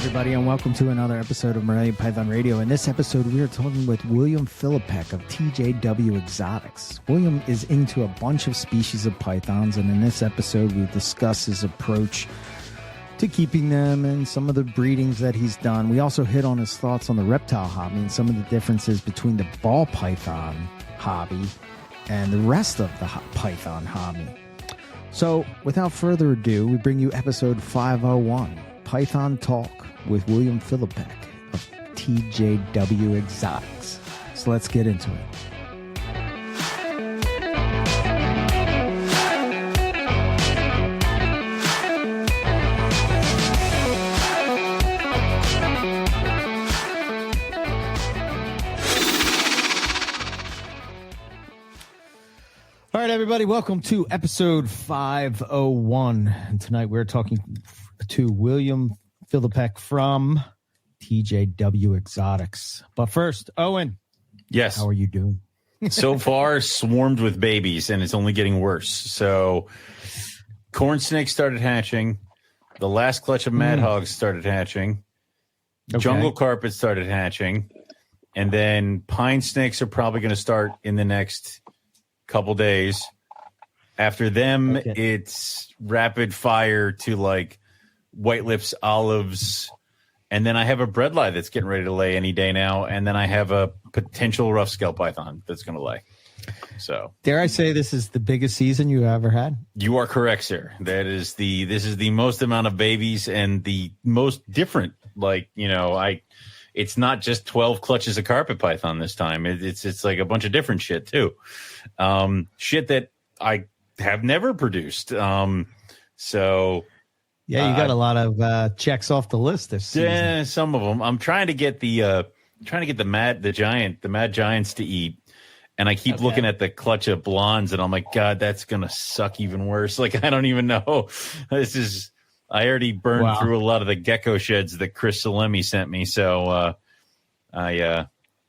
everybody, and welcome to another episode of Morelia Python Radio. In this episode, we are talking with William Filipek of TJW Exotics. William is into a bunch of species of pythons, and in this episode, we discuss his approach to keeping them and some of the breedings that he's done. We also hit on his thoughts on the reptile hobby and some of the differences between the ball python hobby and the rest of the python hobby. So, without further ado, we bring you episode 501, Python Talk with William Filipek of TJW Exotics. So let's get into it. All right, everybody, welcome to episode 501. And tonight we're talking to William Filipek from TJW Exotics. But first, Owen. Yes. How are you doing? So far, swarmed with babies, and it's only getting worse. So, corn snakes started hatching. The last clutch of mad hogs started hatching. Okay. Jungle carpet started hatching. And then pine snakes are probably going to start in the next couple days. After them, it's rapid fire to like white lips, olives, and then I have a breadlie that's getting ready to lay any day now, and then I have a potential rough scale python that's going to lay. So, dare I say this is the biggest season you ever had? You are correct, sir. This is the most amount of babies and the most different. Like, you know, it's not just 12 clutches of carpet python this time. It's like a bunch of different shit too. Shit that I have never produced. So yeah, you got a lot of checks off the list this season. Yeah, some of them. I'm trying to get the mad giants to eat, and I keep looking at the clutch of blondes, and I'm like, God, that's gonna suck even worse. Like, I don't even know. I already burned through a lot of the gecko sheds that Chris Salemi sent me, so I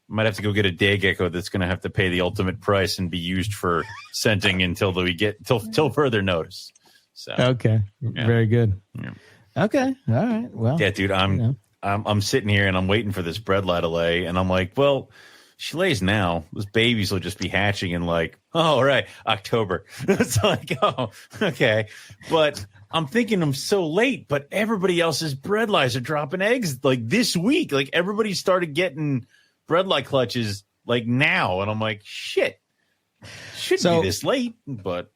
might have to go get a day gecko that's going to have to pay the ultimate price and be used for scenting until further notice. So okay, very good. Yeah. Okay, all right. Well, yeah, dude, I'm sitting here and I'm waiting for this breadlie to lay, and I'm like, well, she lays now. Those babies will just be hatching in like, all right, October. It's like, oh, okay, but I'm thinking I'm so late, but everybody else's breadlies are dropping eggs like this week. Like everybody started getting breadlie clutches like now, and I'm like, shit, shouldn't be this late. But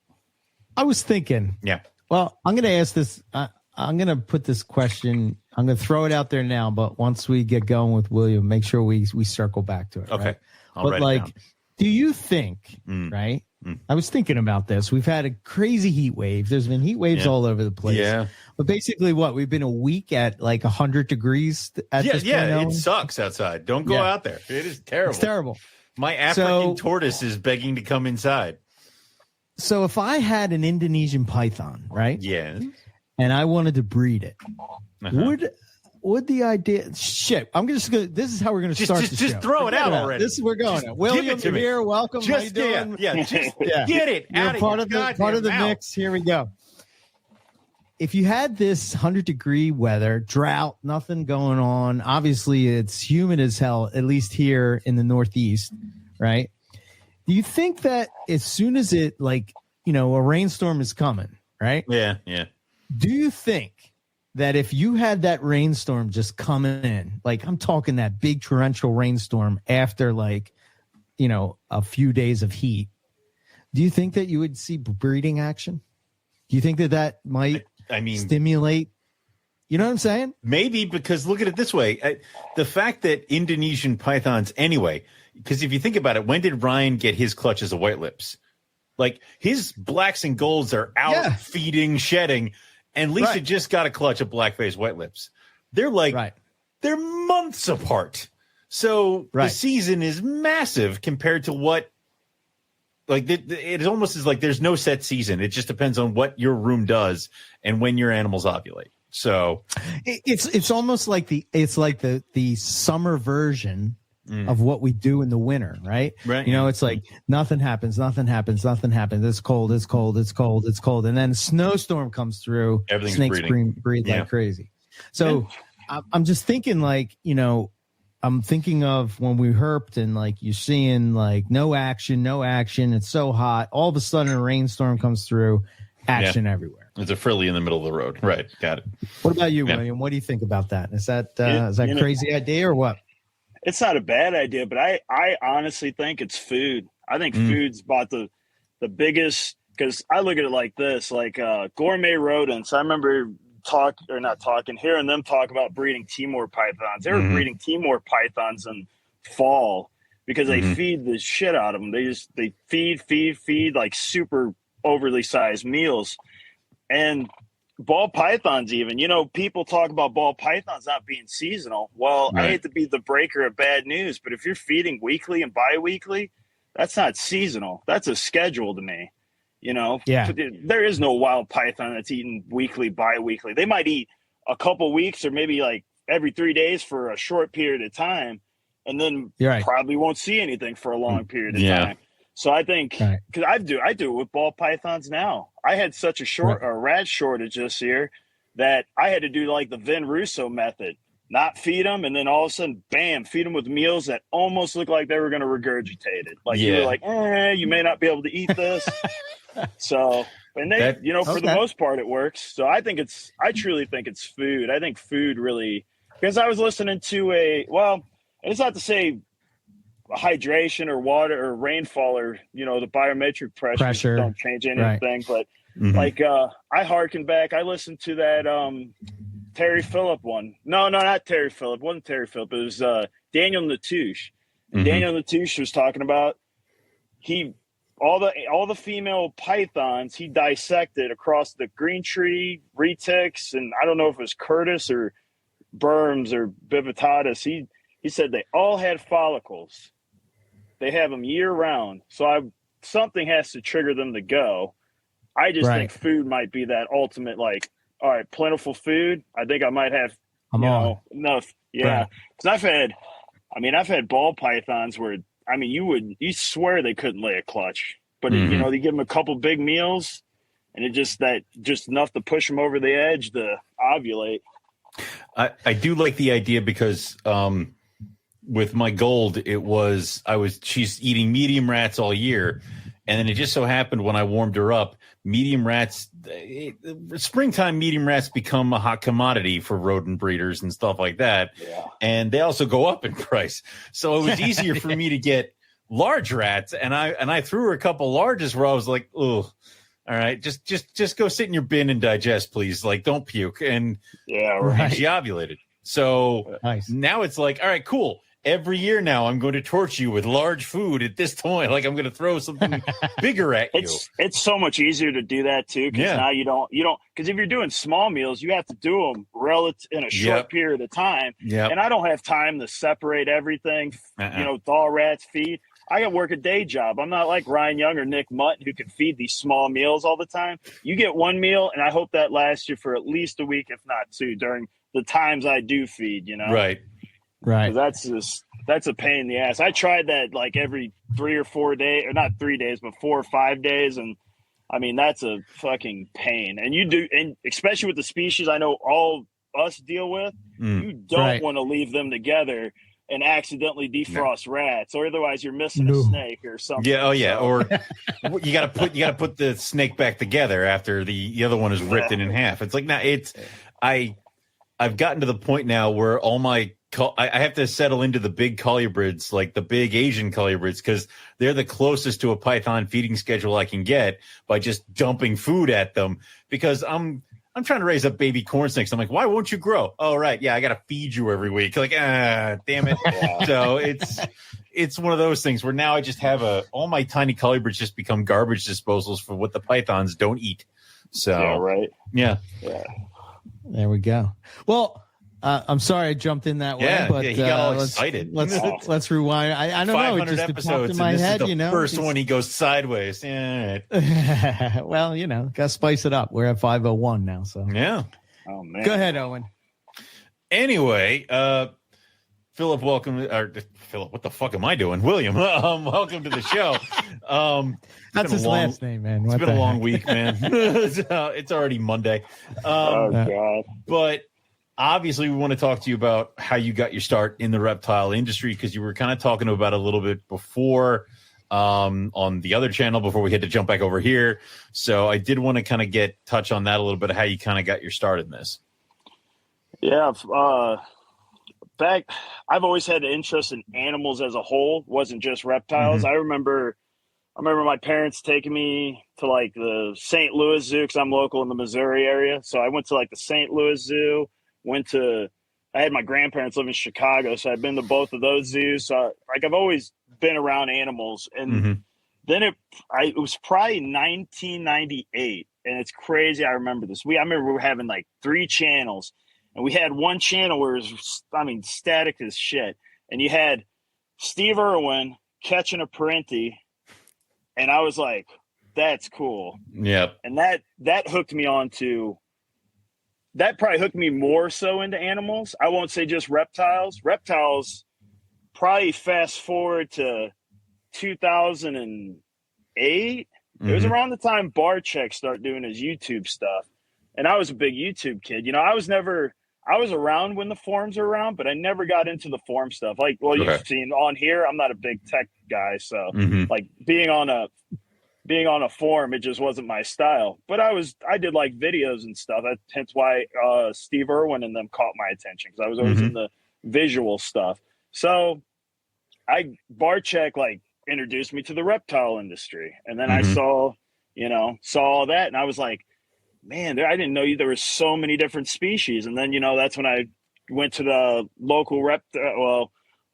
I was thinking, yeah. Well, I'm going to ask this. I'm going to put this question. I'm going to throw it out there now, but once we get going with William, make sure we circle back to it. Okay. Right? I'll but write like, it down. do you think, right? I was thinking about this. We've had a crazy heat wave. There's been heat waves all over the place. Yeah. But basically we've been a week at like 100 degrees at this point. Yeah, it sucks outside. Don't go out there. It is terrible. It's terrible. My African tortoise is begging to come inside. So if I had an Indonesian python, right? Yeah. And I wanted to breed it, would the idea? Shit, I'm just gonna. This is how we're gonna start. Just throw it out already. This is we're going. William, you're here. Welcome. Just, how you doing? Get it. You're part of the mix. Here we go. If you had this 100-degree weather, drought, nothing going on. Obviously, it's humid as hell. At least here in the Northeast, right? Do you think that as soon as it a rainstorm is coming, right? Yeah. Do you think that if you had that rainstorm just coming in, like I'm talking that big torrential rainstorm after a few days of heat, do you think that you would see breeding action? Do you think that might stimulate? You know what I'm saying? Maybe, because look at it this way. The fact that Indonesian pythons anyway, because if you think about it, when did Ryan get his clutches of white lips? Like his blacks and golds are out feeding, shedding. And Lisa just got a clutch of black-faced white lips. They're they're months apart. So the season is massive compared to what, it almost is like there's no set season. It just depends on what your room does and when your animals ovulate. So it's almost like the summer version of what we do in the winter, right? Right. You know, it's like nothing happens. It's cold. And then a snowstorm comes through. Everything's snakes breathe like crazy. So I'm just thinking like, I'm thinking of when we herped and like you're seeing like no action. It's so hot. All of a sudden a rainstorm comes through, action everywhere. It's a frilly in the middle of the road. Right. Got it. What about you, William? What do you think about that? Is that a crazy idea or what? It's not a bad idea, but I honestly think it's food. I think food's about the biggest, because I look at it like this, like gourmet rodents. I remember hearing them talk about breeding Timor pythons. They were breeding Timor pythons in fall because they feed the shit out of them. They feed like super overly sized meals. And ball pythons, even, people talk about ball pythons not being seasonal. Well, right. I hate to be the breaker of bad news, but if you're feeding weekly and bi-weekly, that's not seasonal. That's a schedule to me. Yeah. There is no wild python that's eating weekly, bi-weekly. They might eat a couple weeks or maybe like every 3 days for a short period of time, and then probably won't see anything for a long period of time. So I think, because I do it with ball pythons now. I had such a rat shortage this year that I had to do like the Vin Russo method, not feed them, and then all of a sudden, bam, feed them with meals that almost looked like they were going to regurgitate it. Like you were like, you may not be able to eat this. So, and they, for the most part, it works. So I truly think it's food. I think food really, because I was listening to it's not to say hydration or water or rainfall or the barometric pressure don't change anything, but like I harken back, I listened to that Terry Phillip one. No, not Terry Phillip. It wasn't Terry Phillip. It was Daniel Natouche. Daniel Natouche was talking about all the female pythons he dissected across the green tree, retics, and I don't know if it was Curtis or Burns or Bivitatis. He said they all had follicles. They have them year round. So something has to trigger them to go. I just think food might be that ultimate, like, all right, plentiful food. I think I might have enough. Yeah. Because I've had ball pythons where, you swear they couldn't lay a clutch, but they give them a couple big meals and it just enough to push them over the edge to ovulate. I do like the idea because, with my gold, she's eating medium rats all year. And then it just so happened when I warmed her up, medium rats, springtime medium rats become a hot commodity for rodent breeders and stuff like that. Yeah. And they also go up in price. So it was easier for me to get large rats. And I threw her a couple larges where I was like, oh, all right, just go sit in your bin and digest, please. Like, don't puke. And she ovulated. So now it's like, all right, cool. Every year now, I'm going to torture you with large food at this point. Like, I'm going to throw something bigger at you. It's so much easier to do that too, because now you don't because if you're doing small meals, you have to do them in a short period of time. Yep. And I don't have time to separate everything. Thaw rats, feed. I got to work a day job. I'm not like Ryan Young or Nick Mutton who can feed these small meals all the time. You get one meal, and I hope that lasts you for at least a week, if not two, during the times I do feed. Right. That's a pain in the ass. I tried that like every 3 or 4 days, or not 3 days, but 4 or 5 days. And that's a fucking pain. And and especially with the species I know all us deal with, you don't want to leave them together and accidentally defrost rats, or otherwise you're missing a snake or something. Yeah. Oh yeah. Or you got to put the snake back together after the other one is ripped in half. It's like, I've gotten to the point now where all my I have to settle into the big colubrids, like the big Asian colubrids, because they're the closest to a python feeding schedule I can get by just dumping food at them. Because I'm trying to raise up baby corn snakes. I'm like, why won't you grow? Oh, right. Yeah, I got to feed you every week. Like, damn it. So it's one of those things where now I just have all my tiny colubrids just become garbage disposals for what the pythons don't eat. So, yeah. There we go. Well, I'm sorry I jumped in that way, but he got all excited. Let's rewind. I don't know. It just episodes, popped in my head. Is the first one he goes sideways. Yeah. Well, got to spice it up. We're at 5:01 now, so yeah. Oh man. Go ahead, Owen. Anyway, Philip, welcome. Philip, what the fuck am I doing? William, welcome to the show. That's his last name, man. It's been a long week, man. It's already Monday. God. But obviously we want to talk to you about how you got your start in the reptile industry, because you were kind of talking about a little bit before on the other channel before we had to jump back over here. So I did want to kind of touch on that a little bit, of how you kind of got your start in this. Yeah. I've always had an interest in animals as a whole. It wasn't just reptiles. Mm-hmm. I remember my parents taking me to like the St. Louis Zoo, because I'm local in the Missouri area. So I went to like the St. Louis Zoo, I had my grandparents live in Chicago, so I've been to both of those zoos. So I've always been around animals. And then it was probably 1998, and it's crazy. I remember this. I remember we were having like 3 channels, and we had one channel where it was, static as shit. And you had Steve Irwin catching a parenti, and I was like, that's cool. Yep. And that hooked me that probably hooked me more so into animals. I won't say just reptiles. Reptiles, probably fast forward to 2008. It was around the time Barcheck started doing his YouTube stuff. And I was a big YouTube kid. I was around when the forums were around, but I never got into the forum stuff. You've seen on here, I'm not a big tech guy. So like being on a forum, it just wasn't my style. But I did like videos and stuff. Hence why Steve Irwin and them caught my attention, because I was always in the visual stuff. So Barcheck like introduced me to the reptile industry. And then I saw all that, and I was like, man, I didn't know there were so many different species. And then, that's when I went to the local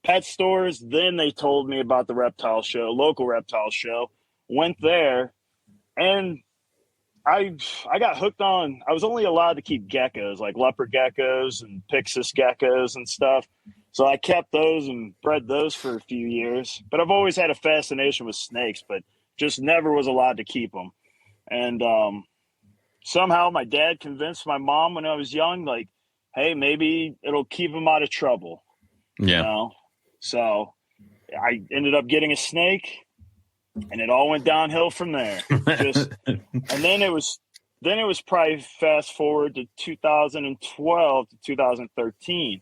pet stores. Then they told me about the local reptile show. Went there, and I got hooked on. I was only allowed to keep geckos, like leopard geckos and pyxis geckos and stuff. So I kept those and bred those for a few years. But I've always had a fascination with snakes, but just never was allowed to keep them. And somehow my dad convinced my mom when I was young, like, hey, maybe it'll keep him out of trouble. Yeah. So I ended up getting a snake. And it all went downhill from there. And then it was probably fast forward to 2012 to 2013.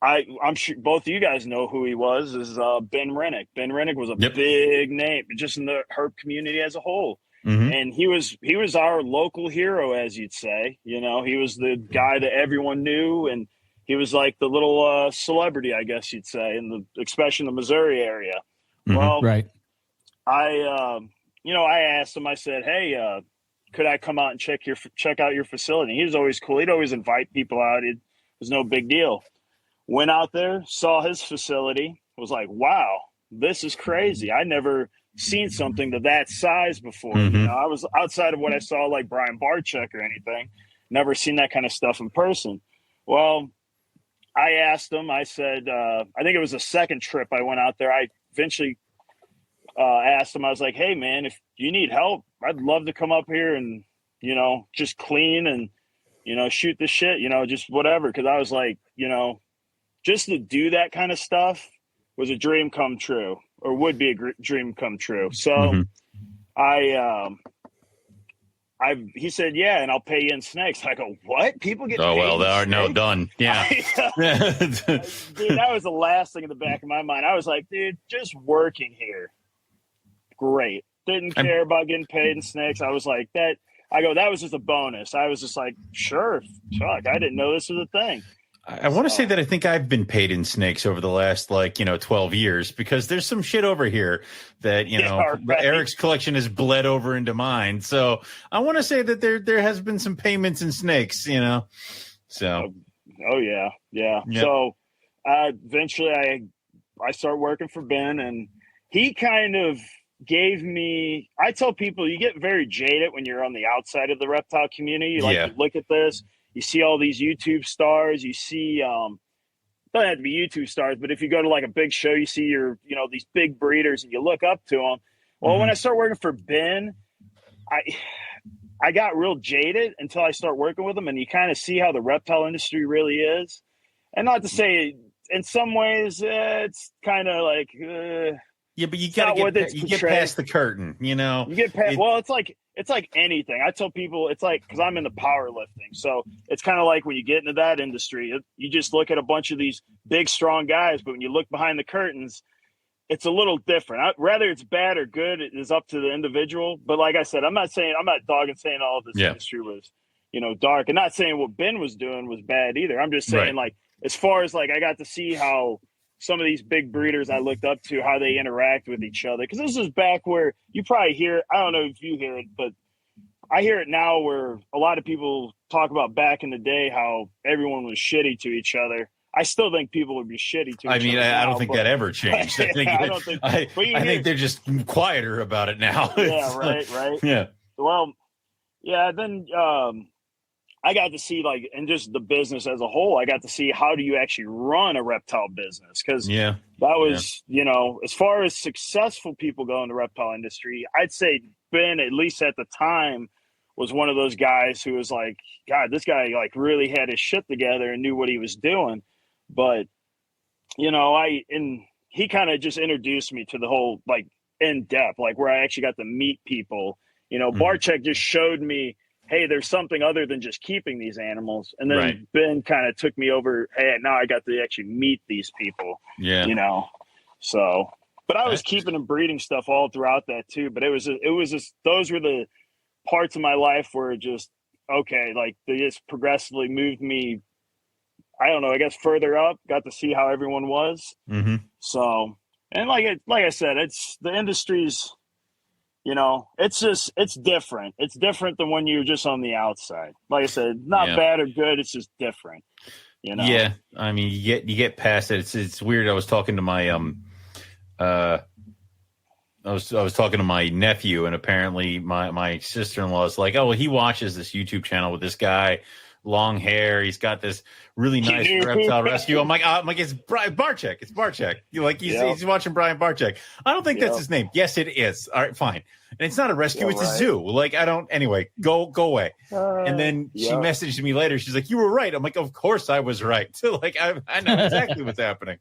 I'm sure both of you guys know who he was. Is Ben Rennick. Ben Rennick was a big name, just in the herp community as a whole. And he was our local hero, as you'd say. He was the guy that everyone knew, and he was like the little celebrity, I guess you'd say, especially in the Missouri area. Well, right. I asked him, I said, hey, could I come out and check out your facility? He was always cool. He'd always invite people out. It was no big deal. Went out there, saw his facility, was like, wow, this is crazy. I never seen something to that size before. I was outside of what I saw, like Brian Barcheck or anything, never seen that kind of stuff in person. Well, I asked him, I said, I think it was the second trip I went out there. I eventually asked him, I was like, hey man, if you need help, I'd love to come up here and, just clean and, shoot the shit, just whatever. Cause I was like, just to do that kind of stuff was a dream come true, or would be a dream come true. So he said, yeah, and I'll pay you in snakes. I go, what? People get paid well, they are no done. Yeah. Dude, that was the last thing in the back of my mind. I was like, dude, just working here. Great. Didn't care about getting paid in snakes. I was like, that was just a bonus. I was just like, sure, fuck, I didn't know this was a thing. I want to say that I think I've been paid in snakes over the last 12 years, because there's some shit over here that, right. Eric's collection has bled over into mine. So I want to say that there has been some payments in snakes, so. Oh yeah. Yeah. Yep. So eventually I started working for Ben, and he kind of gave me, I tell people, you get very jaded when you're on the outside of the reptile community. You look at this, you see all these YouTube stars, you see, don't have to be YouTube stars, but if you go to like a big show, you see these big breeders and you look up to them. Well, when I started working for Ben, I got real jaded until I start working with them, and you kind of see how the reptile industry really is. And not to say in some ways it's kind of like, Yeah, but you gotta get past the curtain, You get past. Well, it's like anything. I tell people it's like, because I'm into powerlifting, so it's kind of like when you get into that industry, you just look at a bunch of these big, strong guys, but when you look behind the curtains, it's a little different. Whether it's bad or good, it is up to the individual. But like I said, I'm not dogging saying all of this industry was, dark, and not saying what Ben was doing was bad either. I'm just saying, like, as far as like, I got to see how some of these big breeders I looked up to, how they interact with each other. Because this is back where you probably hear, I don't know if you hear it, but I hear it now where a lot of people talk about back in the day how everyone was shitty to each other. I still think people would be shitty to each other. I don't think that ever changed. I think they're just quieter about it now. Yeah, right. Yeah. Well, yeah, then I got to see, like, and just the business as a whole, I got to see how do you actually run a reptile business. Because that was, as far as successful people go in the reptile industry, I'd say Ben, at least at the time, was one of those guys who was like, God, this guy like really had his shit together and knew what he was doing. But, he kind of just introduced me to the whole, like, in depth, like where I actually got to meet people. Barczyk just showed me, hey, there's something other than just keeping these animals. And then Ben kind of took me over. Hey, now I got to actually meet these people. Yeah. So, but I was keeping and breeding stuff all throughout that too. But it was just, those were the parts of my life where just, okay, like they just progressively moved me, I don't know, I guess further up, got to see how everyone was. Mm-hmm. So, and like I said, it's the industry's, it's different. It's different than when you're just on the outside. Like I said, not bad or good. It's just different. Yeah. I mean, you get past it. It's weird. I was talking to my I was talking to my nephew, and apparently my sister-in-law is like, oh, well, he watches this YouTube channel with this guy, long hair. He's got this really nice reptile rescue. I'm like, it's Barczyk. It's Barczyk. He's watching Brian Barczyk. I don't think that's his name. Yes, it is. All right, fine. And it's not a rescue. It's a zoo. Like, anyway, go away. And then she messaged me later. She's like, you were right. I'm like, of course I was right. So like, I know exactly what's happening.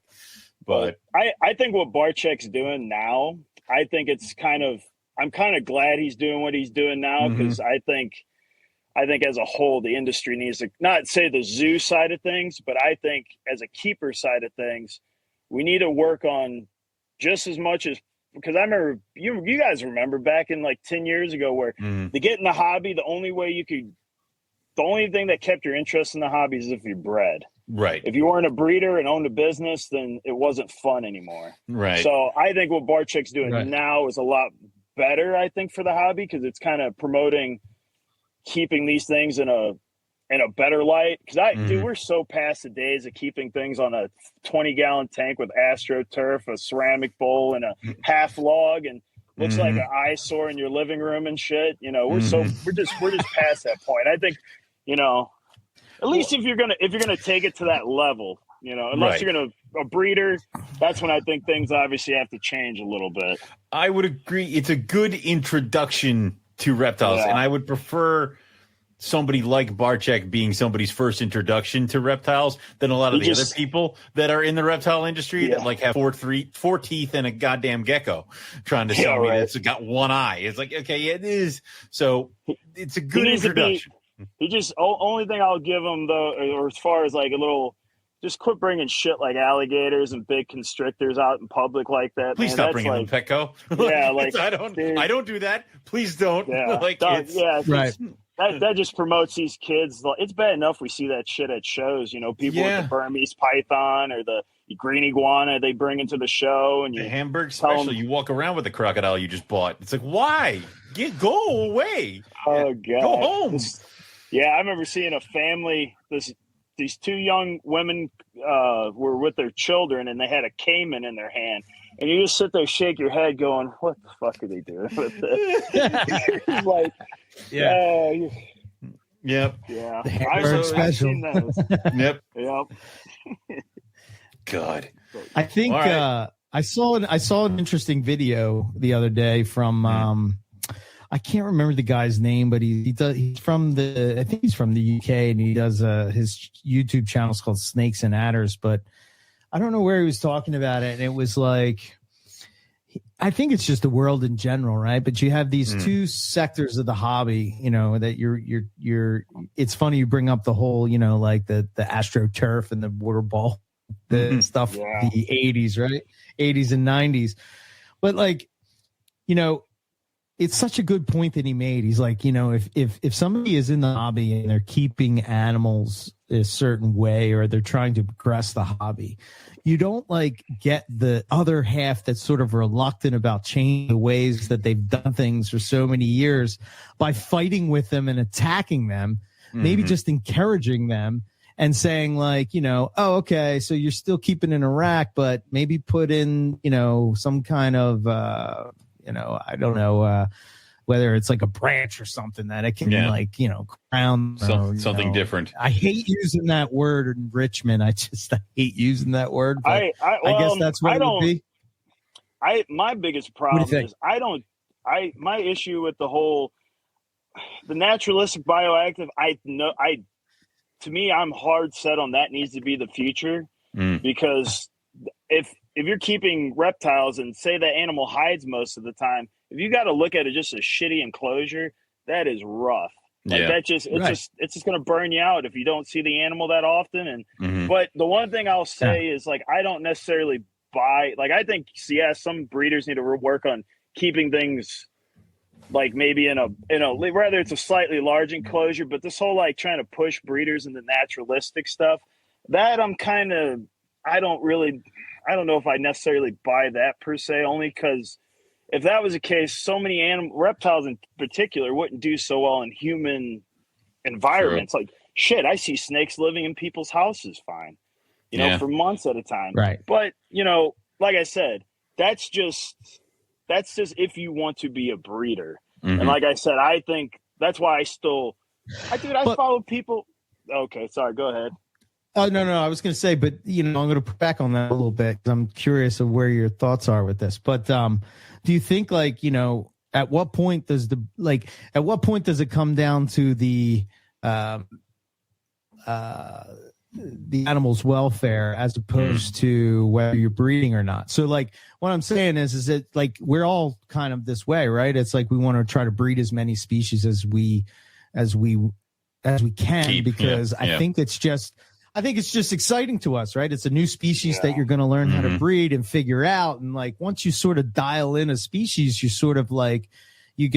But I think what Barczyk's doing now, I think I'm kind of glad he's doing what he's doing now, because I think as a whole, the industry needs to not say the zoo side of things, but I think as a keeper side of things, we need to work on just as much as, because I remember you guys remember back in like 10 years ago where to get in the hobby, the only thing that kept your interest in the hobby is if you bred. Right. If you weren't a breeder and owned a business, then it wasn't fun anymore. Right. So I think what Barczyk's doing now is a lot better, I think, for the hobby, because it's kind of promoting keeping these things in a better light. Because dude, we're so past the days of keeping things on a 20-gallon tank with AstroTurf, a ceramic bowl, and a half log, and looks like an eyesore in your living room and shit. We're just past that point. I think, at least if you're gonna take it to that level, unless you're a breeder, that's when I think things obviously have to change a little bit. I would agree. It's a good introduction to reptiles, and I would prefer somebody like Barczyk being somebody's first introduction to reptiles than a lot of the other people that are in the reptile industry that like have four teeth and a goddamn gecko trying to sell me that's got one eye. It's like, okay, it is. So it's a good introduction. Only thing I'll give him though, or as far as like a little, just quit bringing shit like alligators and big constrictors out in public like that. Please stop bringing them, Petco. Yeah, like I don't do that. Please don't. Yeah, that just promotes these kids. It's bad enough we see that shit at shows. People with the Burmese python or the green iguana they bring into the show, and the Hamburg special. You walk around with the crocodile you just bought. It's like, why? Go away. Oh God, go home. I remember seeing a family. These two young women were with their children, and they had a caiman in their hand. And you just sit there, shake your head, going, "What the fuck are they doing with this?" Like, yep. Yeah. I've seen those. Yep. God. I think I saw an interesting video the other day from I can't remember the guy's name, but he's from the UK, and he does his YouTube channel is called Snakes and Adders, but I don't know where he was talking about it. And it was like, I think it's just the world in general, right? But you have these two sectors of the hobby, that you're, it's funny you bring up the whole, like the AstroTurf and the water ball, the stuff, the 80s, right? 80s and 90s. But like, it's such a good point that he made. He's like, if somebody is in the hobby and they're keeping animals a certain way, or they're trying to progress the hobby, you don't like get the other half that's sort of reluctant about changing the ways that they've done things for so many years by fighting with them and attacking them, maybe just encouraging them and saying like, oh, okay, so you're still keeping in a rack, but maybe put in, some kind of, I don't know, whether it's like a branch or something that it can crown something different. I hate using that word enrichment. I hate using that word. But I guess that's what it would be. My biggest problem is my issue with the naturalistic bioactive. To me, I'm hard set on that needs to be the future because if you're keeping reptiles and say that animal hides most of the time, if you got to look at it just a shitty enclosure, that is rough. Like it's just going to burn you out if you don't see the animal that often. And but the one thing I'll say is like I don't necessarily buy. Like I think some breeders need to work on keeping things like maybe in a whether it's a slightly large enclosure, but this whole like trying to push breeders into naturalistic stuff, that I don't know if I necessarily buy that per se, only because if that was the case, so many reptiles in particular wouldn't do so well in human environments. Like shit, I see snakes living in people's houses fine, for months at a time. Right. But, like I said, that's just if you want to be a breeder. And like I said, I think that's why I follow people. Okay, sorry, go ahead. Oh, no, I was going to say, but, I'm going to put back on that a little bit. I'm curious of where your thoughts are with this. But do you think, like, at what point does it come down to the animal's welfare as opposed to whether you're breeding or not? So, like, what I'm saying is that, like, we're all kind of this way, right? It's like we want to try to breed as many species as we can because I think it's just exciting to us, right? It's a new species that you're going to learn how to breed and figure out. And like, once you sort of dial in a species, you sort of like, I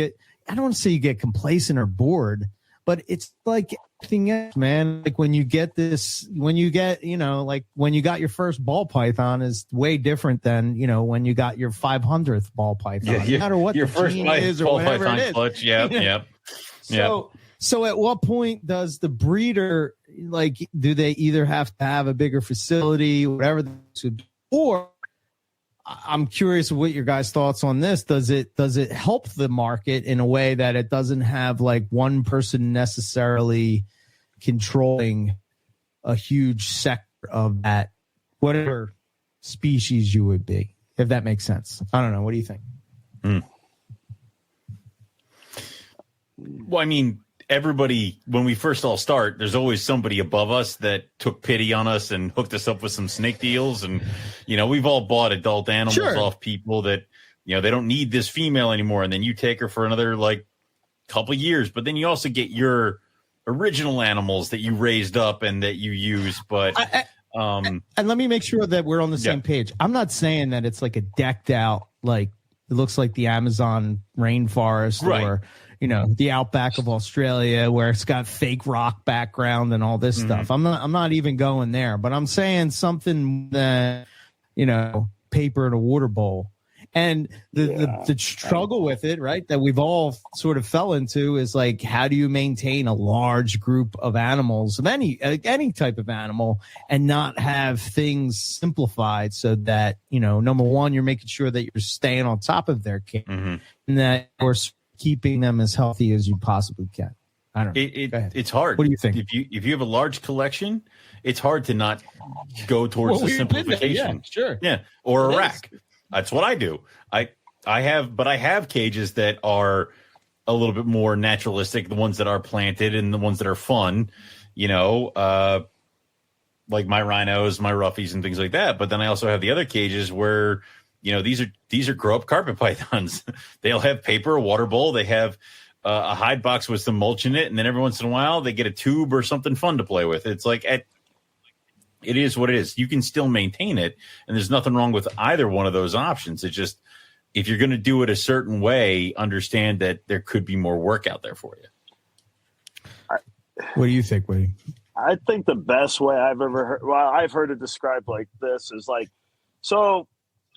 don't want to say you get complacent or bored, but it's like everything else, man. Like when you got your first ball python is way different than, when you got your 500th ball python. No matter what your first ball python clutch. Yep. So at what point does the breeder, like, do they either have to have a bigger facility, whatever, or I'm curious of what your guys' thoughts on this. Does it help the market in a way that it doesn't have like one person necessarily controlling a huge sector of that, whatever species you would be, if that makes sense? I don't know. What do you think? Well, I mean, everybody, when we first all start, there's always somebody above us that took pity on us and hooked us up with some snake deals. And, we've all bought adult animals off people that, they don't need this female anymore. And then you take her for another like couple years, but then you also get your original animals that you raised up and that you use. But, and let me make sure that we're on the same page. I'm not saying that it's like a decked out, like it looks like the Amazon rainforest or, the outback of Australia where it's got fake rock background and all this stuff. I'm not even going there, but I'm saying something that, paper in a water bowl. And the struggle with it, right, that we've all sort of fell into is like, how do you maintain a large group of animals, of any type of animal, and not have things simplified so that, number one, you're making sure that you're staying on top of their care and that you're keeping them as healthy as you possibly can. I don't know. It's hard. What do you think? If you have a large collection, it's hard to not go towards the simplification. Or a rack. That's what I do. I have cages that are a little bit more naturalistic, the ones that are planted and the ones that are fun, like my rhinos, my roughies and things like that. But then I also have the other cages where these are grow up carpet pythons. They'll have paper, a water bowl. They have a hide box with some mulch in it, and then every once in a while they get a tube or something fun to play with. It's like it is what it is. You can still maintain it, and there's nothing wrong with either one of those options. It's just if you're going to do it a certain way, understand that there could be more work out there for you. What do you think, Woody? I think the best way I've ever heard, I've heard it described like this is like, so,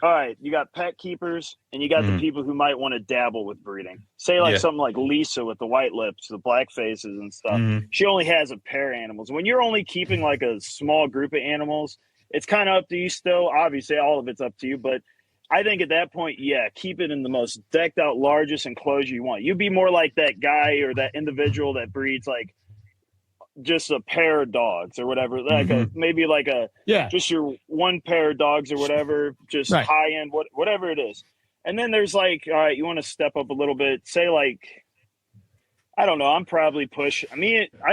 all right, you got pet keepers and you got the people who might want to dabble with breeding. Say like something like Lisa with the white lips, the black faces and stuff. She only has a pair of animals. When you're only keeping like a small group of animals, it's kind of up to you still. Obviously, all of it's up to you. But I think at that point, keep it in the most decked out, largest enclosure you want. You'd be more like that guy or that individual that breeds like just a pair of dogs or whatever, like maybe like just your one pair of dogs or whatever, just high end, whatever it is. And then there's like, all right, you want to step up a little bit, say like, I don't know, I'm probably I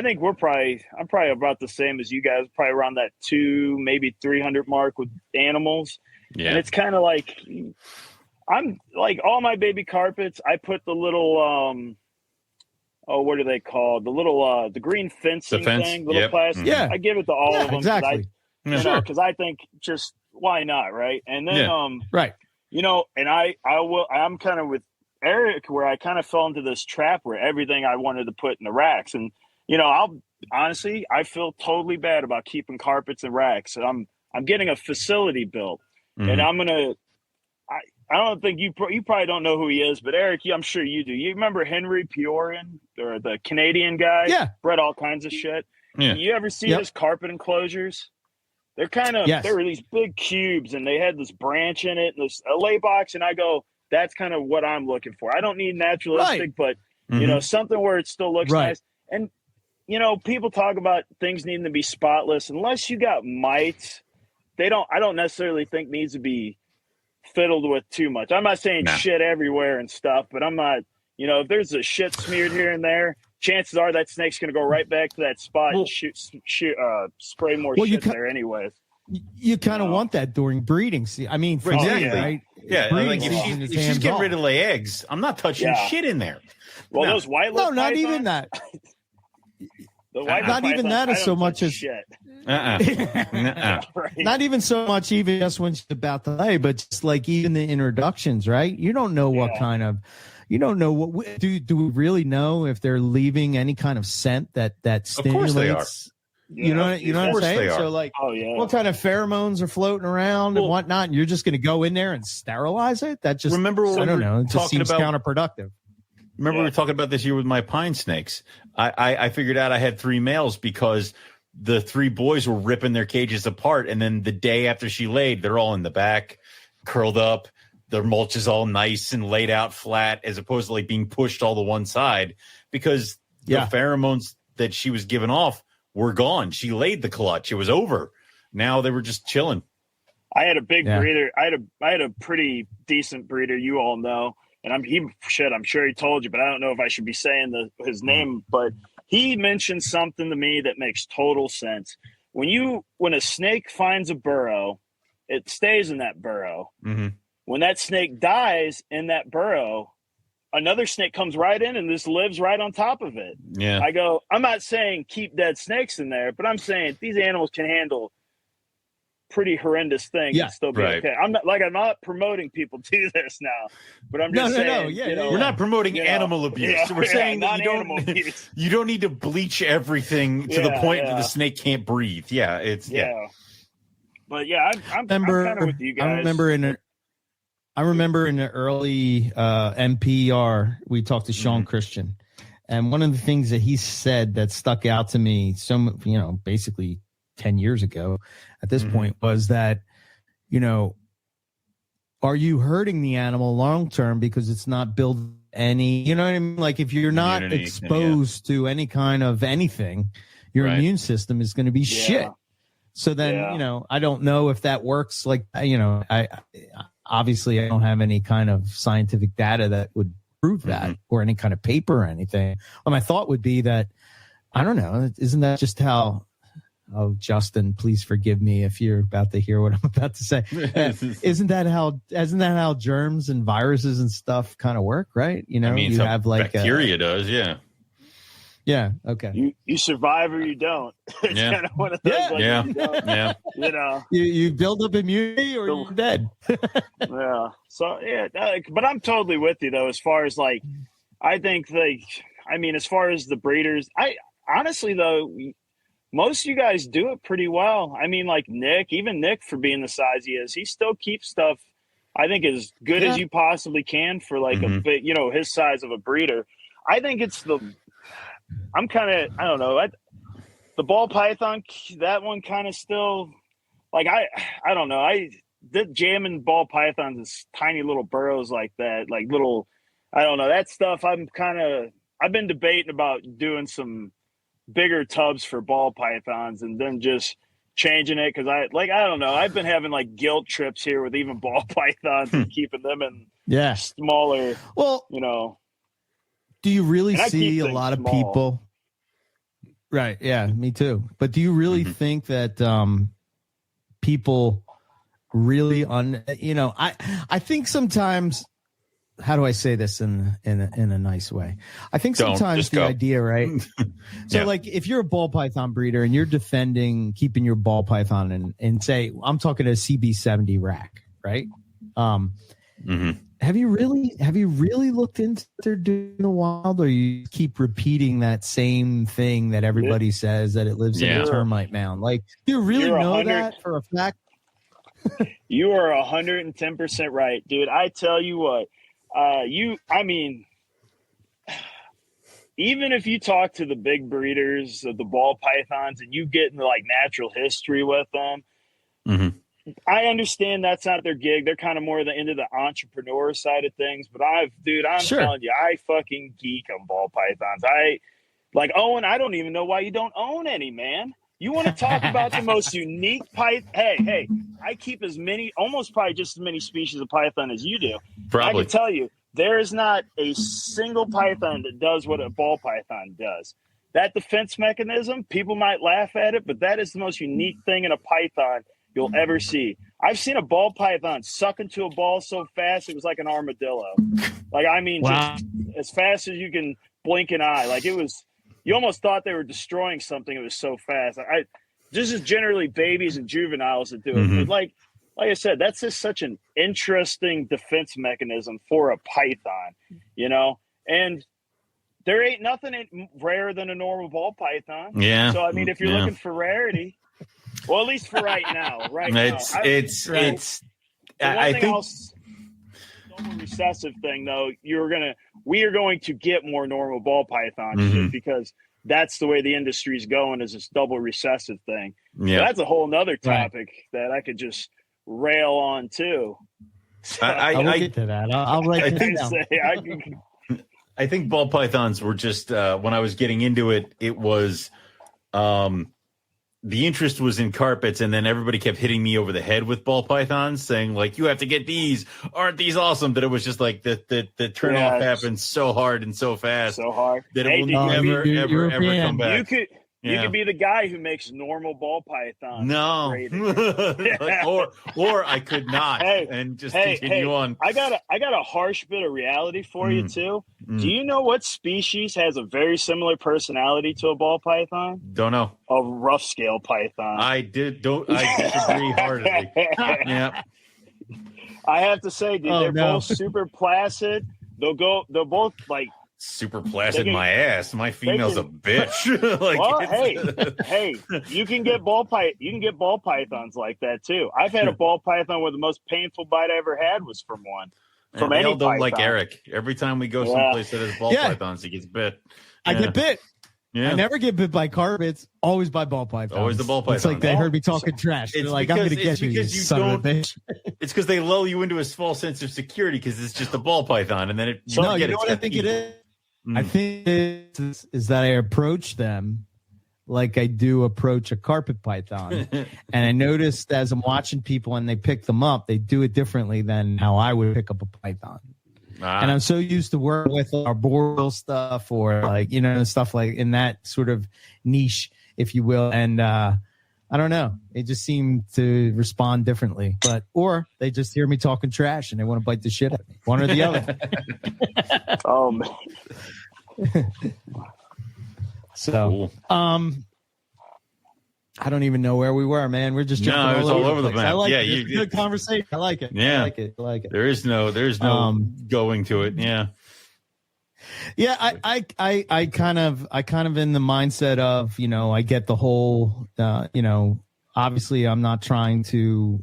think I'm probably about the same as you guys, probably around that 200, maybe 300 mark with animals. Yeah. And it's kind of like, I'm like all my baby carpets, I put the little, what are they called? The little, the green fencing thing, little plastic. Yeah. I give it to all of them. Exactly. Because I think just why not, right? And then, and I'm kind of with Eric where I kind of fell into this trap where everything I wanted to put in the racks. And, I feel totally bad about keeping carpets and racks. And I'm getting a facility built and I'm going to, I don't think you probably don't know who he is, but Eric, I'm sure you do. You remember Henry Peorin, or the Canadian guy? Yeah. Bred all kinds of shit. Yeah. You ever see his carpet enclosures? They're kind of, they were these big cubes and they had this branch in it and this lay box. And I go, that's kind of what I'm looking for. I don't need naturalistic, but something where it still looks nice. And, people talk about things needing to be spotless. Unless you got mites, I don't necessarily think needs to be fiddled with too much. I'm not saying shit everywhere and stuff, but I'm not, if there's a shit smeared here and there, chances are that snake's going to go right back to that spot and spray more shit there anyways. You kind of want that during breeding. See, I mean, for me, right? Yeah, like if she's getting ready to lay eggs, I'm not touching shit in there. Well, those white no, not even that. Not even that is so much as shit. Not even so much even just when she's about to lay, but just like even the introductions, right? You don't know what kind of, you don't know what do we really know if they're leaving any kind of scent that stimulates? Of course they are. You know what I'm saying? So like, what kind of pheromones are floating around and whatnot? And you're just going to go in there and sterilize it? That just, I don't know. It just seems counterproductive. Remember we were talking about this year with my pine snakes. I figured out I had 3 males because the 3 boys were ripping their cages apart. And then the day after she laid, they're all in the back, curled up. Their mulch is all nice and laid out flat as opposed to like being pushed all to one side because the pheromones that she was giving off were gone. She laid the clutch. It was over. Now they were just chilling. I had a big breeder. I had a pretty decent breeder, you all know. And I'm sure he told you, but I don't know if I should be saying his name, but he mentioned something to me that makes total sense. When a snake finds a burrow, it stays in that burrow. Mm-hmm. When that snake dies in that burrow, another snake comes right in and just lives right on top of it. Yeah. I go, I'm not saying keep dead snakes in there, but I'm saying these animals can handle pretty horrendous things and still be okay. I'm not promoting people to this now, but I'm just saying. We're not promoting animal abuse. We're saying that you don't need to bleach everything to the point that the snake can't breathe. Yeah, But I'm kind of with you guys. I remember in the early NPR, we talked to Sean Christian, and one of the things that he said that stuck out to me, basically 10 years ago at this point, was that, are you hurting the animal long term because it's not building any, you know what I mean? Like if you're not exposed to any kind of anything, your immune system is going to be shit. So then, I don't know if that works. Like, obviously I don't have any kind of scientific data that would prove that or any kind of paper or anything. Well, my thought would be that, I don't know, isn't that just how oh, Justin, please forgive me if you're about to hear what I'm about to say. Isn't that how germs and viruses and stuff kind of work, right? You know, you have like bacteria does, yeah. Yeah. Okay. You survive or you don't. It's kind of one of those. Yeah. You know, you build up immunity or you're dead. Yeah. So but I'm totally with you though. As far as like, I think as far as the breeders, I honestly though, most of you guys do it pretty well. I mean, like Nick for being the size he is, he still keeps stuff. I think as good as you possibly can for like a bit, his size of a breeder. I think it's I don't know. The ball python, that one kind of still, like, I don't know. Did jamming ball pythons in tiny little burrows like that, like little, I don't know, that stuff. I've been debating about doing some bigger tubs for ball pythons and then just changing it. Cause I don't know. I've been having like guilt trips here with even ball pythons and keeping them in smaller, Do you really see a lot of people? Right. Yeah, me too. But do you really think that people really I think sometimes, how do I say this in a nice way? I think sometimes the idea, right? So like if you're a ball python breeder and you're defending keeping your ball python and say, I'm talking a CB70 rack, right? Have you really looked into doing the wild, or you keep repeating that same thing that everybody says that it lives in a termite mound? Like, do you really know that for a fact? You are 110% right, dude. I tell you what, even if you talk to the big breeders of the ball pythons and you get into like natural history with them, I understand that's not their gig. They're kind of more into the entrepreneur side of things. But I'm telling you, I fucking geek on ball pythons. Owen, I don't even know why you don't own any, man. You want to talk about the most unique python? Hey, I keep almost probably just as many species of python as you do. Probably. I can tell you, there is not a single python that does what a ball python does. That defense mechanism, people might laugh at it, but that is the most unique thing in a python you'll ever see. I've seen a ball python suck into a ball so fast it was like an armadillo. Just as fast as you can blink an eye. Like, it was, you almost thought they were destroying something. It was so fast. This is generally babies and juveniles that do it. But like I said, that's just such an interesting defense mechanism for a python, and there ain't nothing rarer than a normal ball python. Yeah. So, if you're looking for rarity, well, at least for right now, I think double recessive thing though, we are going to get more normal ball pythons because that's the way the industry is going, is this double recessive thing. Yeah, so that's a whole nother topic that I could just rail on too. So, I'll get to that. I'll write it down. I think ball pythons were just when I was getting into it, it was the interest was in carpets, and then everybody kept hitting me over the head with ball pythons, saying like, "You have to get these. Aren't these awesome?" That it was just like the turn off happened so hard and so fast, that it will never ever come back. You could be the guy who makes normal ball pythons. No, or I could not, and just continue on. I got a harsh bit of reality for you too. Do you know what species has a very similar personality to a ball python? Don't know. A rough scale python. I disagree heartily. Yeah. I have to say, dude, they're both super placid. They're both like. Super placid my ass. My female's a bitch. You can get ball pythons like that too. I've had a ball python where the most painful bite I ever had was from one. From any don't python. Like Eric. Every time we go someplace that has ball pythons, he gets bit. I get bit. Yeah. I never get bit by carpets. Always by ball pythons. Always the ball python. It's like they heard me talking trash. They're like, I'm going to get you, son of a bitch. It's because they lull you into a false sense of security because it's just a ball python, and then you know what I think it is? I think it is that I approach them like I do approach a carpet python. And I noticed as I'm watching people and they pick them up, they do it differently than how I would pick up a python. And I'm so used to working with arboreal stuff or stuff like in that sort of niche, if you will. And I don't know. They just seem to respond differently, or they just hear me talking trash and they want to bite the shit out of me. One or the other. Oh man. So, I don't even know where we were, man. We're just jumping it was all over the map. I like it. It's a good conversation. I like it. Yeah. I like it. There's no going to it. Yeah. Yeah, I kind of in the mindset of, I get the whole, obviously I'm not trying to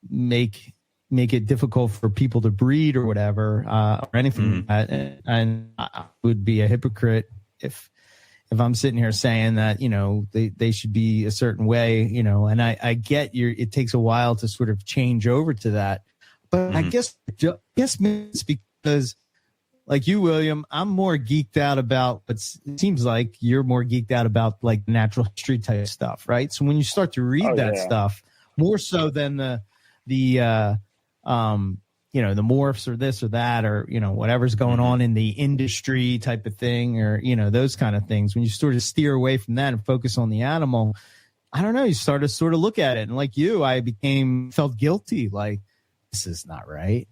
make it difficult for people to breed or whatever, or anything like that. And I would be a hypocrite if I'm sitting here saying that, they should be a certain way, and I get it takes a while to sort of change over to that. But I guess it's because, like you, William, I'm more geeked out about, but it sees like you're more geeked out about like natural history type stuff, right? So when you start to read stuff, more so than the morphs or this or that, or, whatever's going on in the industry type of thing, or, those kind of things, when you sort of steer away from that and focus on the animal, I don't know, you start to sort of look at it. And like you, I felt guilty. Like, this is not right.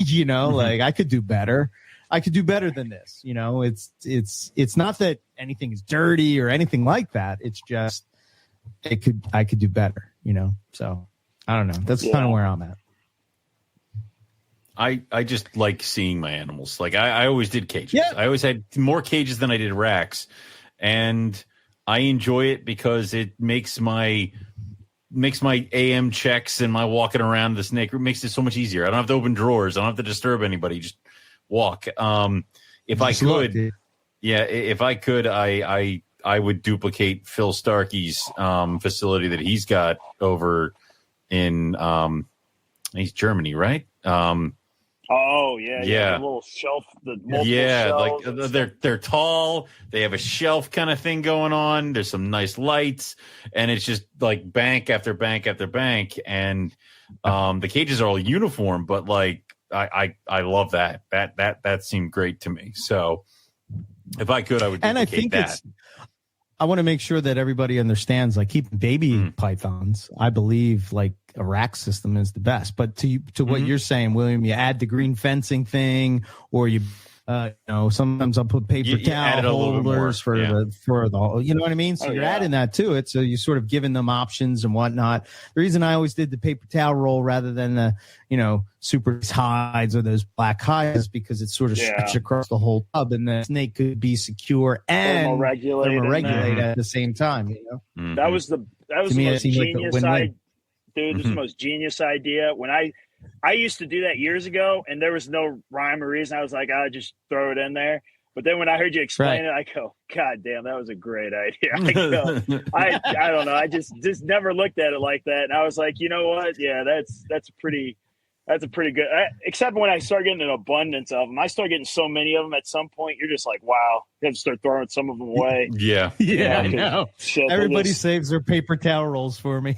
Like I could do better. I could do better than this. It's not that anything is dirty or anything like that. It's just, I could do better, so I don't know. That's kind of where I'm at. I just like seeing my animals. Like I always did cages. Yeah. I always had more cages than I did racks, and I enjoy it because it makes my AM checks and my walking around the snake room makes it so much easier. I don't have to open drawers. I don't have to disturb anybody. Just walk. If I could, I would duplicate Phil Starkey's facility that he's got over in he's Germany, right? The little shelf, shelves, like they're tall. They have a shelf kind of thing going on. There's some nice lights, and it's just like bank after bank after bank. And the cages are all uniform, but like I love that. That seemed great to me. So if I could, I would. And I think that. I want to make sure that everybody understands, like, keeping baby pythons, I believe like a rack system is the best. But to what you're saying, William, you add the green fencing thing, or you sometimes I'll put paper towel holders for the you know what I mean? So you're adding that to it. So you're sort of giving them options and whatnot. The reason I always did the paper towel roll rather than the, super hides or those black hides is because it's sort of stretched across the whole tub, and the snake could be secure and thermoregulate at the same time. That was the most genius idea. Dude, this is the most genius idea. When I used to do that years ago, and there was no rhyme or reason. I was like, I'll just throw it in there. But then when I heard you explain it, I go, God damn, that was a great idea. I don't know. I just never looked at it like that. And I was like, you know what? Yeah, that's a pretty good. Except when I start getting an abundance of them. I start getting so many of them at some point, you're just like, wow. You have to start throwing some of them away. Yeah. I know. Everybody saves their paper towel rolls for me.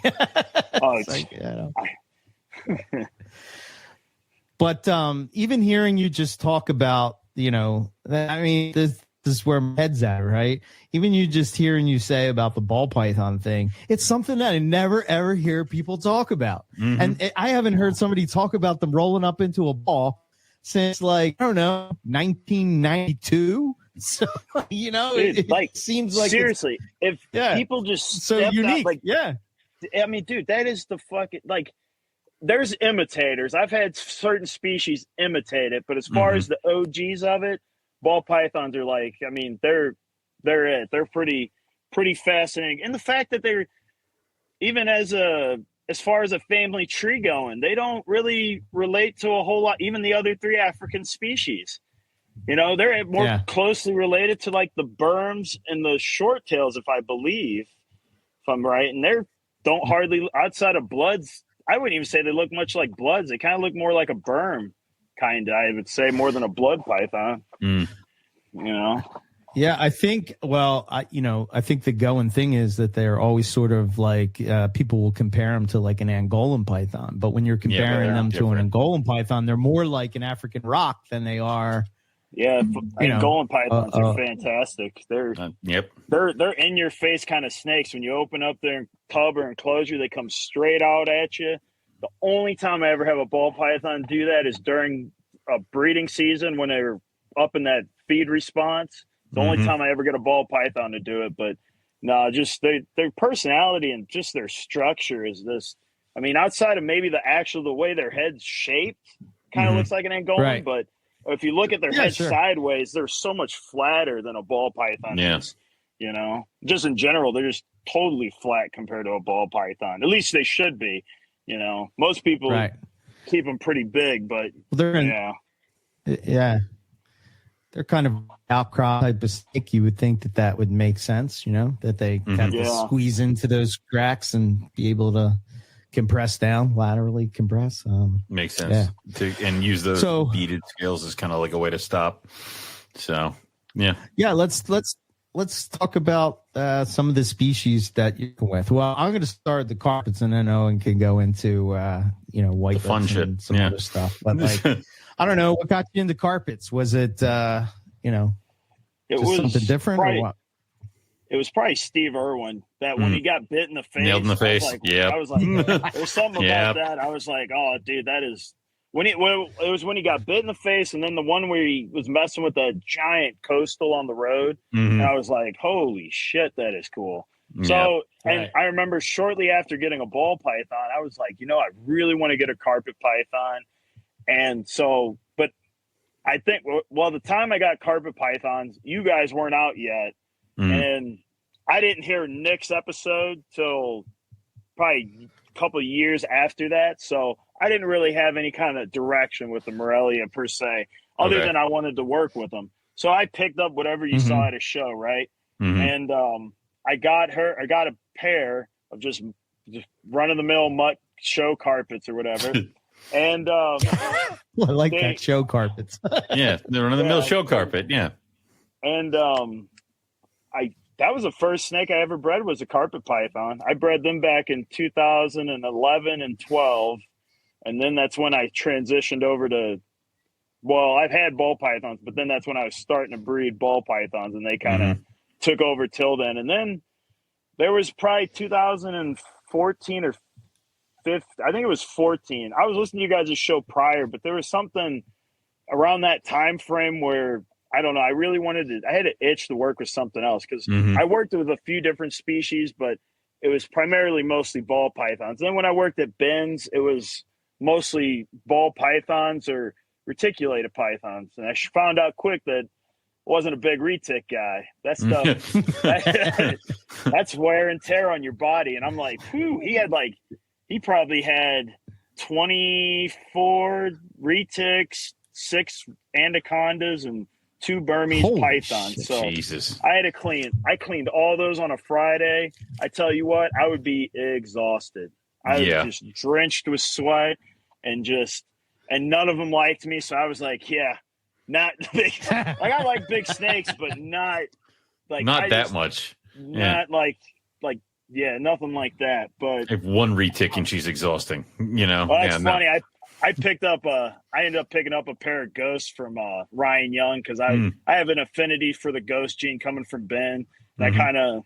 But even hearing you just talk about, this is where my head's at, right? Even you just hearing you say about the ball python thing, it's something that I never, ever hear people talk about. And I haven't heard somebody talk about them rolling up into a ball since, like, I don't know, 1992. So, it seems like, seriously, if people just so unique. I mean, dude, that is the fucking, like, there's imitators. I've had certain species imitate it, but as far as the OGs of it, ball pythons are like, I mean, they're it. They're pretty fascinating. And the fact that they're, even as far as a family tree going, they don't really relate to a whole lot, even the other three African species. They're more closely related to like the Burms and the short tails, if I believe, if I'm right. And they're don't hardly, outside of bloods, I wouldn't even say they look much like bloods. They kind of look more like a Burm, kind of, I would say, more than a blood python. Yeah, I think, I think the going thing is that they're always sort of like, people will compare them to like an Angolan python. But when you're comparing them to an Angolan python, they're more like an African rock than they are Yeah, Angolan pythons are fantastic. They're they're in your face kind of snakes. When you open up their tub or enclosure, they come straight out at you. The only time I ever have a ball python do that is during a breeding season when they're up in that feed response. The only time I ever get a ball python to do it. But no, just their personality and just their structure is this. I mean, outside of maybe the way their head's shaped, kind of looks like an Angolan, right. But if you look at their head sideways, they're so much flatter than a ball python is. You know, just in general, they're just totally flat compared to a ball python. At least they should be. You know, most people keep them pretty big, but they're kind of outcrop type of snake. You would think that would make sense. You know, that they kind of squeeze into those cracks and be able to compress down, laterally compress. Makes sense. And use those beaded scales as kind of like a way to stop. So let's talk about some of the species that you're with. Well, I'm going to start the carpets, and then Owen can go into white fun shit and some other stuff. But like, I don't know what got you into carpets. Was it it was something different or what? It was probably Steve Irwin that when he got bit in the face, nailed in the face. I was like, there's something about that. I was like, oh, dude, that is it was when he got bit in the face, and then the one where he was messing with a giant coastal on the road, and I was like, holy shit, that is cool. So, and I remember shortly after getting a ball python, I was like, I really want to get a carpet python, and so, but I think, the time I got carpet pythons, you guys weren't out yet. And I didn't hear Nick's episode till probably a couple of years after that. So I didn't really have any kind of direction with the Morelia per se, other than I wanted to work with them. So I picked up whatever you saw at a show, right? And I got a pair of just run-of-the-mill mutt show carpets or whatever. And I like that, show carpets. The run-of-the-mill show carpet, And that was the first snake I ever bred was a carpet python. I bred them back in 2011 and 12. And then that's when I transitioned over to, I've had ball pythons, but then that's when I was starting to breed ball pythons, and they kind of took over till then. And then there was probably 2014 or 15, I think it was 14. I was listening to you guys' show prior, but there was something around that time frame where I don't know. I really I had an itch to work with something else because I worked with a few different species, but it was primarily mostly ball pythons. And then when I worked at Ben's, it was mostly ball pythons or reticulated pythons. And I found out quick that I wasn't a big retic guy. That stuff, that's wear and tear on your body. And I'm like, he probably had 24 retics, 6 anacondas, and 2 Burmese pythons. So Jesus. I cleaned all those on a Friday. I tell you what, I would be exhausted. I was just drenched with sweat and none of them liked me. So I was like, not big. Like I like big snakes, but not that much. Not nothing like that. But if one retic and she's exhausting, Well, that's funny. I ended up picking up a pair of ghosts from Ryan Young because I have an affinity for the ghost gene coming from Ben. That kind of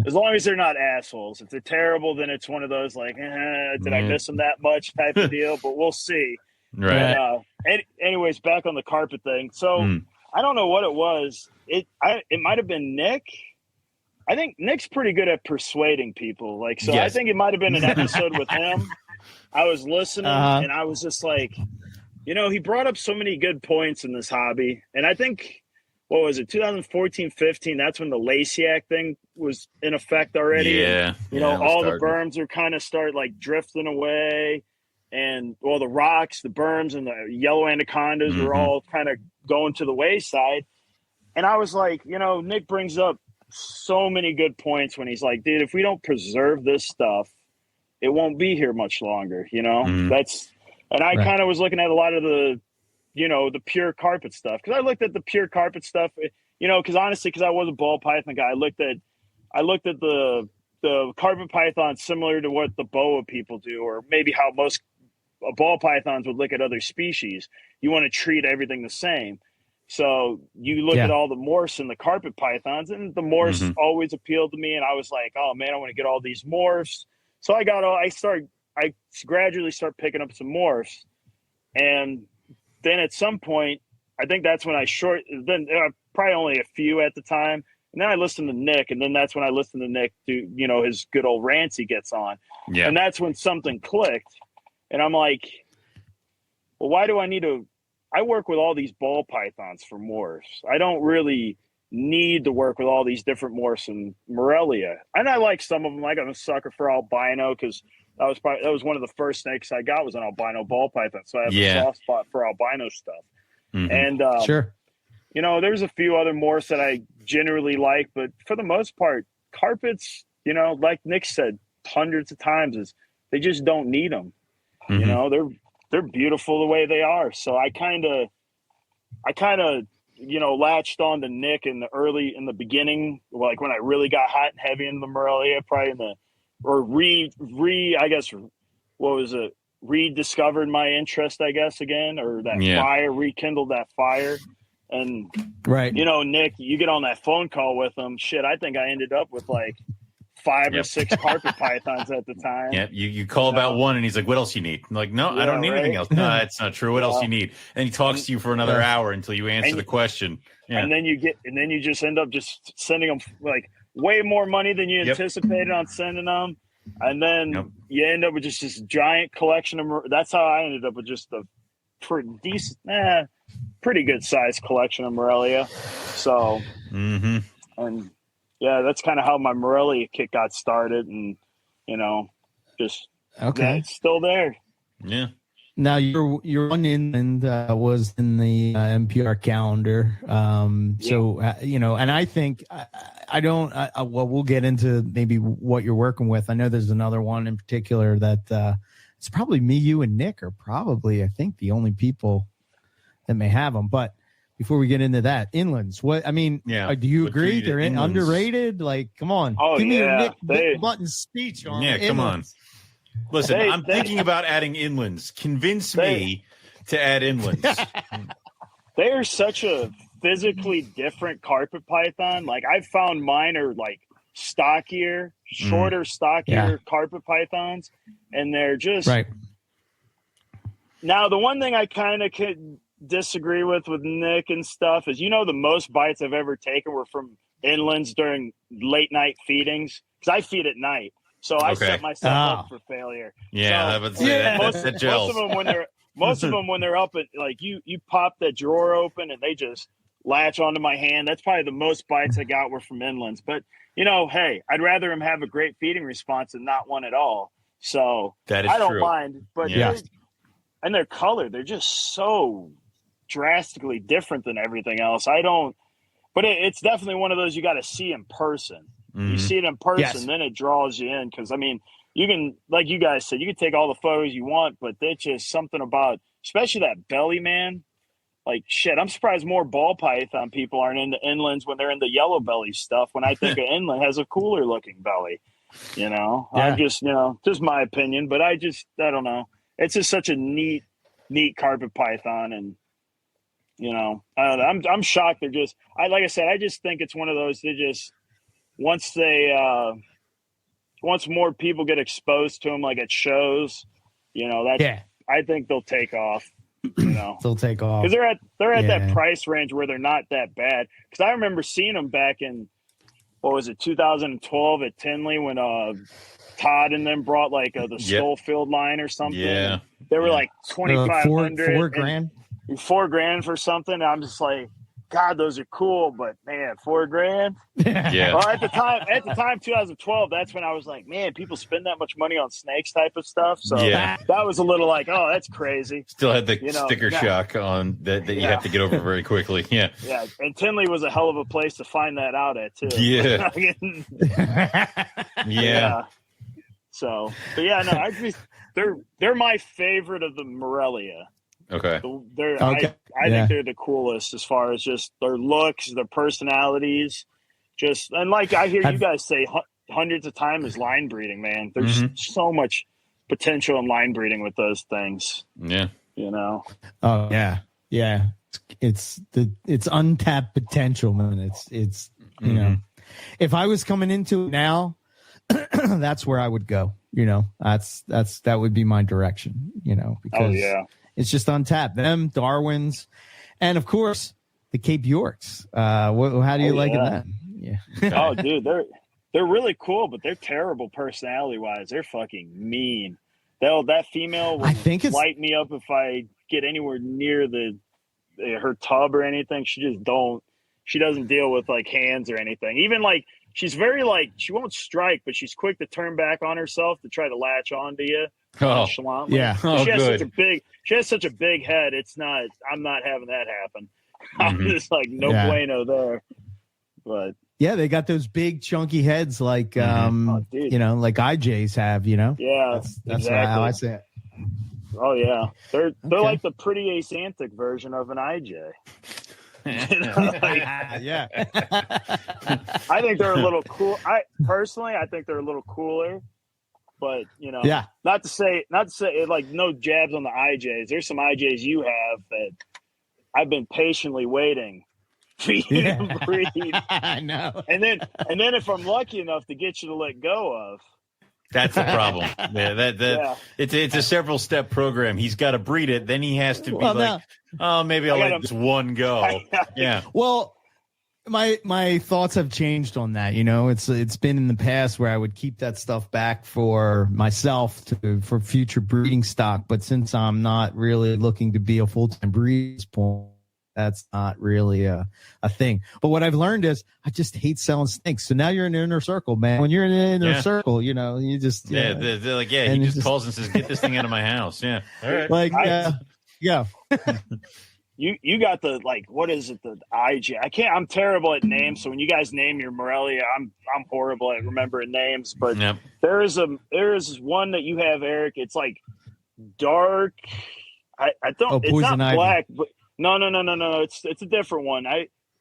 as long as they're not assholes. If they're terrible, then it's one of those like, did I miss them that much type of deal? But we'll see. Right. But, anyways, back on the carpet thing. So I don't know what it was. It might have been Nick. I think Nick's pretty good at persuading people. I think it might have been an episode with him. I was listening and I was just like, he brought up so many good points in this hobby. And I think, 2014, 15, that's when the Lasiak thing was in effect already. Yeah. And, all the berms are kind of start drifting away. And the rocks, the berms, and the yellow anacondas were all kind of going to the wayside. And I was like, Nick brings up so many good points when he's like, dude, if we don't preserve this stuff, it won't be here much longer, and I kind of was looking at a lot of the, the pure carpet stuff. Cause I looked at the pure carpet stuff, cause honestly, cause I was a ball python guy. I looked at the carpet python similar to what the boa people do, or maybe how most ball pythons would look at other species. You want to treat everything the same. So you look at all the morphs and the carpet pythons, and the morphs always appealed to me. And I was like, oh man, I want to get all these morphs. So I gradually start picking up some morphs. And then at some point, I think that's when probably only a few at the time. And then I listened to Nick, and then that's when I listened to Nick do, his good old rants he gets on. Yeah. And that's when something clicked. And I'm like, well, why do I need to? I work with all these ball pythons for morphs. I don't really need to work with all these different morphs in Morelia. And I like some of them. I got a sucker for albino because that was one of the first snakes I got was an albino ball python. So I have a soft spot for albino stuff. And sure. There's a few other morphs that I generally like, but for the most part, carpets, like Nick said hundreds of times, they just don't need them. They're beautiful the way they are. So I kind of latched on to Nick in the beginning, like when I really got hot and heavy in the Morelia, probably rediscovered my interest, I guess, again, or that fire, rekindled that fire. And, Nick, you get on that phone call with him. Shit, I think I ended up with like 5 or 6 carpet pythons at the time. Yeah, you call about one, and he's like, "What else you need?" I'm like, "No, I don't need anything else." No, that's not true. What else you need? And he talks to you for another hour until you answer the question. Yeah. And then you just end up just sending them like way more money than you anticipated on sending them, and then you end up with just this giant collection of. That's how I ended up with just a pretty good sized collection of Morelia. So, and. Yeah, that's kind of how my Morelia kick got started, and it's still there. Yeah. Now your one inland was in the NPR calendar. So and I think we'll get into maybe what you're working with. I know there's another one in particular that it's probably me, you, and Nick are probably I think the only people that may have them, but. Before we get into that, inlands. Do you agree they're underrated? Like, come on, give me your Nick Button speech on. Yeah, come on. Listen, I'm thinking about adding inlands. Convince me to add inlands. They are such a physically different carpet python. Like I've found mine are like stockier carpet pythons, and they're just right. Now, the one thing I kind of could disagree with Nick and stuff is, the most bites I've ever taken were from inlands during late night feedings because I feed at night. So I set myself up for failure. Yeah, most of them when they're up at like you pop that drawer open and they just latch onto my hand. That's probably the most bites I got were from inlands. But hey, I'd rather them have a great feeding response than not one at all. So that is I don't mind. But and their color, they're just so drastically different than everything else. But it's definitely one of those you got to see in person. You see it in person, then it draws you in. Because you can, like you guys said, you can take all the photos you want, but there's just something about, especially that belly, man. Like shit, I'm surprised more ball python people aren't into inlands when they're into yellow belly stuff. When I think an inland has a cooler looking belly, I'm just just my opinion, but I don't know. It's just such a neat carpet python, and I don't know. I'm shocked. They're just. Like I said, I just think it's one of those. They just once more people get exposed to them, like at shows, I think they'll take off. They'll take off because they're at that price range where they're not that bad. Because I remember seeing them back in 2012 at Tinley when Todd and them brought like the Schofield line or something. Yeah, they were like 2,500, $4,000 for something. And I'm just like, God, those are cool, but man, $4,000. Yeah. Well, at the time, 2012, that's when I was like, man, people spend that much money on snakes type of stuff. So that was a little like, oh, that's crazy. Still had the sticker shock on that you have to get over very quickly. Yeah. Yeah. And Tinley was a hell of a place to find that out at too. Yeah. Yeah. So, but no, they're my favorite of the Morelia. Okay. I think they're the coolest as far as just their looks, their personalities, and like I hear you guys say hundreds of times is line breeding, man. There's so much potential in line breeding with those things. Yeah. Oh yeah. Yeah. it's untapped potential, man. It's you know, if I was coming into it now, that's where I would go. You know, that would be my direction. You know, because it's just untapped. Them Darwins, and of course the Cape Yorks. How do you like that? Yeah. Oh, dude, they're really cool, but they're terrible personality wise. They're fucking mean. That female will light me up if I get anywhere near her tub or anything. She doesn't deal with like hands or anything. Even like she's very like, she won't strike, but she's quick to turn back on herself to try to latch onto you. Oh, yeah. She has such a big head. I'm not having that happen. I'm just like bueno there. But yeah, they got those big chunky heads like you know, like IJs have, you know. Yeah, that's how I say it. Oh yeah, they're like the pretty asantic version of an IJ. Yeah. I think they're a little cool. I think they're a little cooler, but you know, not to say like no jabs on the IJs. There's some IJs you have that I've been patiently waiting for you to breed. I know. And then if I'm lucky enough to get you to let go of. That's the problem. It's a several step program. He's got to breed it. Then he has to be maybe I'll let this one go. Yeah. Well, my thoughts have changed on that. You know, it's been in the past where I would keep that stuff back for myself for future breeding stock. But since I'm not really looking to be a full-time breeder at this point, that's not really a thing. But what I've learned is I just hate selling snakes. So now you're in the inner circle, man. When you're in the inner circle, you know, you just they're like, he just calls and says, "Get this thing out of my house." Yeah, all right. Like yeah. You got the like, what is it? The IJ. I'm terrible at names. So when you guys name your Morelia, I'm horrible at remembering names. But there is one that you have, Eric. It's like dark. I don't. It's not black, but. No. It's a different one.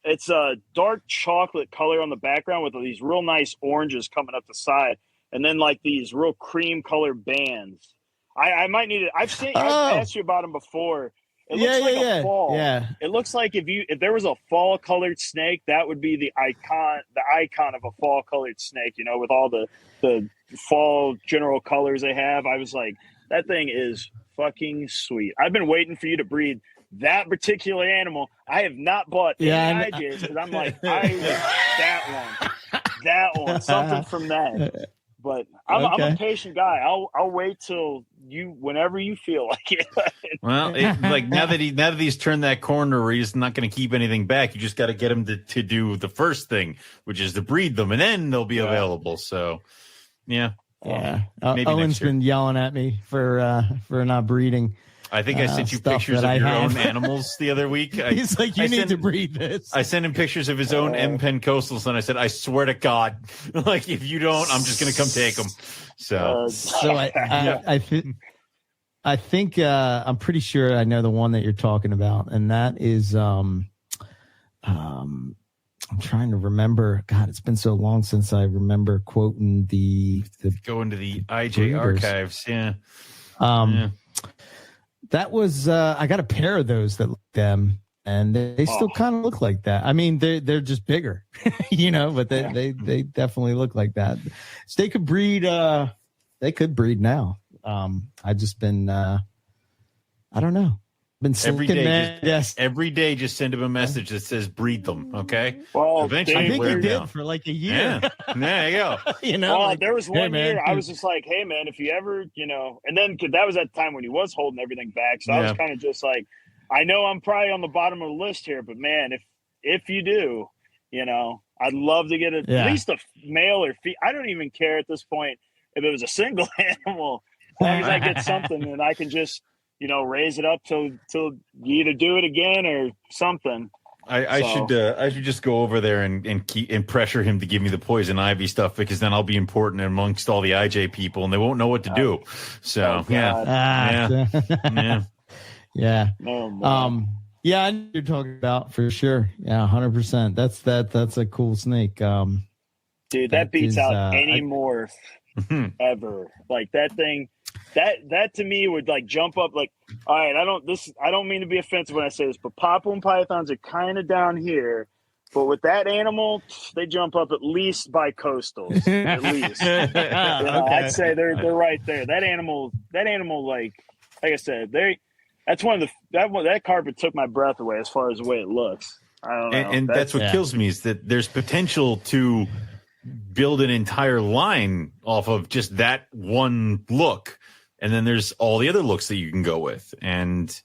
It's a dark chocolate color on the background with these real nice oranges coming up the side, and then like these real cream colored bands. I might need it. I've asked you about them before. It looks like a fall. Yeah. It looks like if there was a fall colored snake, that would be the icon of a fall colored snake. You know, with all the fall general colors they have. I was like, that thing is fucking sweet. I've been waiting for you to breed that particular animal. I have not bought any IJs because I'm like, that one, something from that. But I'm a patient guy. I'll wait till whenever you feel like it. Well, now that he's turned that corner where he's not going to keep anything back, you just got to get him to do the first thing, which is to breed them, and then they'll be available. So, yeah. Owen's been yelling at me for not breeding. I think I sent you pictures of your own animals the other week. He's like, you need to breed this. I sent him pictures of his own M-Pen coastals, and I said, I swear to God, like, if you don't, I'm just going to come take them. So I think I'm pretty sure I know the one that you're talking about, and that is I'm trying to remember. God, it's been so long since I remember quoting the go into the IJ archives. Yeah. That was I got a pair of those that look them, and they still kind of look like that. I mean, they're just bigger, you know, but they definitely look like that. So they could breed. They could breed now. I've just been I don't know. Been every day, just send him a message that says breed them. Okay. Well, eventually, I think he did for like a year. Yeah. There you go. You know, well, there was one year I was just like, hey man, if you ever, you know, and then cause that was at the time when he was holding everything back. So I was kind of just like, I know I'm probably on the bottom of the list here, but man, if you do, you know, I'd love to get at least a male or female. I don't even care at this point if it was a single animal, as long as I get something and I can just, you know, raise it up till you either do it again or something. I should just go over there and pressure him to give me the poison ivy stuff, because then I'll be important amongst all the IJ people and they won't know what to do. So yeah. Yeah, I know what you're talking about for sure. Yeah, 100%. That's a cool snake. Dude, that beats out any morph ever. Like that thing. that to me would like jump up like, all right, I don't mean to be offensive when I say this, but poplar pythons are kind of down here. But with that animal, they jump up at least by coastals. At least, okay. I'd say they're right there. That animal, like I said, that's one of that carpet took my breath away as far as the way it looks. I don't know, and that's what kills me is that there's potential to build an entire line off of just that one look, and then there's all the other looks that you can go with, and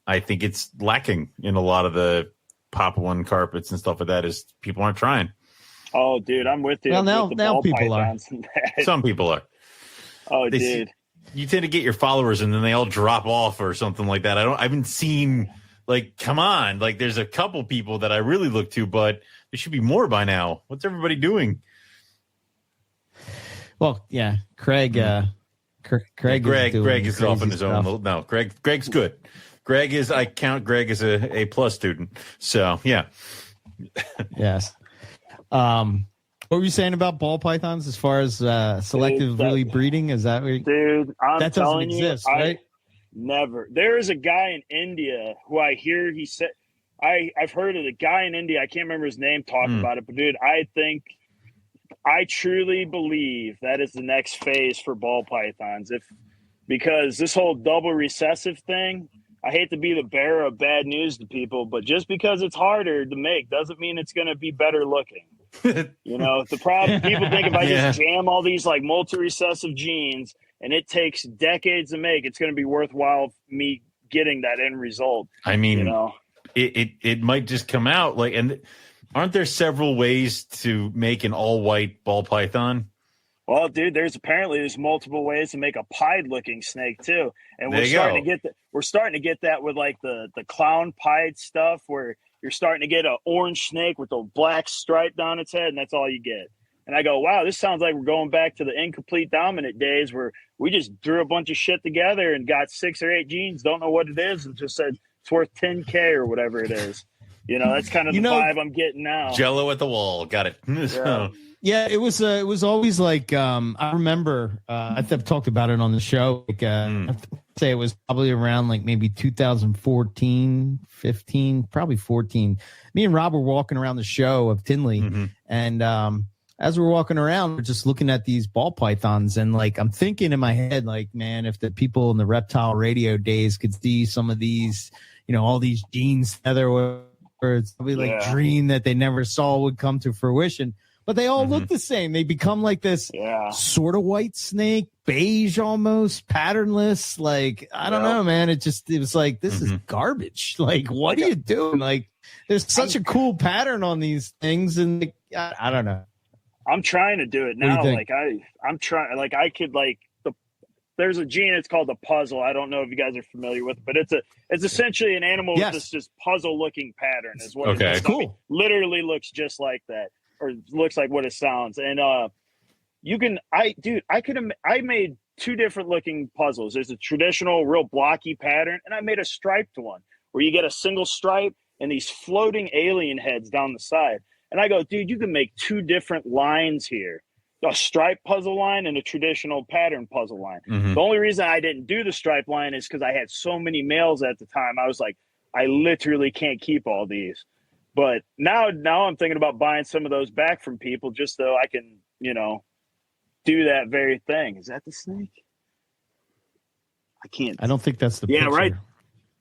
I think it's lacking in a lot of the Papuan carpets and stuff like that. Is people aren't trying. Oh, dude, I'm with you. Well, now people are. Some people are. Oh, dude, you tend to get your followers, and then they all drop off or something like that. I haven't seen, like, come on, like there's a couple people that I really look to, but there should be more by now. What's everybody doing? Well, yeah, Craig is off on his stuff. own. No, Greg's good. I count Greg as a plus student. So yeah. Yes. What were you saying about ball pythons as far as selectively breeding? Is that what dude? That doesn't exist, right? Never. There is a guy in India who I hear he said. I've heard of the guy in India. I can't remember his name talking about it, but dude, I truly believe that is the next phase for ball pythons. Because this whole double recessive thing. I hate to be the bearer of bad news to people, but just because it's harder to make doesn't mean it's going to be better looking. The problem, people think if I just jam all these like multi-recessive genes and it takes decades to make, it's going to be worthwhile me getting that end result. I mean, it might just come out like, and aren't there several ways to make an all white ball python? Well, dude, there's multiple ways to make a pied-looking snake too, and we're starting to get that with like the clown pied stuff, where you're starting to get an orange snake with a black stripe down its head, and that's all you get. And I go, wow, this sounds like we're going back to the incomplete dominant days where we just threw a bunch of shit together and got 6 or 8 genes, don't know what it is, and just said it's worth $10K or whatever it is. That's kind of the vibe I'm getting now. Jello at the wall, got it. Yeah. Yeah, it was always like I remember I've talked about it on the show. Like, I'd say it was probably around like maybe 2014, 15, probably 14. Me and Rob were walking around the show of Tinley, and as we're walking around, we're just looking at these ball pythons, and like I'm thinking in my head, like, man, if the people in the reptile radio days could see some of these, all these genes together, where it's probably like dream that they never saw would come to fruition. But they all look the same. They become like this sort of white snake, beige almost, patternless. Like, I don't know, man. It was like, this is garbage. Like, what are you doing? Like, there's such a cool pattern on these things. And I don't know. I'm trying to do it now. Like, I'm trying, like, I could, like, there's a gene, it's called the puzzle. I don't know if you guys are familiar with it, but it's essentially an animal with this just puzzle looking pattern is what it is. Cool. I mean, literally looks just like that. Or looks like what it sounds. And I made 2 different looking puzzles. There's a traditional real blocky pattern, and I made a striped one where you get a single stripe and these floating alien heads down the side. And I go, dude, you can make 2 different lines here. A stripe puzzle line and a traditional pattern puzzle line. The only reason I didn't do the stripe line is because I had so many males at the time. I was like, I literally can't keep all these. But now I'm thinking about buying some of those back from people just so I can, do that very thing. Is that the snake? I can't. I don't think that's the picture. Right.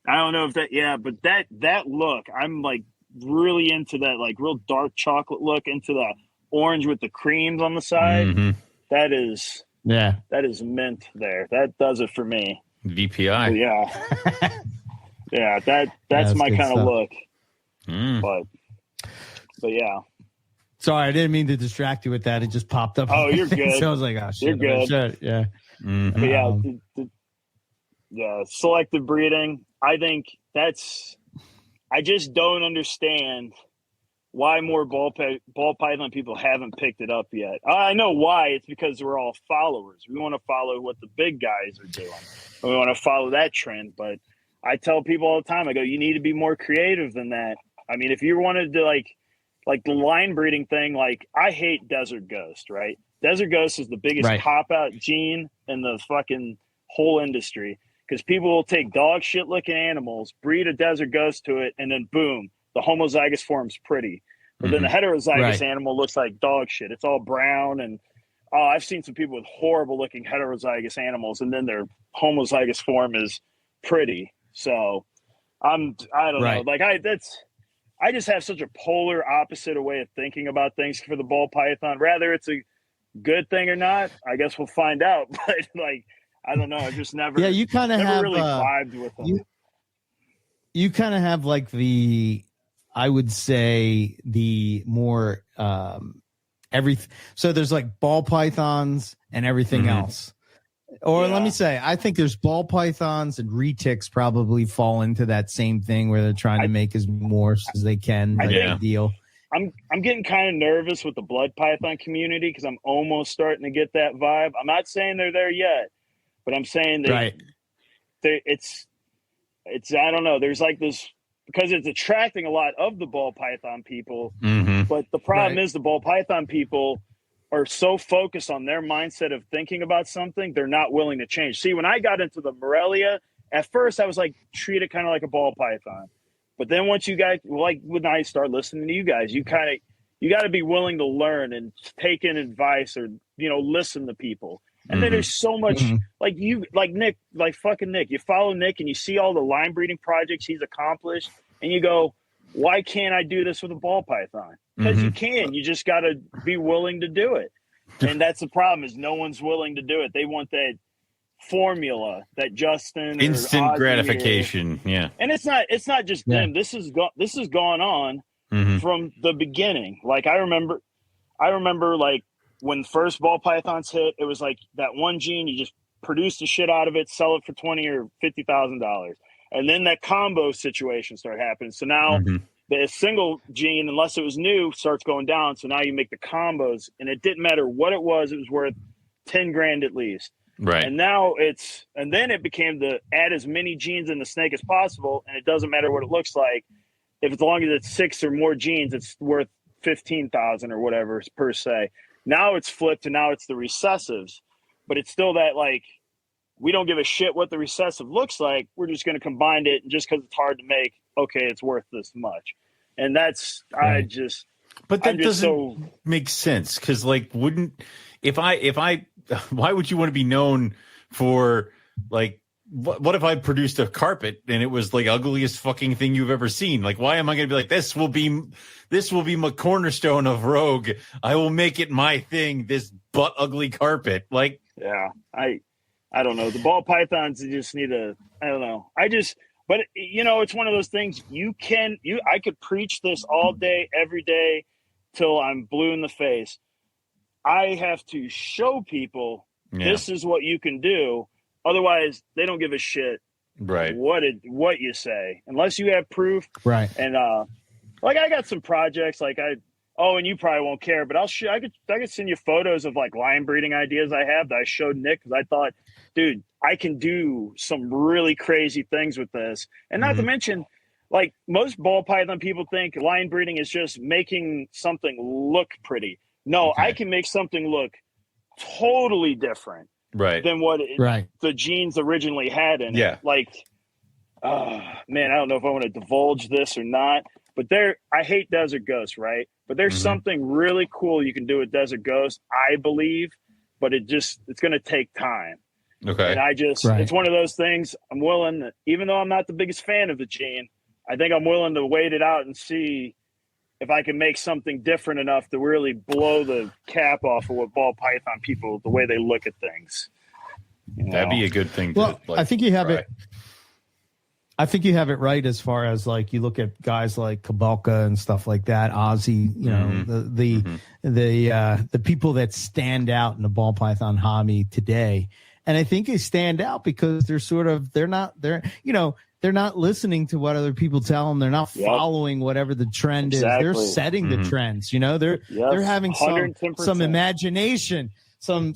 I don't know if that, but that look, I'm like really into that, like real dark chocolate look, into the orange with the creams on the side. That is mint there. That does it for me. VPI. That's my kind of look. But yeah. Sorry, I didn't mean to distract you with that. It just popped up. Oh, you're good. So I was like, oh, shit. You're good. Yeah. But selective breeding. I think I just don't understand why more ball python people haven't picked it up yet. I know why. It's because we're all followers. We want to follow what the big guys are doing. And we want to follow that trend. But I tell people all the time, I go, you need to be more creative than that. I mean, if you wanted to like the line breeding thing, like I hate Desert Ghost, right? Desert Ghost is the biggest cop out gene in the fucking whole industry, because people will take dog shit looking animals, breed a desert ghost to it, and then boom, the homozygous form's pretty. But then the heterozygous animal looks like dog shit. It's all brown, and I've seen some people with horrible looking heterozygous animals, and then their homozygous form is pretty. So I don't know. Like I just have such a polar opposite way of thinking about things for the ball python. Rather it's a good thing or not, I guess we'll find out. But like, I don't know. I just never. Yeah, you kind of have really vibed with them. You kind of have like I would say the more so there's like ball pythons and everything else. Or let me say, I think there's ball pythons and retics probably fall into that same thing where they're trying to make as morphs as they can. Deal. I'm getting kind of nervous with the blood python community because I'm almost starting to get that vibe. I'm not saying they're there yet, but I'm saying that it's I don't know. There's like this, because it's attracting a lot of the ball python people. But the problem is the ball python people are so focused on their mindset of thinking about something, they're not willing to change. See, when I got into the Morelia, at first I was like, treat it kind of like a ball python. But then once you guys, like when I start listening to you guys, you got to be willing to learn and take in advice, or, listen to people. And then there's so much, like Nick, like fucking Nick, you follow Nick and you see all the line breeding projects he's accomplished, and you go, why can't I do this with a ball python? Because you can. You just got to be willing to do it. And that's the problem, is no one's willing to do it. They want that formula that Justin instant gratification. Yeah. And it's not just them. This has gone on from the beginning. Like I remember like when first ball pythons hit, it was like that one gene, you just produce the shit out of it, sell it for $20,000 or $50,000. And then that combo situation started happening. So now the single gene, unless it was new, starts going down. So now you make the combos, and it didn't matter what it was worth $10,000 at least. Right. And now then it became to add as many genes in the snake as possible. And it doesn't matter what it looks like. If as long as it's 6 or more genes, it's worth 15,000 or whatever per se. Now it's flipped, and now it's the recessives, but it's still that, like, we don't give a shit what the recessive looks like. We're just going to combine it, and just because it's hard to make, okay, it's worth this much. And that's But that doesn't make sense, because like, why would you want to be known for, like, what if I produced a carpet and it was like ugliest fucking thing you've ever seen? Like, why am I going to be like, this will be my cornerstone of Rogue. I will make it my thing. This butt ugly carpet. Like, yeah, I don't know. The ball pythons, you just need I don't know. But it's one of those things I could preach this all day, every day till I'm blue in the face. I have to show people this is what you can do. Otherwise, they don't give a shit what you say, unless you have proof. Right. And like I got some projects like and you probably won't care, but I could send you photos of like line breeding ideas I have that I showed Nick, because I thought, dude, I can do some really crazy things with this. And not to mention, like, most ball python people think line breeding is just making something look pretty. No, I can make something look totally different than what the genes originally had in it. Like, man, I don't know if I want to divulge this or not, but I hate Desert Ghost, right? But there's something really cool you can do with Desert Ghost, I believe, but it's going to take time. Okay. And it's one of those things I'm willing, even though I'm not the biggest fan of the gene, I think I'm willing to wait it out and see if I can make something different enough to really blow the cap off of what ball python people, the way they look at things. That'd be a good thing. I think you have it. I think you have it right as far as, like, you look at guys like Kabelka and stuff like that, Ozzy, the people that stand out in the ball python hobby today. And I think they stand out because they're not listening to what other people tell them. They're not following whatever the trend is. They're setting the trends. They're having some imagination. some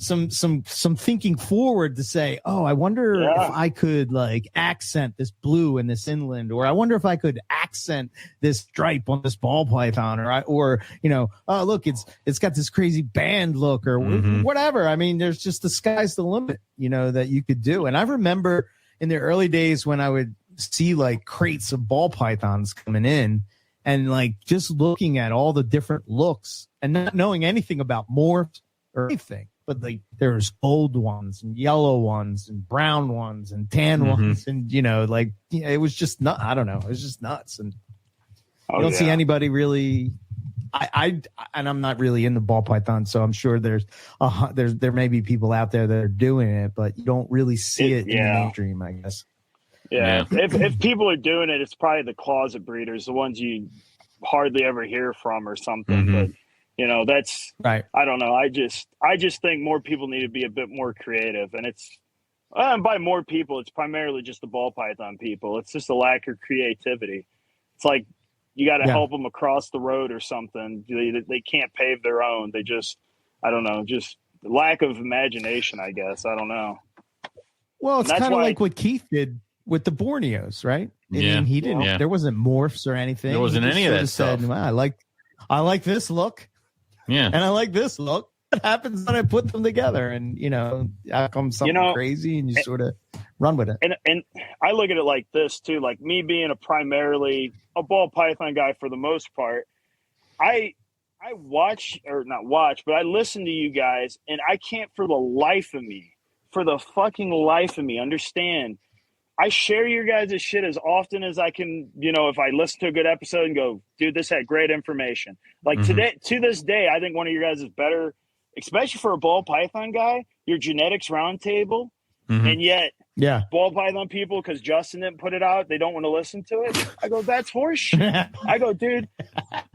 thinking forward to say, oh, I wonder if I could like accent this blue in this inland, or I wonder if I could accent this stripe on this ball python, or oh, look, it's got this crazy band look, or whatever. I mean, there's just the sky's the limit, that you could do. And I remember in the early days when I would see like crates of ball pythons coming in, and like just looking at all the different looks and not knowing anything about morphs or anything, but like there's gold ones and yellow ones and brown ones and tan ones, and it was just I don't know, it was just nuts. And you don't see anybody really. And I'm not really in the ball python, so I'm sure there may be people out there that are doing it, but you don't really see it in the mainstream, I guess. Yeah. If people are doing it, it's probably the closet breeders, the ones you hardly ever hear from or something. But that's right. I don't know. I just think more people need to be a bit more creative, and and by more people, it's primarily just the ball python people. It's just a lack of creativity. It's like you got to help them across the road or something. They can't pave their own. They just, I don't know, just lack of imagination, I guess. I don't know. Well, it's kind of like what Keith did with the Borneos, right? I mean, he didn't. Yeah. There wasn't morphs or anything. There wasn't any of that stuff. Said, well, I like this look. Yeah, and I like this look. What happens when I put them together? And out comes something crazy, and you sort of run with it. And I look at it like this too. Like me being primarily a ball python guy for the most part, I watch, or not watch, but I listen to you guys, and I can't for the fucking life of me understand. I share your guys' shit as often as I can, if I listen to a good episode and go, dude, this had great information. Like today, to this day, I think one of your guys is better, especially for a ball python guy, your genetics roundtable. And yet, ball python people, because Justin didn't put it out, they don't want to listen to it. I go, that's horseshit. I go, dude,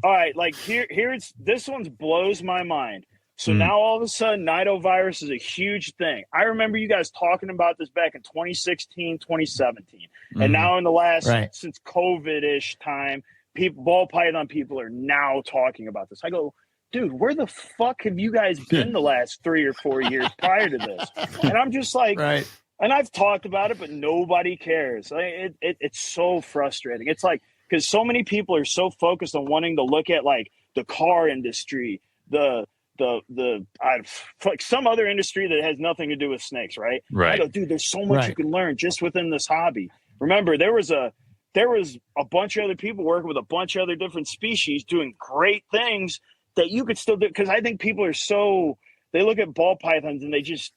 all right, like here's this one blows my mind. So now all of a sudden, nidovirus is a huge thing. I remember you guys talking about this back in 2016, 2017. And now in the last, since COVID-ish time, ball python people are now talking about this. I go, dude, where the fuck have you guys been the last 3 or 4 years prior to this? And I'm just like, and I've talked about it, but nobody cares. It's so frustrating. It's like, because so many people are so focused on wanting to look at like the car industry, like some other industry that has nothing to do with snakes, right? I go, dude, there's so much you can learn just within this hobby. Remember, there was a bunch of other people working with a bunch of other different species doing great things that you could still do. Because I think people are they look at ball pythons and they just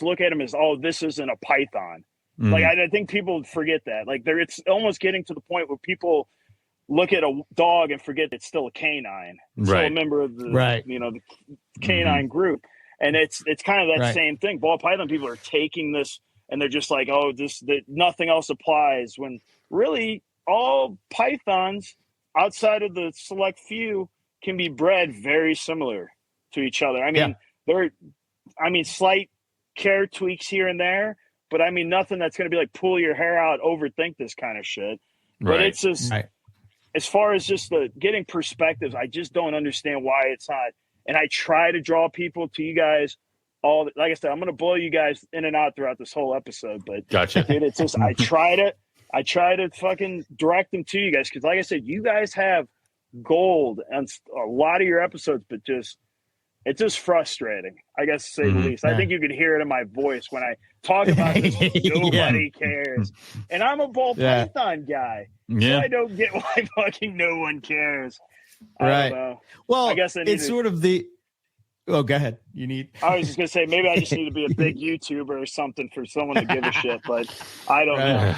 look at them as, oh, this isn't a python. Like I think people forget that. Like it's almost getting to the point where people look at a dog and forget it's still a canine. Still a member of the the canine group. And it's kind of that same thing. Ball python people are taking this and they're just like, oh, nothing else applies, when really all pythons outside of the select few can be bred very similar to each other. I mean, slight care tweaks here and there, but I mean, nothing that's going to be like pull your hair out, overthink this kind of shit. But it's just, as far as just getting perspectives, I just don't understand why it's not. And I try to draw people to you guys like I said, I'm going to blow you guys in and out throughout this whole episode, but dude, it's just, I try to fucking direct them to you guys. Cause like I said, you guys have gold and a lot of your episodes, but it's just frustrating, I guess, to say the least. I think you could hear it in my voice when I talk about this. Nobody cares. And I'm a ball python guy. So I don't get why fucking no one cares. I don't know. Well, I guess it's sort of the... Oh, go ahead. I was just going to say, maybe I just need to be a big YouTuber or something for someone to give a shit, but I don't know.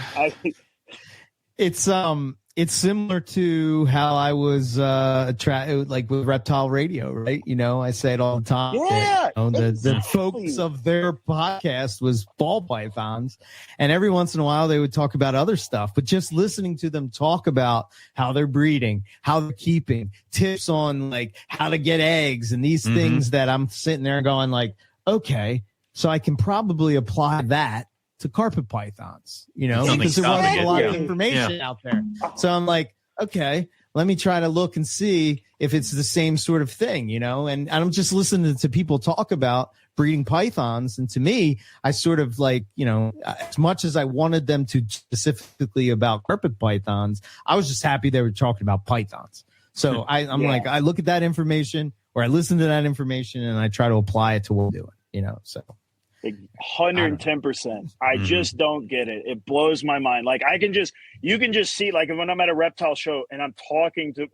It's similar to how I was like with Reptile Radio, right? I say it all the time. Yeah, the focus of their podcast was ball pythons, and every once in a while they would talk about other stuff. But just listening to them talk about how they're breeding, how they're keeping, tips on like how to get eggs, and these things that I'm sitting there going like, okay, so I can probably apply that to carpet pythons, because there wasn't a lot of information out there. So I'm like, okay, let me try to look and see if it's the same sort of thing, you know? And I'm just listening to people talk about breeding pythons. And to me, I sort of like, you know, as much as I wanted them to specifically about carpet pythons, I was just happy they were talking about pythons. So I'm like, I look at that information or I listen to that information and I try to apply it to what we're doing, you know? So 110%. I just don't get it. It blows my mind. Like you can just see, like when I'm at a reptile show and I'm talking to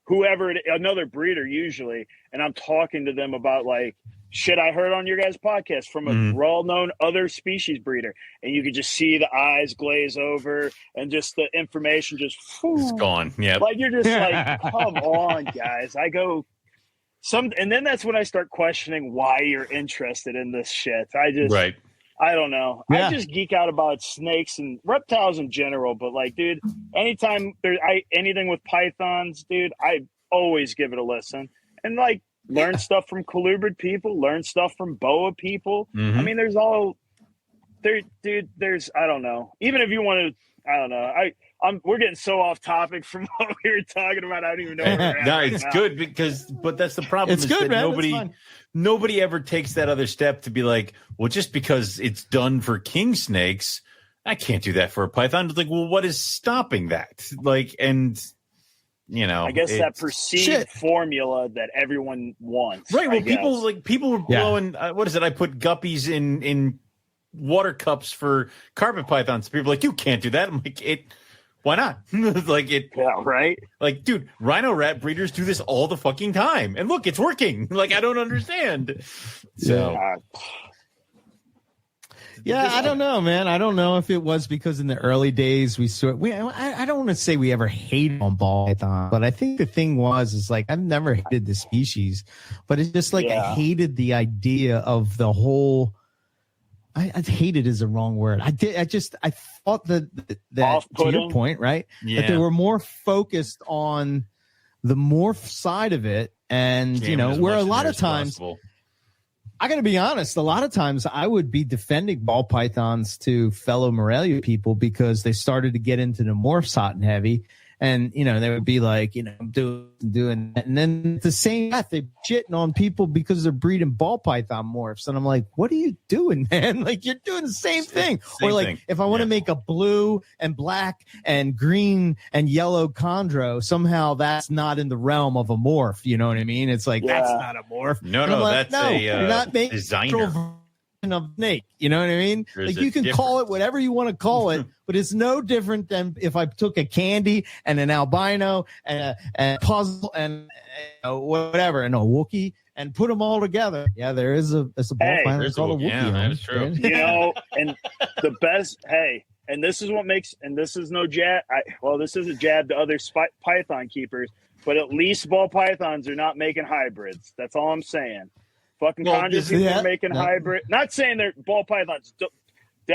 another breeder usually, and I'm talking to them about like shit I heard on your guys' podcast from a well-known other species breeder, and you could just see the eyes glaze over and just the information just it's gone. Yeah, like you're just like, come on, guys. I go. And then that's when I start questioning why you're interested in this shit. I don't know. Yeah. I just geek out about snakes and reptiles in general. But like, dude, anytime there's anything with pythons, dude, I always give it a listen and like learn stuff from colubrid people, learn stuff from boa people. I mean, there's I don't know. Even if you want to, I don't know. We're getting so off topic from what we were talking about. I don't even know where we're at. No, it's good but that's the problem. It's good, man. Nobody ever takes that other step to be like, well, just because it's done for king snakes, I can't do that for a python. It's like, well, what is stopping that? Like, and you know, I guess that perceived formula that everyone wants. Right. Well, people were blowing. What is it? I put guppies in water cups for carpet pythons. People are like, you can't do that. I'm like, why not? Like it. Yeah, right. Like, dude, rhino rat breeders do this all the fucking time, and look, it's working. Like, I don't understand. So. Yeah, I don't know, man. I don't know if it was because in the early days I don't want to say we ever hated on ball python, but I think the thing is like I've never hated the species, but it's just like I hated the idea of the whole. I hated is the wrong word. I thought that to your point, right? Yeah. That they were more focused on the morph side of it, and you know, where a lot of times. I got to be honest. A lot of times I would be defending ball pythons to fellow Morelia people because they started to get into the morphs hot and heavy. And, you know, they would be like, you know, doing that. And then the same breath, they're shitting on people because they're breeding ball python morphs. And I'm like, what are you doing, man? Like, you're doing the same thing. Or like, if I want to make a blue and black and green and yellow chondro, somehow that's not in the realm of a morph. You know what I mean? It's like, that's not a morph. No, like, that's you're not making designer of snake. You know what I mean? There's like you can call it whatever you want to call it, but it's no different than if I took a candy and an albino and a puzzle and whatever and a Wookiee and put them all together. Yeah, there is a ball python called a Wookiee. Yeah, that is true. You know, and the best. And this is what makes. And this is no jab. This is a jab to other python keepers, but at least ball pythons are not making hybrids. That's all I'm saying. Fucking chondros people are making hybrid. Not saying they're ball pythons.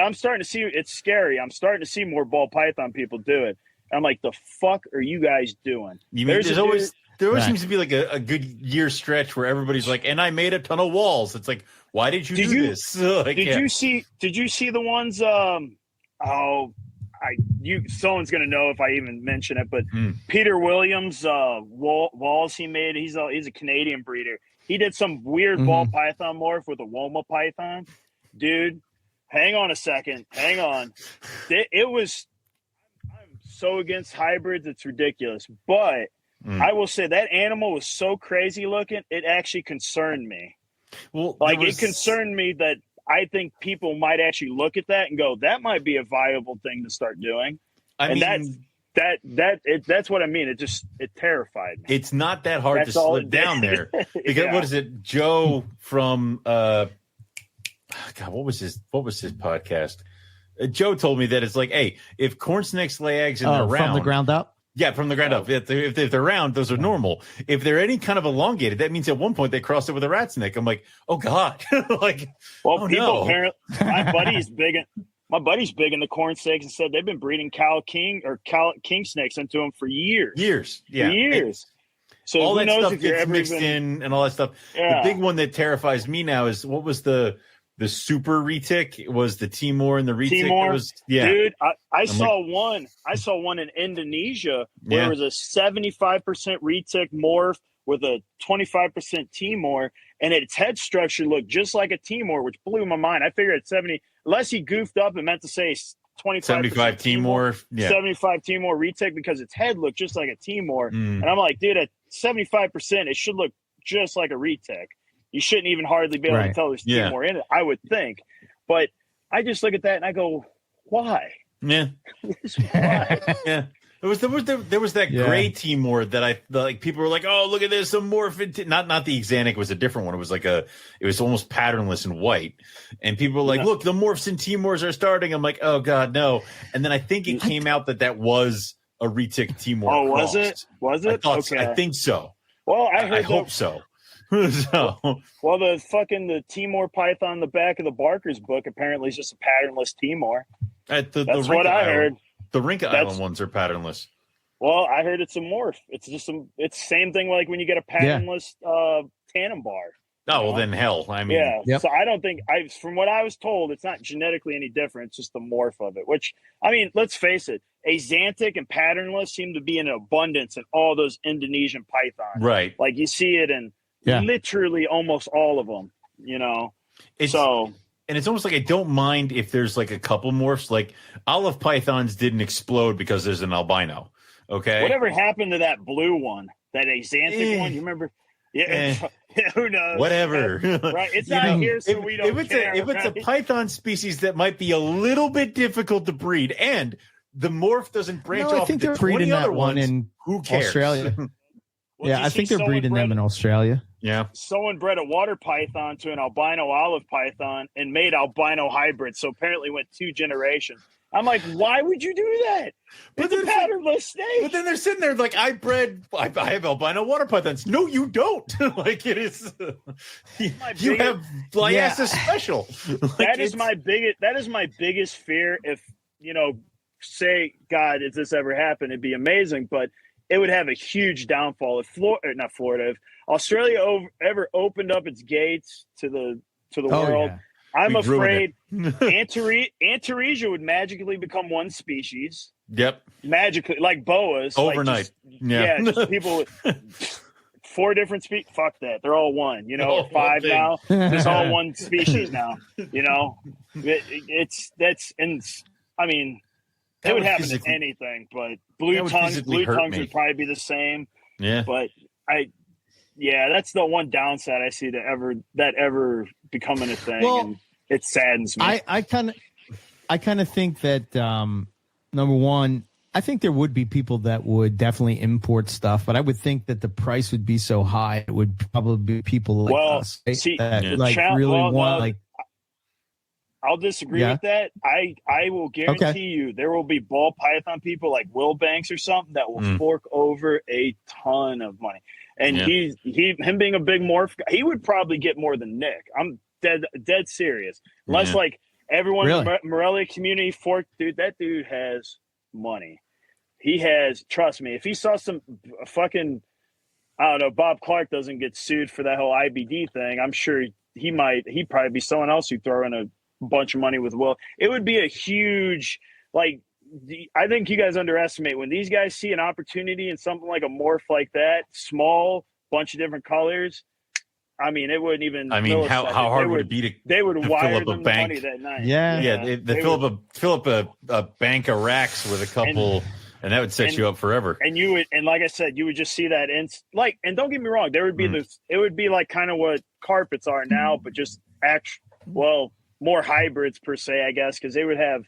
I'm starting to see it's scary. I'm starting to see more ball python people do it. And I'm like, the fuck are you guys doing? You mean there always seems to be like a good year stretch where everybody's like, and I made a ton of walls. It's like, why did you do this? Like, did you see the ones? Someone's gonna know if I even mention it, but Peter Williams walls he made. He's a Canadian breeder. He did some weird ball python morph with a Woma python. Dude, hang on a second. Hang on. I'm so against hybrids, it's ridiculous. But I will say that animal was so crazy looking, it actually concerned me. Well, it concerned me that I think people might actually look at that and go, that might be a viable thing to start doing. That's what I mean. It terrified me. It's not that hard to slip down there. Because what is it? Joe from God, what was his podcast? Joe told me that it's like, hey, if corn snakes lay eggs and they're round from the ground up. Yeah, from the ground up. If they're round, those are normal. If they're any kind of elongated, that means at one point they crossed it with a rat snake. I'm like, oh God. Apparently, my buddy's big in the corn snakes and said they've been breeding king snakes into them for years. Yeah. For years. So all who that knows stuff gets mixed in and all that stuff. Yeah. The big one that terrifies me now is what was the the super retic was the Timor, and the retic Timor, was dude. I saw one in Indonesia where it was a 75% retic morph with a 25% Timor, and its head structure looked just like a Timor, which blew my mind. I figured at 70, unless he goofed up and meant to say 75 Timor, 75 Timor retic, because its head looked just like a Timor. And I'm like, dude, at 75%, it should look just like a retic. You shouldn't even hardly be able to tell there's Timor in it, I would think. But I just look at that and I go, why? Yeah. Why? Yeah. There was that gray Timor that people were like, oh, look at this, a morphin. Not the Xanic was a different one. It was almost patternless and white. And people were like, look, the morphs and Timors are starting. I'm like, oh God, no. And then I think it came out that was a retic Timor. Oh, was it? Was it? I think so. Well, I hope so. Well, the Timor python in the back of the Barker's book apparently is just a patternless Timor. That's what I heard. The Rinka Island ones are patternless. Well, I heard it's a morph. It's just it's same thing like when you get a patternless tandem bar. Oh, well, then hell. I mean, So I don't think from what I was told, it's not genetically any different. It's just the morph of it, which, I mean, let's face it, axanthic and patternless seem to be in abundance in all those Indonesian pythons. Right. Like you see it in literally almost all of them, And it's almost like I don't mind if there's like a couple morphs. Like olive pythons didn't explode because there's an albino. Okay. Whatever happened to that blue one, that axanthic one? You remember? Yeah. Who knows? Whatever. Right. It's not here, so we don't care. If it's a python species that might be a little bit difficult to breed, and the morph doesn't branch off. I think they're breeding that one in who cares? Australia. I think they're breeding them in Australia. Yeah. Someone bred a water python to an albino olive python and made albino hybrids. So apparently went 2 generations. I'm like, why would you do that? It's a patternless snake. But then they're sitting there like, I have albino water pythons. No, you don't. Like it is. You have Bliasis special. That is my biggest fear. If say, God, if this ever happened, it'd be amazing. But it would have a huge downfall if if Australia ever opened up its gates to the world. Yeah. I'm afraid Antaresia would magically become one species. Yep. Magically, like boas. Overnight. Just people with 4 different species. Fuck that. They're all one. 5 now. It's all one species now. It would happen to anything, but blue tongues would probably be the same. Yeah. But that's the one downside I see that ever becoming a thing, and it saddens me. I kind of think that number one, I think there would be people that would definitely import stuff, but I would think that the price would be so high, it would probably be people like us I'll disagree with that. I will guarantee you there will be ball python people like Will Banks or something that will fork over a ton of money. And him being a big morph, he would probably get more than Nick. I'm dead serious. Unless like everyone in the Morelia community forked, dude, that dude has money. He has, trust me, if he saw some fucking, I don't know, Bob Clark doesn't get sued for that whole IBD thing, I'm sure he'd probably be someone else who throw in a bunch of money with Will. It would be a huge, I think you guys underestimate when these guys see an opportunity in something like a morph like that, small, bunch of different colors. I mean, it wouldn't even. I mean, how hard would it be to? They would wire fill up them a bank the money that night. They fill up a bank of racks with a couple, and that would set you up forever. And you would, and like I said, you would just see that and don't get me wrong, there would be this. It would be like kind of what carpets are now, but just more hybrids per se, I guess, because they would have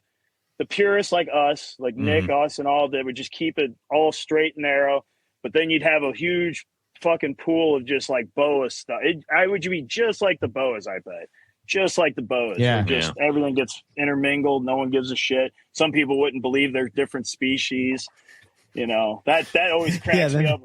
the purists like us, like Nick, us, and all that would just keep it all straight and narrow. But then you'd have a huge fucking pool of just like boa stuff. I would be just like the boas, I bet. Just like the boas. Everything gets intermingled. No one gives a shit. Some people wouldn't believe they're different species. That always cracks me up.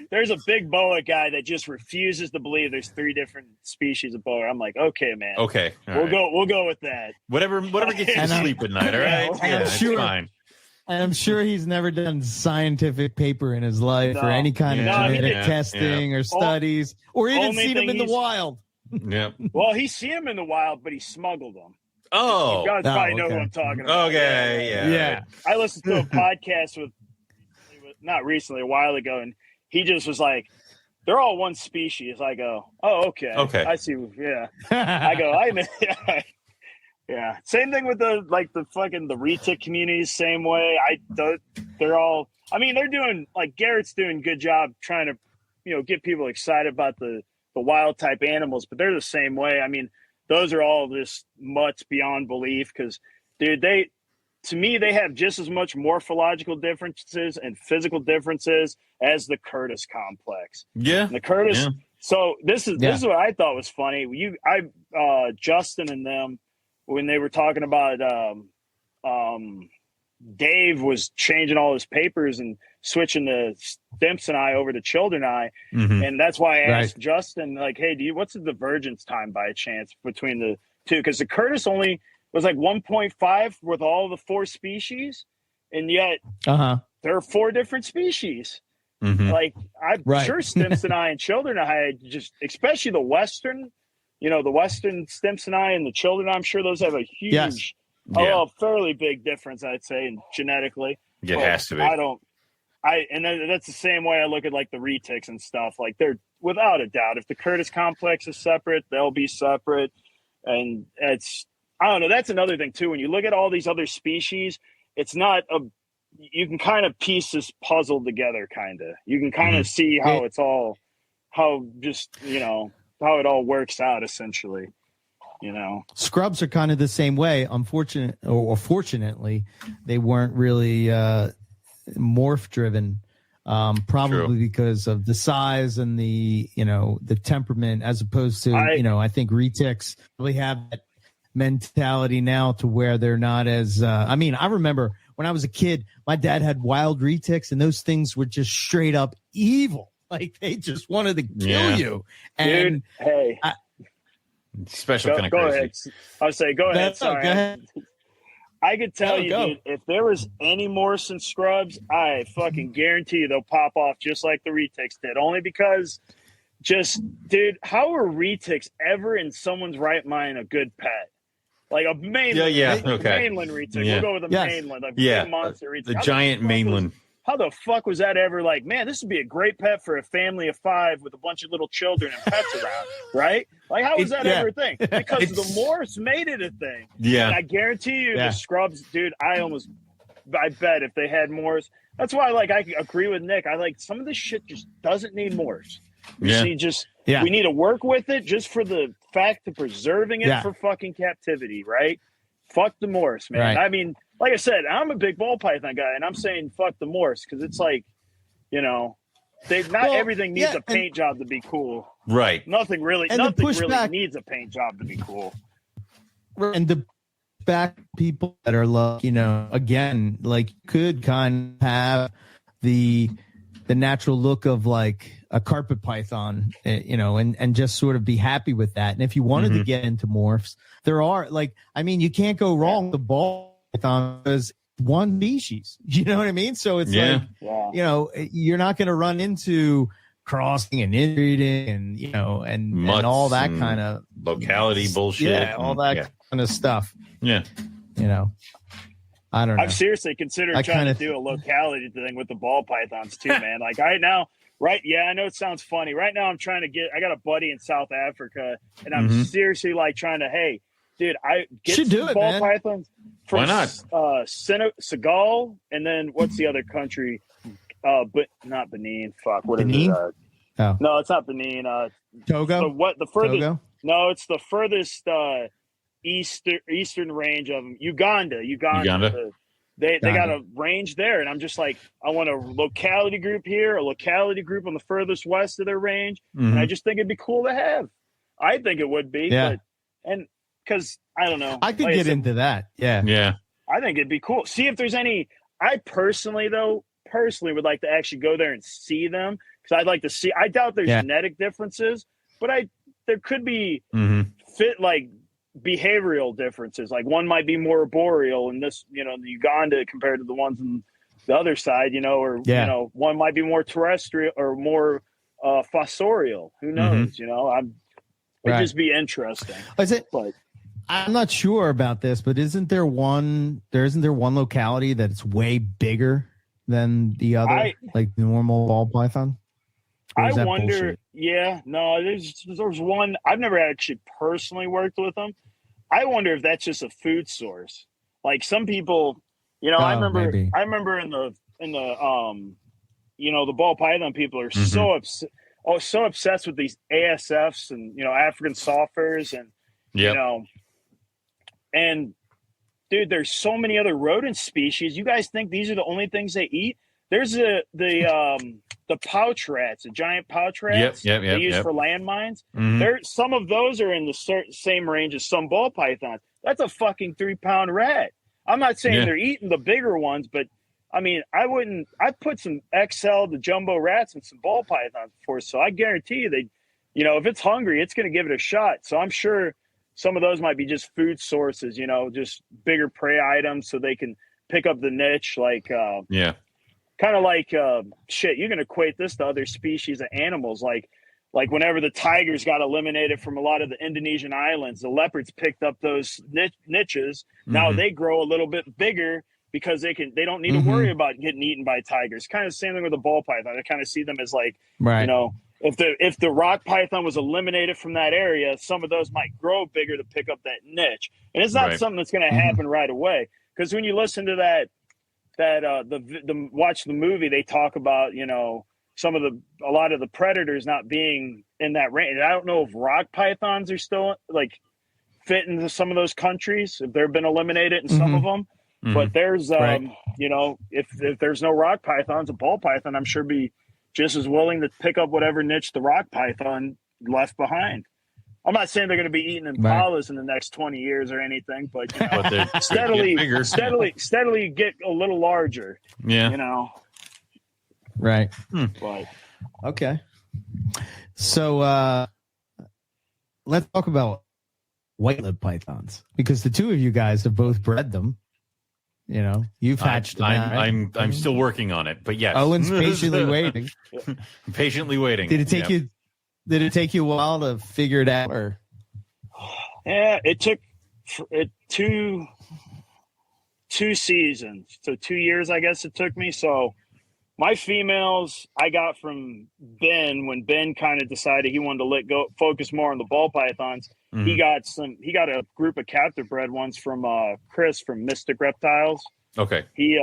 There's a big boa guy that just refuses to believe there's 3 different species of boa. I'm like, okay, man. Okay. We'll go with that. Whatever gets you to sleep at night, all right? It's fine. And I'm sure he's never done scientific paper in his life or any kind of genetic testing or studies or even seen him in the wild. Yeah. Well, he's seen them in the wild, but he smuggled them. Oh. You guys probably know who I'm talking about. Okay. Yeah. I listened to a podcast not recently, a while ago, and he just was like, they're all one species. I go, oh, okay. I see. Yeah. I go, yeah. Same thing with the retic communities. Same way. They're all. I mean, they're doing Garrett's doing a good job trying to, get people excited about the wild type animals, but they're the same way. I mean, those are all just mutts beyond belief because, dude, to me, they have just as much morphological differences and physical differences as the Curtis complex. Yeah. And the Curtis. Yeah. So this is what I thought was funny. Justin and them, when they were talking about Dave was changing all his papers and switching the Stimson eye over to Children eye. Mm-hmm. And that's why I asked Justin, hey, what's the divergence time by chance between the two? Because the Curtis only was 1.5 with all the 4 species, and yet there are 4 different species. Mm-hmm. I'm sure Stimson eye and Children eye, just especially the Western, the Western Stimson eye and the Children eye, I'm sure those have a huge, fairly big difference, I'd say, genetically. It has to be. And that's the same way I look at the retics and stuff. They're without a doubt, if the Curtis complex is separate, they'll be separate, and I don't know. That's another thing too. When you look at all these other species, it's not you can kind of piece this puzzle together. You can kind of see how it's all, how it all works out essentially. Scrubs are kind of the same way. Fortunately, they weren't really morph driven. Probably because of the size and the temperament, as opposed to I think retics really have that mentality now to where they're not as I remember when I was a kid, my dad had wild retics, and those things were just straight up evil. They just wanted to kill you. And dude, hey, special kind of go crazy. ahead. I'll say go ahead. Sorry. Go ahead. I could tell you, dude, if there was any Morrison scrubs, I fucking guarantee you they'll pop off just like the retics did. Only because, dude, how are retics ever in someone's right mind a good pet? A mainland, mainland retic. Yeah. We'll go with a mainland, big monster retic. The giant mainland. How the fuck was that ever man, this would be a great pet for a family of 5 with a bunch of little children and pets around, right? How was that ever a thing? Because the Morse made it a thing. Yeah. And I guarantee you the scrubs, dude, I bet if they had Morse, that's why I agree with Nick. Some of this shit just doesn't need Morse. We need to work with it just for the fact of preserving it for fucking captivity, right? Fuck the Morse, man. Right. Like I said, I'm a big ball python guy, and I'm saying fuck the Morse because it's everything needs a paint job to be cool. Right. Nothing really needs a paint job to be cool. And the back people that are again, could kind of have the natural look of a carpet python, and just sort of be happy with that. And if you wanted to get into morphs, there are you can't go wrong with the ball python because one species, you know what I mean? So it's you're not going to run into crossing and inbreeding and all that kind of locality bullshit. Yeah, all that kind of stuff. Yeah. I don't know. I've seriously considered trying to do a locality thing with the ball pythons too, man. I know it sounds funny. Right now I'm trying to I got a buddy in South Africa, and I'm seriously trying to, hey, dude, I get some ball pythons from Senegal, and then what's the other country? But not Benin. Fuck, what Benin? is it? No, it's not Benin. Togo. So what the furthest? Togo? No, it's the furthest eastern range of them. Uganda. They got a range there, and I'm just I want a locality group here, a locality group on the furthest west of their range, and I just think it'd be cool to have. I think it would be, because I don't know. I could get into that. Yeah. Yeah. I think it'd be cool. See if there's any. I personally would like to actually go there and see them because I'd like to see. I doubt there's genetic differences, but there could be behavioral differences. One might be more arboreal in this, the Uganda compared to the ones on the other side, one might be more terrestrial or more fossorial. Who knows? It'd just be interesting. Is it? But I'm not sure about this, but isn't there one locality that's way bigger than the other, like the normal ball python? I wonder. Bullshit? Yeah, no, there's one. I've never actually personally worked with them. I wonder if that's just a food source. Like some people, I remember in the the ball python people are so obsessed with these ASFs and African softers and and dude, there's so many other rodent species. You guys think these are the only things they eat? There's the pouch rats, the giant pouch rats they use for landmines. Some of those are in the same range as some ball pythons. That's a fucking 3-pound rat. I'm not saying they're eating the bigger ones, but I mean, I'd put some XL to jumbo rats and some ball pythons before, so I guarantee you if it's hungry, it's going to give it a shot. So I'm sure some of those might be just food sources, just bigger prey items so they can pick up the niche, like kind of like shit. You can equate this to other species of animals, like whenever the tigers got eliminated from a lot of the Indonesian islands, the leopards picked up those niches. Now they grow a little bit bigger because they don't need to worry about getting eaten by tigers. Kind of the same thing with the ball python. I kind of see them as like, if the rock python was eliminated from that area, some of those might grow bigger to pick up that niche. And it's not something that's going to happen right away. Because when you listen to watch the movie, they talk about, a lot of the predators not being in that range. I don't know if rock pythons are still like fit into some of those countries, if they've been eliminated in some of them. But there's, if there's no rock pythons, a ball python, I'm sure be just as willing to pick up whatever niche the rock python left behind. I'm not saying they're going to be eating impalas in the next 20 years or anything, but, but steadily get a little larger. Yeah. Right. But okay. So let's talk about white-lipped pythons, because the two of you guys have both bred them. You've hatched them. I'm still working on it, but yes. Owen's patiently waiting. Patiently waiting. Did it take you? Did it take you a while to figure it out, or? Yeah, it took two seasons, so 2 years, I guess it took me. So my females I got from Ben when Ben kind of decided he wanted to focus more on the ball pythons. He got a group of captive bred ones from Chris from Mystic Reptiles. Okay. He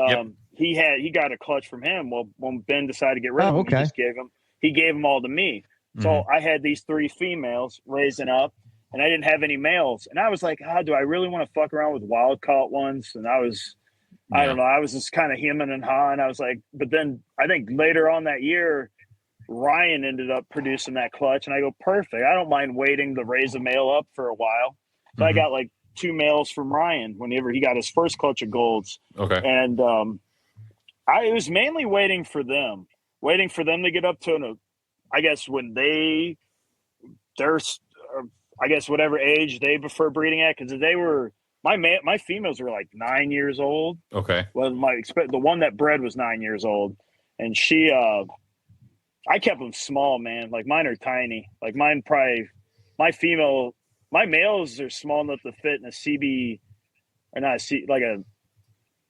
got a clutch from him. Well, when Ben decided to get rid of him, he gave them all to me. So I had these 3 females raising up, and I didn't have any males. And I was like, do I really want to fuck around with wild caught ones? And I don't know. I was just kind of hemming and hawing. I was like, but then I think later on that year, Ryan ended up producing that clutch, and I go, perfect. I don't mind waiting to raise a male up for a while. So I got like 2 males from Ryan whenever he got his first clutch of golds. Okay. And I was mainly waiting for them to get up to I guess when they're I guess whatever age they prefer breeding at, because they were my females were like 9 years old. Okay. Well, the one that bred was 9 years old, and she I kept them small, man. Like mine are tiny. Like mine my males are small enough to fit in a CB or not like a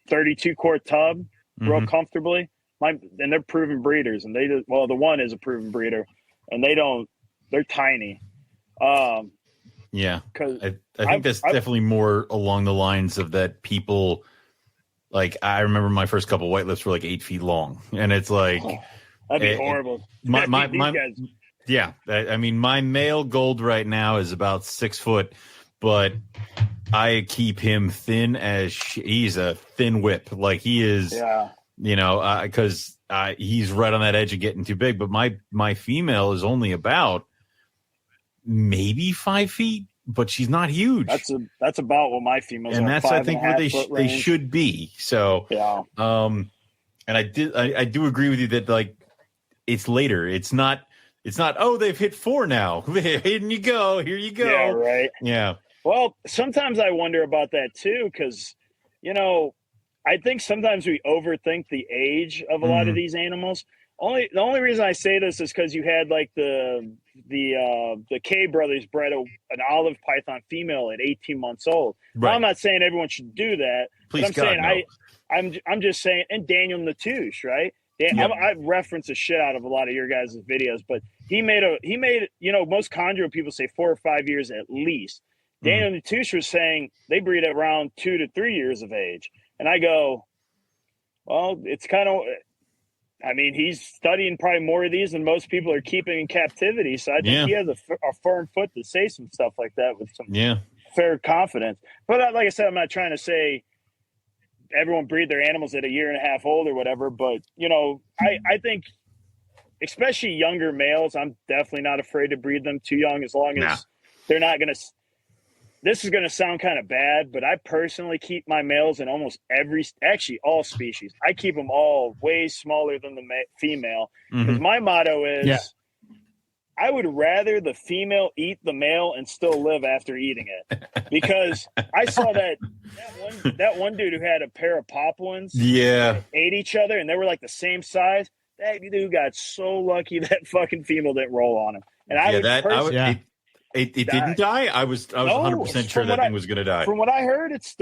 32 quart tub real comfortably. And they're proven breeders, and the one is a proven breeder, and they're tiny. Yeah, because I think that's definitely more along the lines of that people, like, I remember my first couple white lips were like 8 feet long, and it's like, that'd be horrible. Yeah, I mean, my male gold right now is about 6 foot, but I keep him thin as he's a thin whip. Like he is, because he's right on that edge of getting too big. But my female is only about maybe 5 feet, but she's not huge. That's about what my females are. And that's, I think, where they should be. So, yeah. And I do agree with you that, like, it's later. It's not, they've hit 4 now. Here you go. Yeah, right. Yeah. Well, sometimes I wonder about that too, because, I think sometimes we overthink the age of a lot of these animals. The only reason I say this is because you had like the K brothers bred an olive python female at 18 months old. Right. Now, I'm not saying everyone should do that. Please, but I'm God, saying no. I'm just saying, and Daniel Natouche, right? I reference the shit out of a lot of your guys' videos, but he made most chondro people say 4 or 5 years at least. Daniel Natouche was saying they breed at around 2 to 3 years of age, and I go, well, it's kind of. I mean, he's studying probably more of these than most people are keeping in captivity. So I think he has a firm foot to say some stuff like that with some fair confidence. But like I said, I'm not trying to say everyone breed their animals at a year and a half old or whatever. But, I think especially younger males, I'm definitely not afraid to breed them too young as long as they're not going to – this is going to sound kind of bad, but I personally keep my males in almost all species. I keep them all way smaller than the female because my motto is I would rather the female eat the male and still live after eating it. Because I saw that one dude who had a pair of Papuans ate each other and they were like the same size. That dude got so lucky that fucking female didn't roll on him. And It didn't die. I was 100% sure that thing was going to die. From what I heard, it's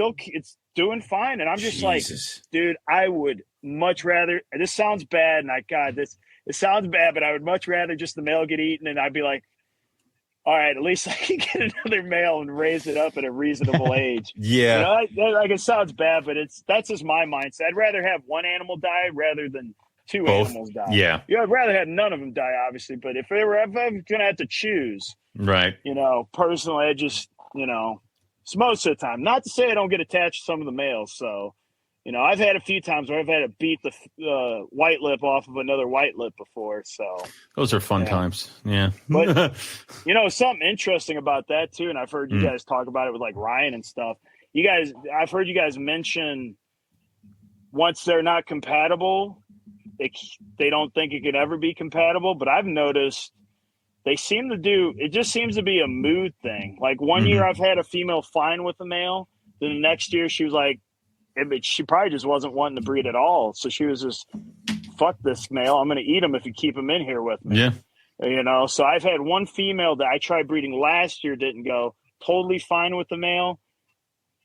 doing fine, and I'm just like, dude, I would much rather. This sounds bad, and it sounds bad, but I would much rather just the male get eaten, and I'd be like, all right, at least I can get another male and raise it up at a reasonable age. Like it sounds bad, but that's just my mindset. I'd rather have one animal die rather than two animals die. Yeah, I'd rather have none of them die, obviously, but if I'm going to have to choose. Right. Personally, I just, it's most of the time. Not to say I don't get attached to some of the males. So, I've had a few times where I've had to beat the white lip off of another white lip before. So those are fun times. Yeah. But, something interesting about that too. And I've heard you guys talk about it with like Ryan and stuff. I've heard you guys mention once they're not compatible, they don't think it could ever be compatible. But I've noticed they seem to it just seems to be a mood thing. Like one year I've had a female fine with a male. Then the next year she was like, she probably just wasn't wanting to breed at all. So she was just, fuck this male. I'm going to eat him if you keep him in here with me. Yeah. So I've had one female that I tried breeding last year, didn't go, totally fine with the male,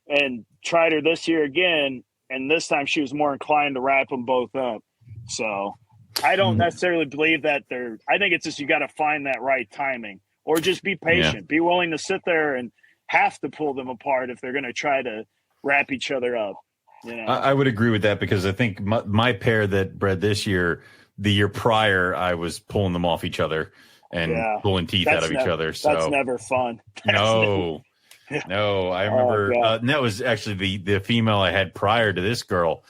and tried her this year again. And this time she was more inclined to wrap them both up. So I don't necessarily believe that I think it's just you got to find that right timing or just be patient. Yeah. Be willing to sit there and have to pull them apart if they're going to try to wrap each other up. I would agree with that because I think my pair that bred this year, the year prior, I was pulling them off each other and pulling teeth out of each other. So that's never fun. No, I remember and that was actually the female I had prior to this girl.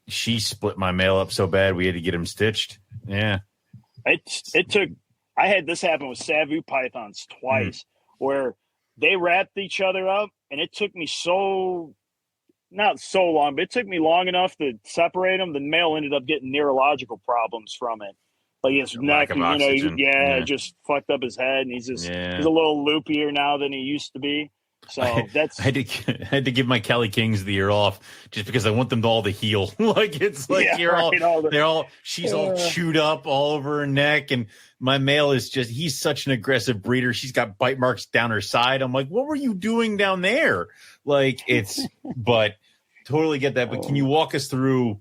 She split my male up so bad we had to get him stitched. Yeah. It took – I had this happen with Savu pythons twice where they wrapped each other up, and it took me not so long, but it took me long enough to separate them. The male ended up getting neurological problems from it. Like his neck, just fucked up his head, and he's a little loopier now than he used to be. So I had to give my Cali Kings the year off just because I want them to all to heal. Like it's like she's all chewed up all over her neck, and my male is he's such an aggressive breeder. She's got bite marks down her side. I'm like, what were you doing down there? Like but totally get that. But can you walk us through,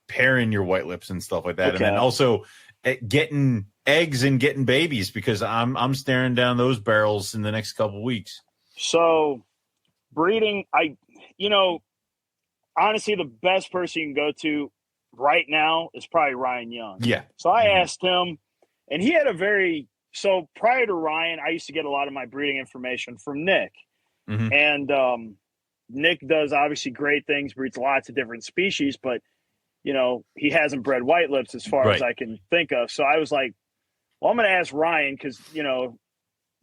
pairing your white lips and stuff like that, and then also getting eggs and getting babies because I'm staring down those barrels in the next couple weeks. So breeding, honestly, the best person you can go to right now is probably Ryan Young. Yeah. So I asked him, and he had so prior to Ryan, I used to get a lot of my breeding information from Nick. Mm-hmm. And Nick does obviously great things, breeds lots of different species, but, he hasn't bred white lips as far as I can think of. So I was like, well, I'm going to ask Ryan because,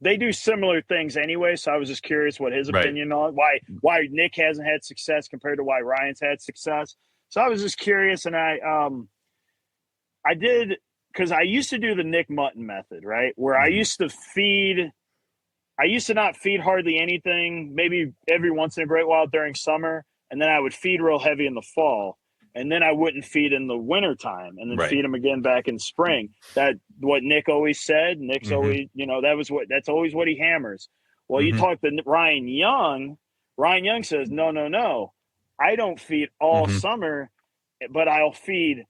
they do similar things anyway. So I was just curious what his opinion on why Nick hasn't had success compared to why Ryan's had success. So I was just curious. And I did, because I used to do the Nick Mutton method, right? Where I used to not feed hardly anything, maybe every once in a great while during summer. And then I would feed real heavy in the fall. and then I wouldn't feed in the wintertime, and then feed them again back in spring. That what Nick always said. Nick's always, that's always what he hammers. Well, you talk to Ryan Young. Ryan Young says, no. I don't feed all summer, but I'll feed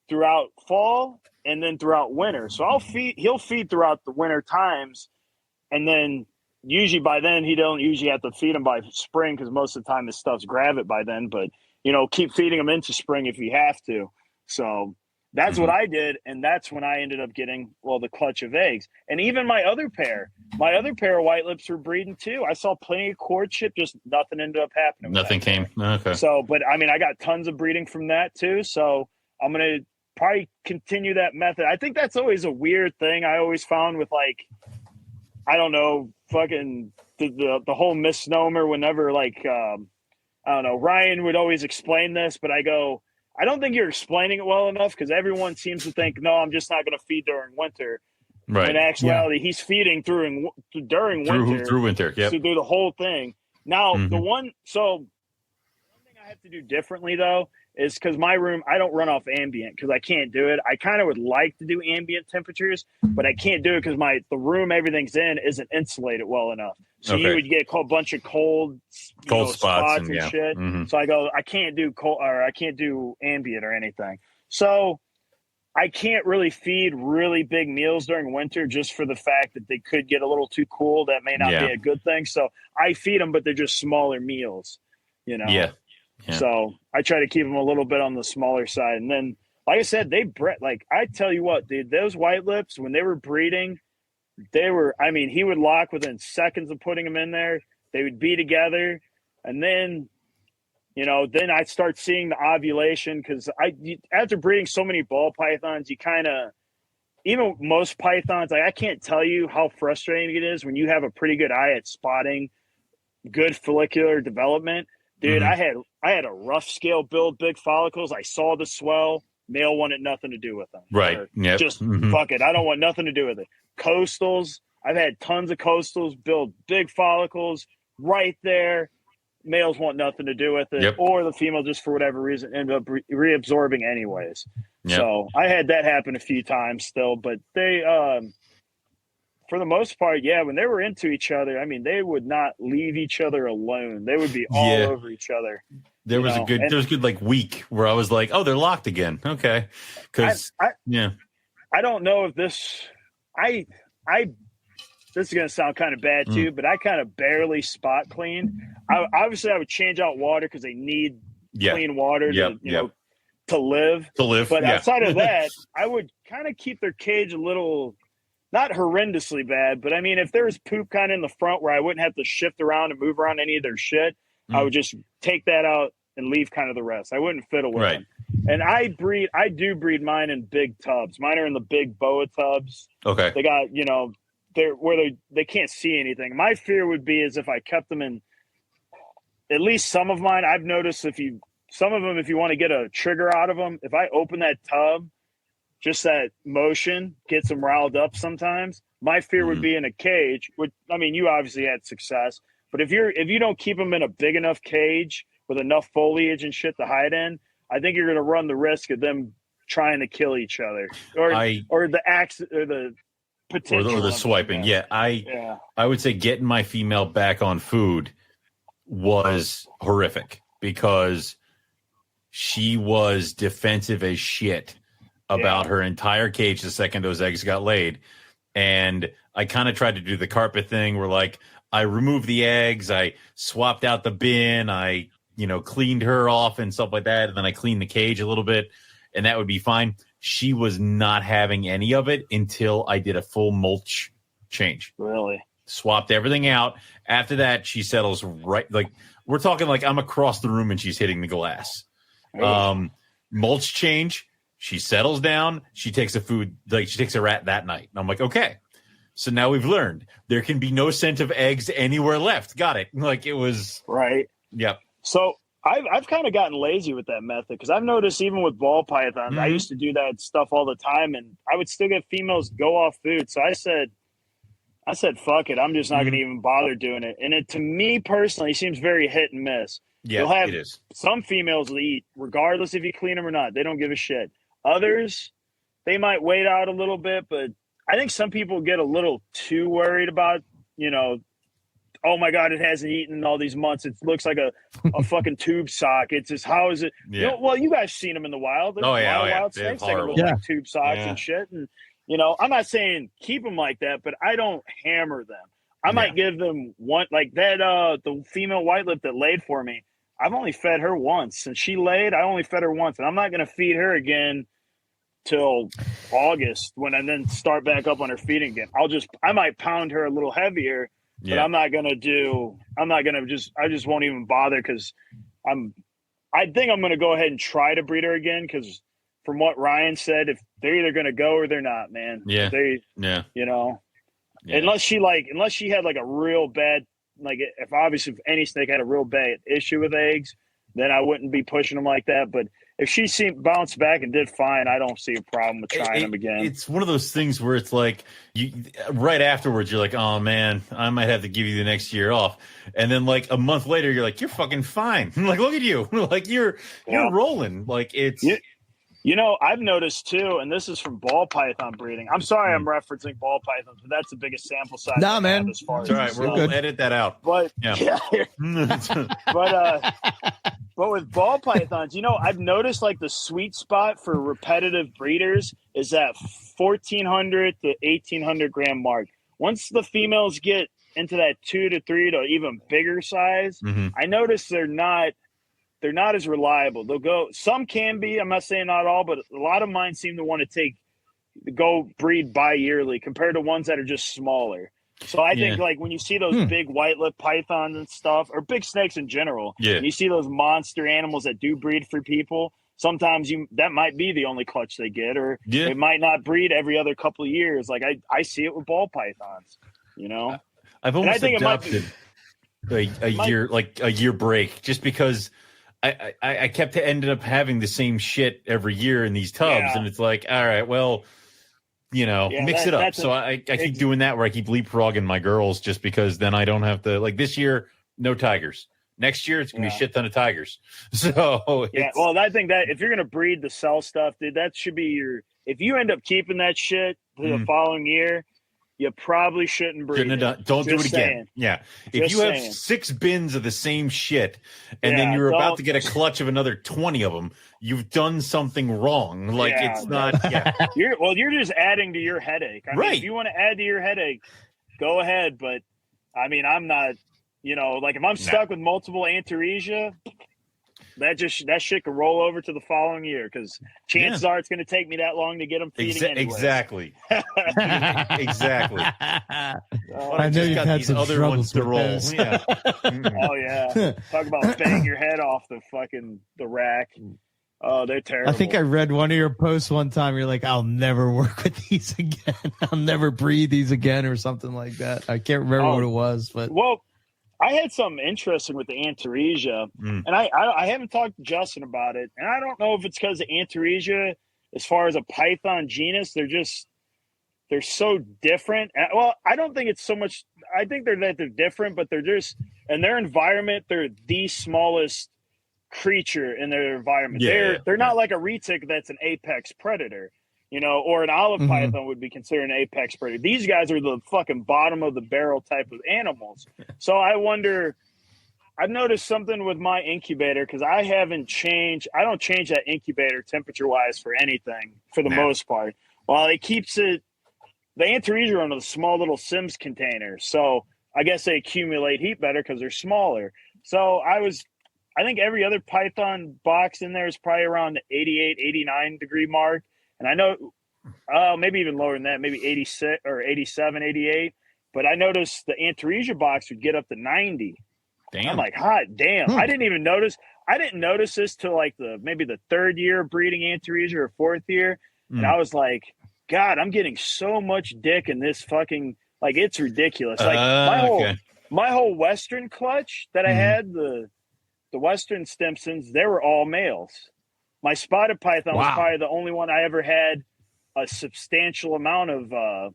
throughout fall and then throughout winter. So he'll feed throughout the winter times, and then usually by then he don't usually have to feed him by spring because most of the time his stuff's gravid by then. But keep feeding him into spring if you have to. So that's what I did, and that's when I ended up getting the clutch of eggs. And even my other pair of white lips were breeding too. I saw plenty of courtship, just nothing ended up happening. Nothing came. Okay. So, but I mean, I got tons of breeding from that too. So I'm gonna probably continue that method. I think that's always a weird thing I always found with I don't know, fucking the whole misnomer whenever I don't know, Ryan would always explain this, but I go, I don't think you're explaining it well enough because everyone seems to think, no, I'm just not going to feed during winter. Right. In actuality, he's feeding during winter. Through winter, yeah. To do the whole thing. Now, the one thing I have to do differently, though, is because my room, I don't run off ambient because I can't do it. I kind of would like to do ambient temperatures, but I can't do it because the room everything's in isn't insulated well enough. So you would get a bunch of cold spots and shit. So I go, I can't do cold, or I can't do ambient or anything. So I can't really feed really big meals during winter just for the fact that they could get a little too cool. That may not be a good thing. So I feed them, but they're just smaller meals, Yeah. So I try to keep them a little bit on the smaller side. And then, like I said, I tell you what, dude, those white lips, when they were breeding, he would lock within seconds of putting them in there. They would be together. And then, then I'd start seeing the ovulation because after breeding so many ball pythons, you kind of, even most pythons, I can't tell you how frustrating it is when you have a pretty good eye at spotting good follicular development. Dude, I had a rough scale build, big follicles. I saw the swell. Male wanted nothing to do with them. Right. Yep. Just fuck it. I don't want nothing to do with it. Coastals. I've had tons of coastals build big follicles right there. Males want nothing to do with it. Or the female just for whatever reason ended up reabsorbing anyways. So I had that happen a few times still, but they for the most part, when they were into each other, I mean, they would not leave each other alone. They would be all over each other. There was a good week where I was like, oh, they're locked again. Okay. Because I don't know if this is going to sound kind of bad too, but I kind of barely spot clean. I would change out water because they need clean water to live. But outside of that, I would kind of keep their cage a little, not horrendously bad, but I mean, if there was poop kind of in the front where I wouldn't have to shift around and move around any of their shit, I would just take that out and leave kind of the rest. I wouldn't fiddle with them. And I do breed mine in big tubs. Mine are in the big boa tubs. Okay. They got, they're where they can't see anything. My fear would be is if I kept them in, at least some of mine, I've noticed if you want to get a trigger out of them, if I open that tub, just that motion gets them riled up sometimes. My fear would be in a cage, which, I mean, you obviously had success, but if you don't keep them in a big enough cage with enough foliage and shit to hide in, I think you're going to run the risk of them trying to kill each other or the axe or the potential or the swiping. I would say getting my female back on food was horrific because she was defensive as shit about her entire cage the second those eggs got laid. And I kind of tried to do the carpet thing where I removed the eggs, I swapped out the bin, I cleaned her off and stuff like that, and then I cleaned the cage a little bit, and that would be fine. She was not having any of it until I did a full mulch change. Really? Swapped everything out. After that, she settles right, we're talking I'm across the room and she's hitting the glass. Mulch change. She settles down. She takes she takes a rat that night. And I'm like, okay. So now we've learned there can be no scent of eggs anywhere left. Got it. It was. Right. Yep. So I've kind of gotten lazy with that method because I've noticed even with ball pythons, I used to do that stuff all the time and I would still get females go off food. So I said, fuck it. I'm just not going to even bother doing it. And it, to me personally, seems very hit and miss. Yeah, You'll have it is. some females will eat regardless if you clean them or not. They don't give a shit. Others, they might wait out a little bit, but I think some people get a little too worried about, oh my God, it hasn't eaten in all these months. It looks like a fucking tube sock. It's just, how is it? Yeah. Well, you guys seen them in the wild. There's a lot of wild snakes that look like tube socks and shit. And, I'm not saying keep them like that, but I don't hammer them. I might give them one, like that, the female white lip that laid for me. I've only fed her once. Since she laid, I only fed her once. And I'm not going to feed her again till August when I then start back up on her feeding again. I might pound her a little heavier, but I just won't even bother because I think I'm going to go ahead and try to breed her again because from what Ryan said, if they're either going to go or they're not, man. Unless she had like a real bad, like if any snake had a real bad issue with eggs, then I wouldn't be pushing them like that. But if she bounced back and did fine, I don't see a problem with trying them again. It's one of those things where it's like right afterwards, you're like, oh man, I might have to give you the next year off. And then like a month later, you're like, you're fucking fine. Like, look at you. Like you're rolling. Like it's. I've noticed too, and this is from ball python breeding. I'm sorry I'm referencing ball pythons, but that's the biggest sample size. Nah, man. As far as all right. We'll edit that out. But but with ball pythons, I've noticed like the sweet spot for repetitive breeders is that 1,400 to 1,800 gram mark. Once the females get into that 2 to 3 to even bigger size, I notice they're not as reliable. They'll go, some can be, I'm not saying not all, but a lot of mine seem to want to go breed bi-yearly compared to ones that are just smaller. So I think like when you see those big white lip pythons and stuff, or big snakes in general, and you see those monster animals that do breed for people, sometimes that might be the only clutch they get, or it might not breed every other couple of years. Like I see it with ball pythons, I've almost adopted a year break just because I kept ended up having the same shit every year in these tubs, and it's like, all right, well, mix it up. So I keep doing that where I keep leapfrogging my girls just because then I don't have to, like this year, no tigers. Next year, it's going to be a shit ton of tigers. So well, I think that if you're going to breed the sell stuff, dude, that should be if you end up keeping that shit for the following year, you probably shouldn't breed it. Don't do it again. Yeah. If you have 6 bins of the same shit and then you're about to get a clutch of another 20 of them, you've done something wrong. Like it's not. Yeah. You're just adding to your headache. I mean, if you want to add to your headache, go ahead. But I mean, I'm not, like if I'm stuck with multiple Antaresia, that shit could roll over to the following year because chances are it's going to take me that long to get them feeding anyway. Exactly. Exactly. I know you've had some other ones to roll. Yeah. Oh yeah. Talk about bang your head off the rack. Oh, they're terrible. I think I read one of your posts one time. You're like, I'll never work with these again. I'll never breed these again or something like that. I can't remember what it was, but I had something interesting with the Antaresia, and I haven't talked to Justin about it, and I don't know if it's because the Antaresia, as far as a python genus, they're so different. Well, I don't think it's so much. I think they're different, but they're just in their environment. They're the smallest creature in their environment. They're not like a retic that's an apex predator. Or an olive python would be considered an apex predator. These guys are the fucking bottom of the barrel type of animals. So I wonder, I've noticed something with my incubator because I don't change that incubator temperature wise for anything for the most part. Well, it keeps it, the Antaresia are in a small little Sims container. So I guess they accumulate heat better because they're smaller. So I think every other python box in there is probably around the 88, 89 degree mark. And I know maybe even lower than that, maybe 86 or 87, 88. But I noticed the Antaresia box would get up to 90. Damn. I'm like, hot damn. I didn't notice this till like maybe the 3rd year of breeding Antaresia or 4th year. And I was like, God, I'm getting so much dick in this fucking, like, it's ridiculous. Like my whole Western clutch that I had, the Western Stimsons, they were all males. My spotted python was probably the only one I ever had a substantial amount of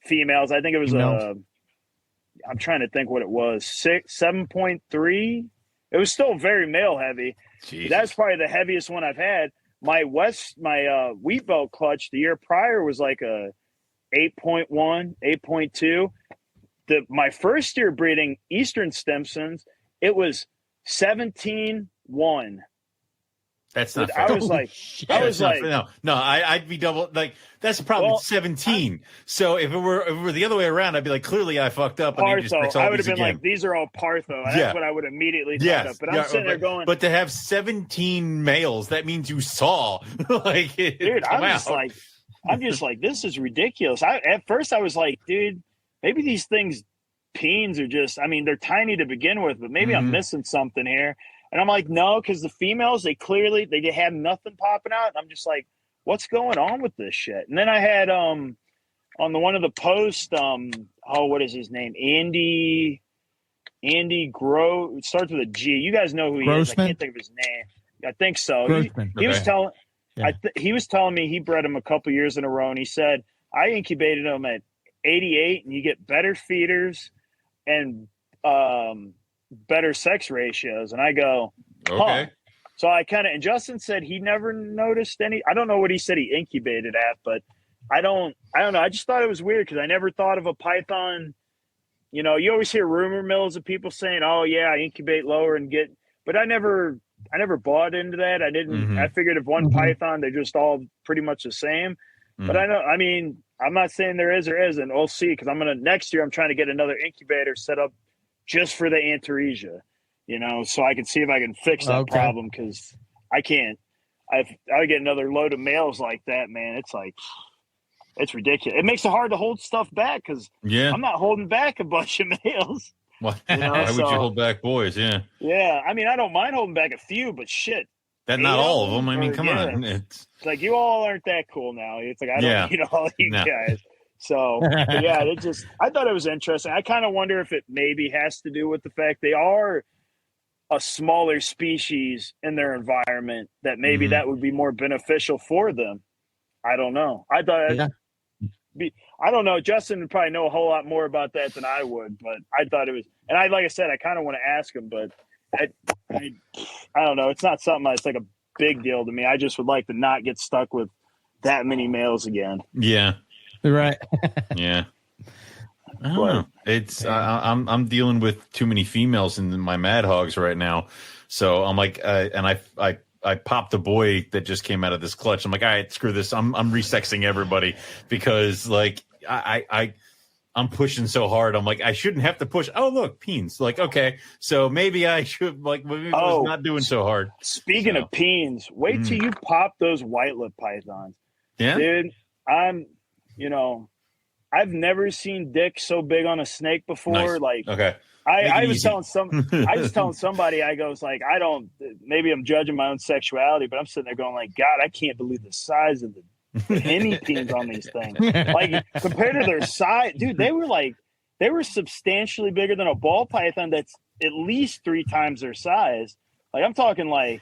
females. I think it was I'm trying to think what it was, 7.3 It was still very male heavy. That's probably the heaviest one I've had. My wheat belt clutch the year prior was like a 8.1, 8.2. My first year breeding Eastern Stimsons, it was 17.1. That's not fair. I was like, I'd be double. Like, that's the problem with 17. So if it were the other way around, I'd be like, clearly I fucked up. Partho. I would have been like, these are all Partho. That's what I would immediately thought of. But I'm sitting there going, but to have 17 males, that means you saw. Like, dude, I'm just like, this is ridiculous. At first I was like, dude, maybe these things, peens are just, I mean, they're tiny to begin with, but maybe I'm missing something here. And I'm like, no, because the females, they had nothing popping out. And I'm just like, what's going on with this shit? And then I had on the one of the posts, what is his name? Andy It starts with a G. You guys know who he is. I can't think of his name. I think so. He was telling he was telling me he bred him a couple years in a row, and he said, I incubated him at 88, and you get better feeders and better sex ratios. And I go, okay. So I and Justin said he never noticed any. I don't know what he said he incubated at, but I don't know. I just thought it was weird because I never thought of a python. You know, you always hear rumor mills of people saying, oh yeah, I incubate lower and get, but I never bought into that. I didn't, I figured if one python, they're just all pretty much the same. But I'm not saying there is or isn't. We'll see. Cause next year I'm trying to get another incubator set up just for the Antaresia, you know, so I can see if I can fix that problem. Cause I can't, I get another load of males like that, man. It's like, it's ridiculous. It makes it hard to hold stuff back because I'm not holding back a bunch of males. Why would you hold back boys? Yeah. Yeah. I mean, I don't mind holding back a few, but shit. Not all of them. I mean, come on. It's like you all aren't that cool now. It's like I don't need all you guys. So I thought it was interesting. I kind of wonder if it maybe has to do with the fact they are a smaller species in their environment, that maybe that would be more beneficial for them. I don't know. I thought I don't know. Justin would probably know a whole lot more about that than I would, but I thought it was, and like I said, I kind of want to ask him, but I don't know. It's not something that's like a big deal to me. I just would like to not get stuck with that many males again. Yeah. Right. Yeah. I don't know. It's I'm dealing with too many females in my mad hogs right now. So I'm like, and I popped a boy that just came out of this clutch. I'm like, all right, screw this. I'm resexing everybody because like I'm pushing so hard. I'm like, I shouldn't have to push. Oh, look, peens. Like, okay, so maybe I should maybe I was not doing so hard. Speaking of peens, wait till you pop those white lip pythons. Yeah, dude, I've never seen dick so big on a snake before. Nice. Like, okay. I was telling somebody, I goes like, maybe I'm judging my own sexuality, but I'm sitting there going like, God, I can't believe the size of the hemi-peens on these things. Like compared to their size, dude, they were substantially bigger than a ball python that's at least 3 times their size. Like I'm talking like,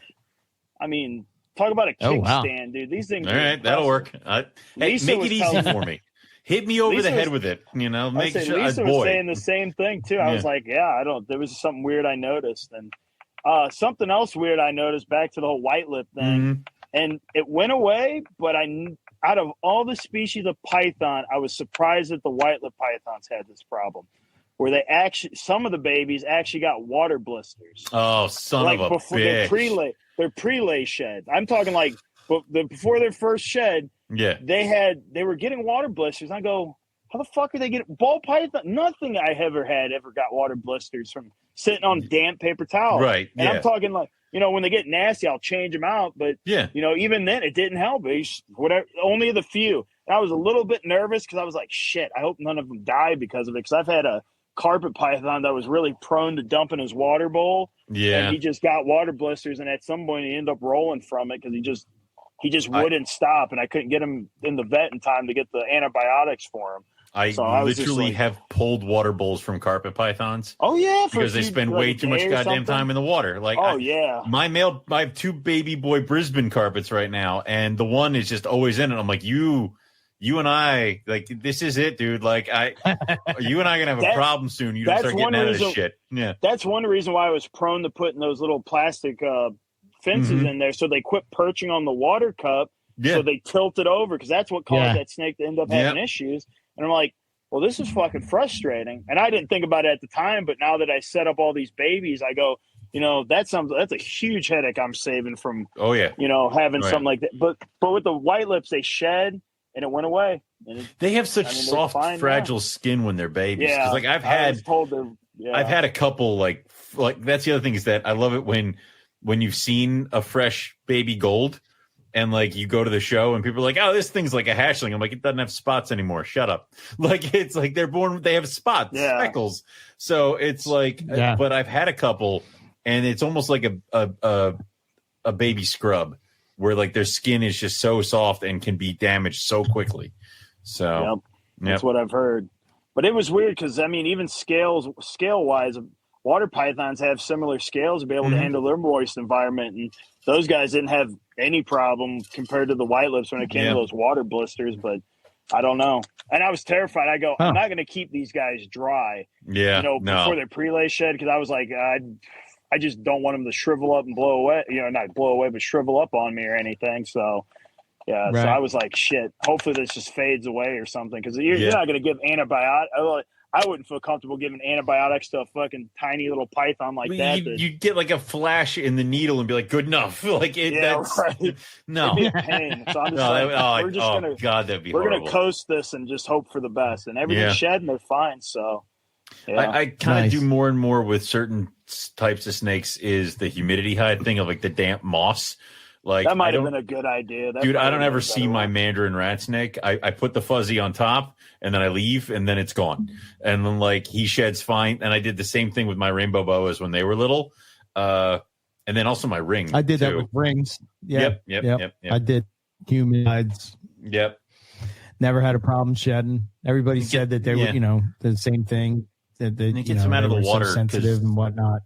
talk about a kickstand, dude. These things. All right, that'll work. Hey, make it easy for me. Hit me over the head with it, you know. Make sure. Lisa was saying the same thing too. I was like, there was something weird I noticed, and something else weird I noticed. Back to the whole white lip thing, and it went away. But out of all the species of python, I was surprised that the white lip pythons had this problem, where some of the babies actually got water blisters. Oh, son of a bitch! Their pre-lay shed. I'm talking like before their first shed. Yeah, they were getting water blisters. I go, how the fuck are they getting ball python? Nothing I ever got water blisters from sitting on damp paper towels. Right. And I'm talking like, when they get nasty, I'll change them out. But even then it didn't help. Only the few. And I was a little bit nervous because I was like, shit, I hope none of them died because of it. Because I've had a carpet python that was really prone to dumping his water bowl. Yeah. And he just got water blisters, and at some point he ended up rolling from it because he just wouldn't stop, and I couldn't get him in the vet in time to get the antibiotics for him. I literally have pulled water bowls from carpet pythons. Oh yeah, because they spend way too much goddamn time in the water. Like, I have 2 baby boy Brisbane carpets right now, and the one is just always in it. I'm like, you you and I, like, this is it, dude. Like, you and I are gonna have a problem soon. You don't start getting out of this shit. Yeah, that's one reason why I was prone to putting those little plastic fences in there, so they quit perching on the water cup. So they tilt it over, because that's what caused that snake to end up having issues. And I'm like, well, this is fucking frustrating. And I didn't think about it at the time, but now that I set up all these babies, I go, that's a huge headache I'm saving from. Oh yeah, having something like that. But with the white lips, they shed and it went away. And they have such soft, fragile skin when they're babies. Yeah, like I've had a couple like that's the other thing, is that I love it when you've seen a fresh baby gold. And like you go to the show and people are like, oh, this thing's like a hatchling. I'm like, it doesn't have spots anymore. Shut up. Like, it's like they're born, they have spots, speckles. So it's like, but I've had a couple, and it's almost like a baby scrub, where like their skin is just so soft and can be damaged so quickly. So that's what I've heard. But it was weird because, I mean, even scale wise, water pythons have similar scales to be able to handle their moist environment. And those guys didn't have any problem compared to the white lips when it came to those water blisters. But I don't know. And I was terrified. I go, I'm not going to keep these guys dry. Yeah. Before their prelay shed, because I was like, I just don't want them to shrivel up and blow away. Not blow away, but shrivel up on me or anything. So, so I was like, shit, hopefully this just fades away or something. Because you're not going to give antibiotics. I wouldn't feel comfortable giving antibiotics to a fucking tiny little python like that. You get like a flash in the needle and be like, good enough. Like that's right. No. It'd be a pain. So I'm just that'd be we're horrible. gonna coast this and just hope for the best. And everything's shed and they're fine. So I kind of do more and more with certain types of snakes is the humidity hide thing of like the damp moss. Like that might have been a good idea. Dude, I don't ever see my mandarin rat snake. I put the fuzzy on top and then I leave and then it's gone. And then like he sheds fine. And I did the same thing with my rainbow boas when they were little. And then also my ring. I did that with rings. Yep. I did human hides. Yep. Never had a problem shedding. Everybody said that they were, the same thing. That they get them out of the water, so sensitive and whatnot.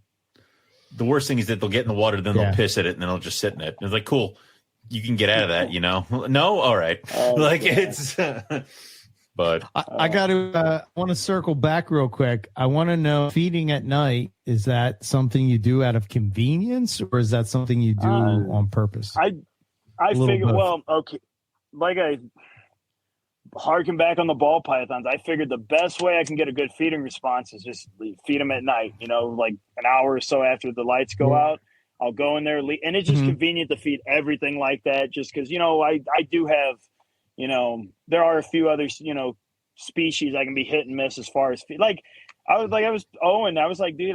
The worst thing is that they'll get in the water, then they'll piss at it, and then they'll just sit in it. And it's like, cool, you can get out of that, No, all right. It's. But I got to. I want to circle back real quick. I want to know, feeding at night, is that something you do out of convenience, or is that something you do on purpose? I figured. Well, okay, like I harken back on the ball pythons. I figured the best way I can get a good feeding response is just feed them at night. like an hour or so after the lights go out, I'll go in there, and it's just convenient to feed everything like that. Just because I do have, there are a few other species I can be hit and miss as far as feed. I was Owen. I was like, dude,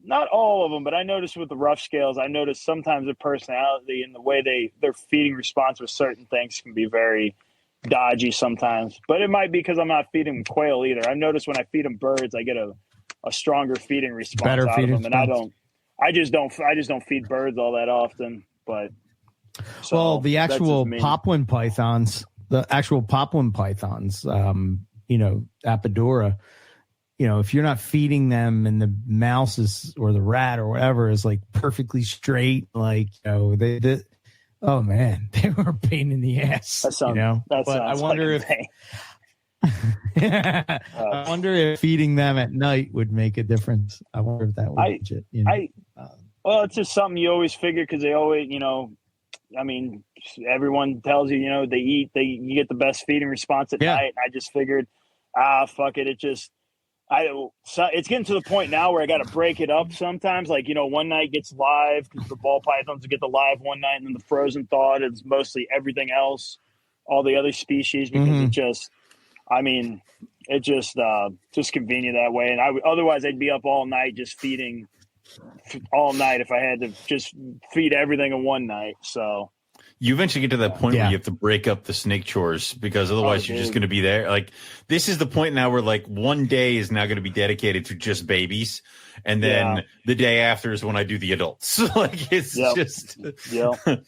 not all of them, but I noticed with the rough scales, I noticed sometimes the personality and the way their feeding response with certain things can be very dodgy sometimes. But it might be because I'm not feeding them quail either. I noticed when I feed them birds, I get a stronger feeding response out of them, and I just don't feed birds all that often. But the actual poplin pythons, Apodora, if you're not feeding them and the mouse is, or the rat or whatever is like perfectly straight, oh man, they were a pain in the ass. But I wonder I wonder if feeding them at night would make a difference. I wonder if that would legit. Well, it's just something you always figure, because they always, I mean, everyone tells you, you get the best feeding response at night. And I just figured, fuck it. It's getting to the point now where I got to break it up sometimes. One night gets live, because the ball pythons get the live one night, and then the frozen thawed is mostly everything else, all the other species, because it's just convenient that way. And otherwise I'd be up all night just feeding all night if I had to just feed everything in one night. So you eventually get to that point where you have to break up the snake chores, because otherwise you're just going to be there. Like, this is the point now where like one day is now going to be dedicated to just babies. And then the day after is when I do the adults. It's just. Yep.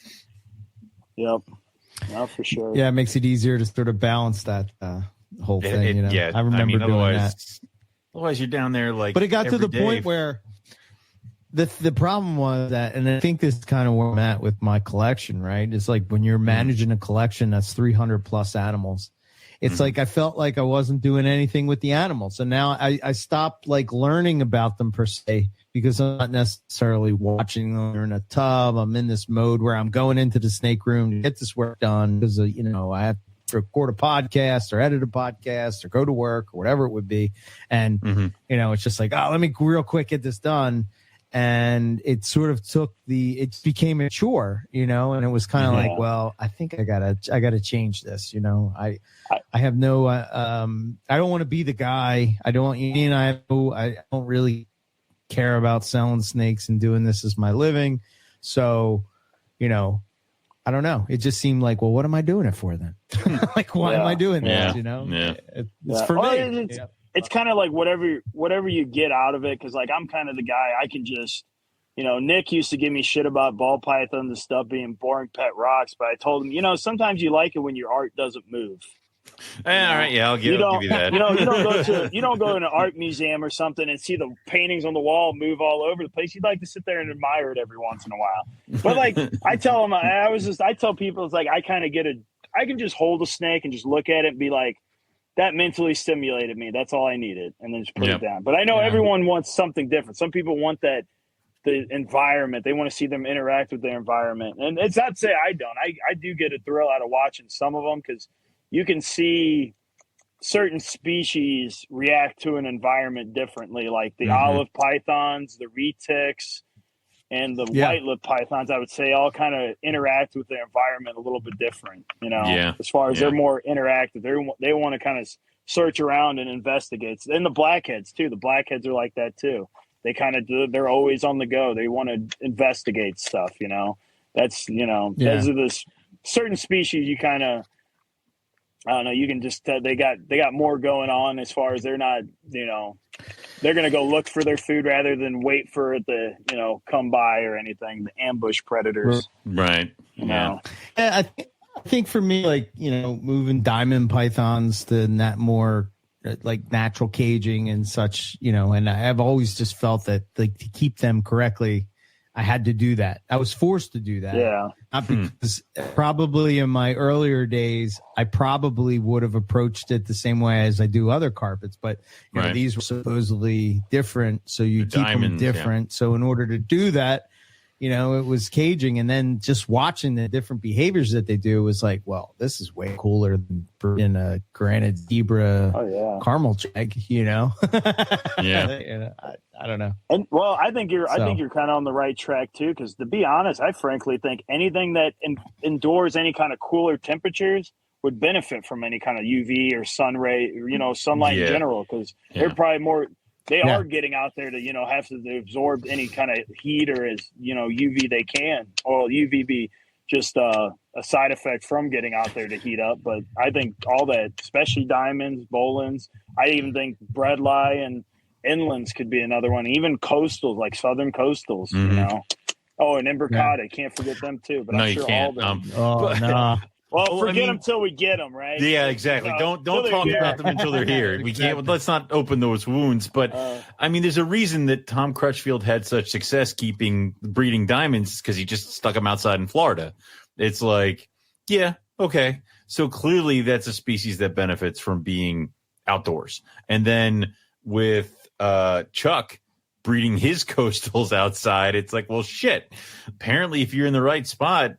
No, for sure. Yeah. It makes it easier to sort of balance that whole thing. I remember doing that. Otherwise you're down there but it got to the point where the problem was that, and I think this is kind of where I'm at with my collection, right? It's like when you're managing a collection that's 300 plus animals, it's like I felt like I wasn't doing anything with the animals. So now I stopped like learning about them per se, because I'm not necessarily watching them. They're in a tub. I'm in this mode where I'm going into the snake room to get this work done because, I have to record a podcast or edit a podcast or go to work or whatever it would be. And, it's just like, let me real quick get this done. And it sort of it became a chore, and it was kind of like, well, I think I gotta change this. I have no, I don't want to be the guy. I don't really care about selling snakes and doing this as my living. So, I don't know. It just seemed like, well, what am I doing it for then? Like, why am I doing this? It's for me. It's kind of like whatever you get out of it. Cause like, I'm kind of the guy, I can just, Nick used to give me shit about ball pythons and stuff being boring pet rocks, but I told him, sometimes you like it when your art doesn't move. All right. Yeah. I'll give you that. You don't go to an art museum or something and see the paintings on the wall move all over the place. You'd like to sit there and admire it every once in a while. But like, I tell them, I tell people, it's like, I can just hold a snake and just look at it and be like, that mentally stimulated me. That's all I needed. And then just put it down. But I know everyone wants something different. Some people want the environment. They want to see them interact with their environment. And it's not to say I don't. I do get a thrill out of watching some of them, because you can see certain species react to an environment differently, like the olive pythons, the retics, and the white-lipped pythons, I would say, all kind of interact with their environment a little bit different, as far as they're more interactive. They want to kind of search around and investigate. And the blackheads, too. The blackheads are like that, too. They kind of do. They're always on the go. They want to investigate stuff, That's, those are the certain species you kind of, I don't know, you can just they got more going on as far as they're not, they're going to go look for their food rather than wait for it to, come by or anything, the ambush predators. Right. Yeah, I think for me, like, moving diamond pythons to that more like natural caging and such, and I've always just felt that, like, to keep them correctly, I had to do that. I was forced to do that. Yeah. Not because probably in my earlier days, I probably would have approached it the same way as I do other carpets, but these were supposedly different. So you keep them different. Yeah. So in order to do that, it was caging, and then just watching the different behaviors that they do was like, well, this is way cooler than in a granite zebra caramel check, Yeah. I don't know. And well, I think you're kind of on the right track too, because to be honest, I frankly think anything that endures any kind of cooler temperatures would benefit from any kind of UV or sun ray, sunlight in general, because they're probably more. They are getting out there to, have to absorb any kind of heat or as, UV they can. Or UV be just a side effect from getting out there to heat up. But I think all that, especially diamonds, bolins, I even think breadlie and inlands could be another one. Even coastals, like southern coastals, Oh, and imbricata, can't forget them too. But I'm sure all them. No. Well, forget them till we get them, right? Yeah, exactly. Don't talk about them until they're here. We can't. Let's not open those wounds. But there's a reason that Tom Crutchfield had such success breeding diamonds, because he just stuck them outside in Florida. It's like, okay. So clearly, that's a species that benefits from being outdoors. And then with Chuck breeding his coastals outside, it's like, well, shit. Apparently, if you're in the right spot,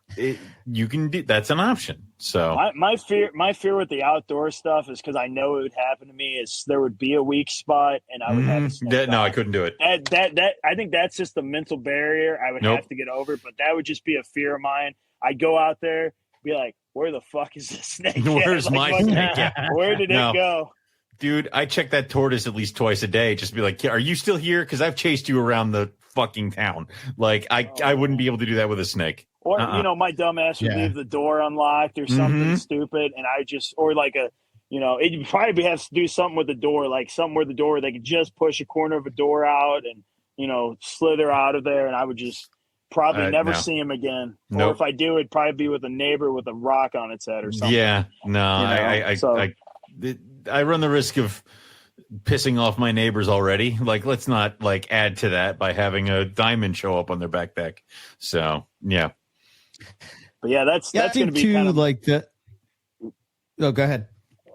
you can do. That's an option. So my fear with the outdoor stuff is because I know it would happen to me. Is there would be a weak spot and I would have to no, I couldn't do it. That I think that's just a mental barrier I would have to get over. But that would just be a fear of mine. I'd go out there, be like, where the fuck is this snake? Where's my snake? Where did it go? Dude, I check that tortoise at least twice a day. Just be like, are you still here? Because I've chased you around the fucking town. Like, I wouldn't be able to do that with a snake. Or, my dumb ass would leave the door unlocked or something stupid. And it'd probably have to do something with the door, like something where the door, they could just push a corner of a door out and, slither out of there. And I would just probably never see him again. Nope. Or if I do, it'd probably be with a neighbor with a rock on its head or something. Yeah, no, I run the risk of pissing off my neighbors already. Like, let's not add to that by having a diamond show up on their back deck. So, yeah. But that's going to be too, kind of like the. Oh, go ahead.